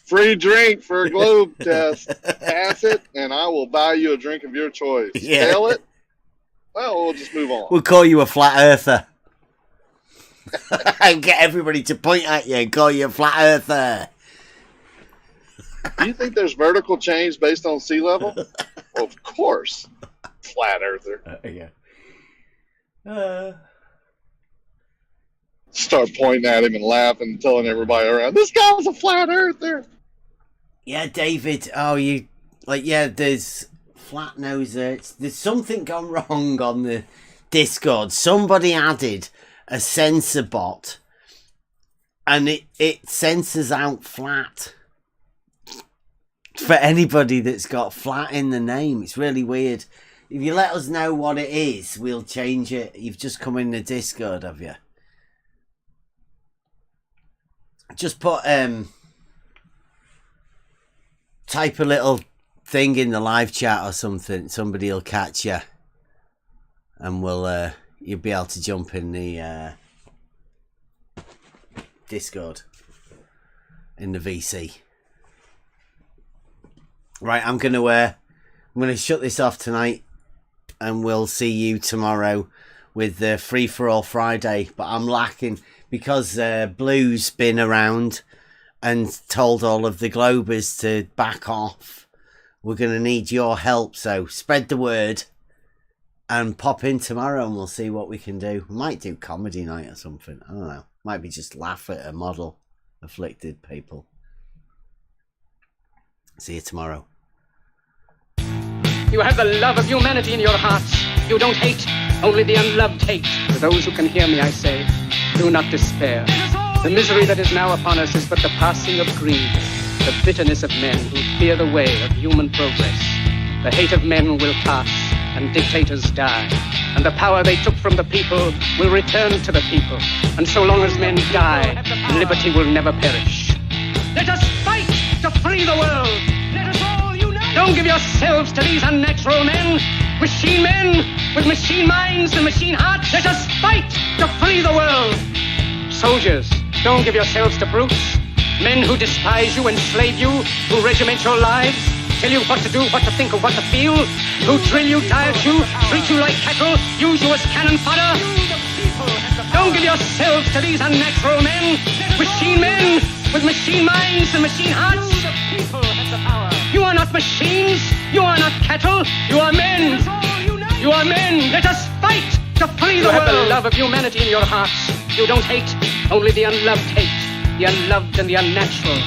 Speaker 9: Free drink for a globe test. Pass it, and I will buy you a drink of your choice.
Speaker 2: Yeah.
Speaker 9: Fail it? Well, we'll just move on.
Speaker 2: We'll call you a flat earther. And get everybody to point at you and call you a flat earther.
Speaker 9: Do you think there's vertical change based on sea level? Well, of course. Flat earther. Start pointing at him and laughing and telling everybody around, this guy's a flat earther.
Speaker 2: Yeah, David. Oh, there's flat noser. There's something gone wrong on the Discord. Somebody added a censor bot and it censors out flat. For anybody that's got flat in the name. It's really weird. If you let us know what it is, we'll change it. You've just come in the Discord, have you? Just put type a little thing in the live chat or something. Somebody will catch you. And you'll be able to jump in the Discord. In the VC. Right, I'm gonna shut this off tonight, and we'll see you tomorrow with the Free for All Friday. But I'm lacking because Blue's been around and told all of the Globers to back off. We're gonna need your help, so spread the word and pop in tomorrow, and we'll see what we can do. We might do comedy night or something. I don't know. Might be just laugh at a model afflicted people. See you tomorrow.
Speaker 15: You have the love of humanity in your hearts. You don't hate, only the unloved hate. To those who can hear me, I say, do not despair. The misery that is now upon us is but the passing of greed, the bitterness of men who fear the way of human progress. The hate of men will pass, and dictators die, and the power they took from the people will return to the people. And so long as men die, liberty will never perish. Let us fight to free the world. Let us all unite. Don't give yourselves to these unnatural men with machine minds and machine hearts. Let us fight to free the world. Soldiers, don't give yourselves to brutes. Men who despise you, enslave you, who regiment your lives, tell you what to do, what to think, or what to feel, who drill you, diet you, treat you like cattle, use you as cannon fodder. Don't give yourselves to these unnatural men with machine minds and machine hearts. You are not machines, you are not cattle, you are men. You are men. Let us fight to free the world. You have the love of humanity in your hearts. You don't hate, only the unloved hate, the unloved and the unnatural.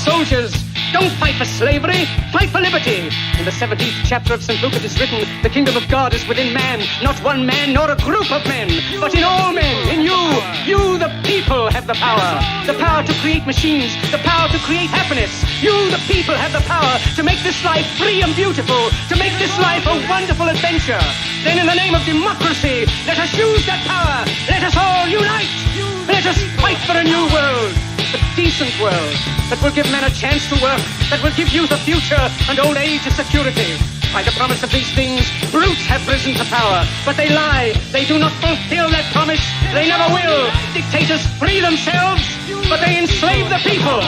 Speaker 15: Soldiers, Don't fight for slavery, fight for liberty. In the 17th chapter of St. Luke it is written, the kingdom of God is within man, not one man nor a group of men, but in all men, in you. You, the people, have the power. The power to create machines, the power to create happiness. You, the people, have the power to make this life free and beautiful, to make this life a wonderful adventure. Then in the name of democracy, let us use that power. Let us all unite. Let us fight for a new world, a decent world, that will give men a chance to work, that will give youth a future and old age a security. By the promise of these things, brutes have risen to power, but they lie. They do not fulfill that promise. They never will. Dictators free themselves, but they enslave the people.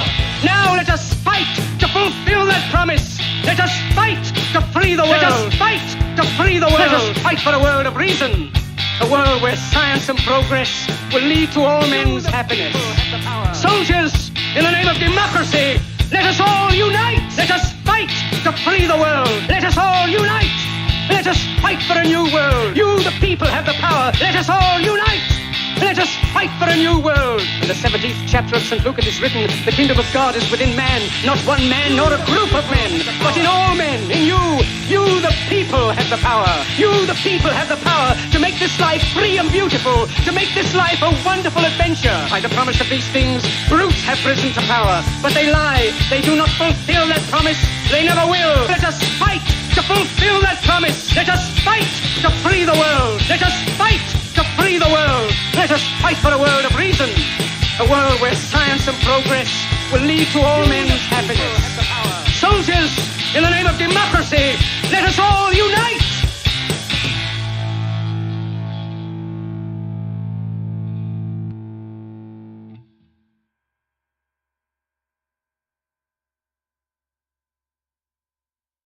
Speaker 15: Now let us fight to fulfill that promise. Let us fight to free the world. Let us fight to free the world. Let us fight for a world of reason. A world where science and progress will lead to all men's happiness. Soldiers, in the name of democracy, let us all unite. Let us fight to free the world. Let us all unite. Let us fight for a new world. You, the people, have the power. Let us all unite. Let us fight for a new world. In the 17th chapter of St. Luke it is written, the kingdom of God is within man, not one man nor a group of men, but in all men, in you. You, the people, have the power. You, the people, have the power to make this life free and beautiful, to make this life a wonderful adventure. By the promise of these things, brutes have risen to power, but they lie. They do not fulfill that promise. They never will. Let us fight to fulfill that promise. Let us fight to free the world. Let us fight to free the world. Let us fight for a world of reason, a world where science and progress will lead to all men's happiness. Soldiers, in the name of democracy, let us all unite.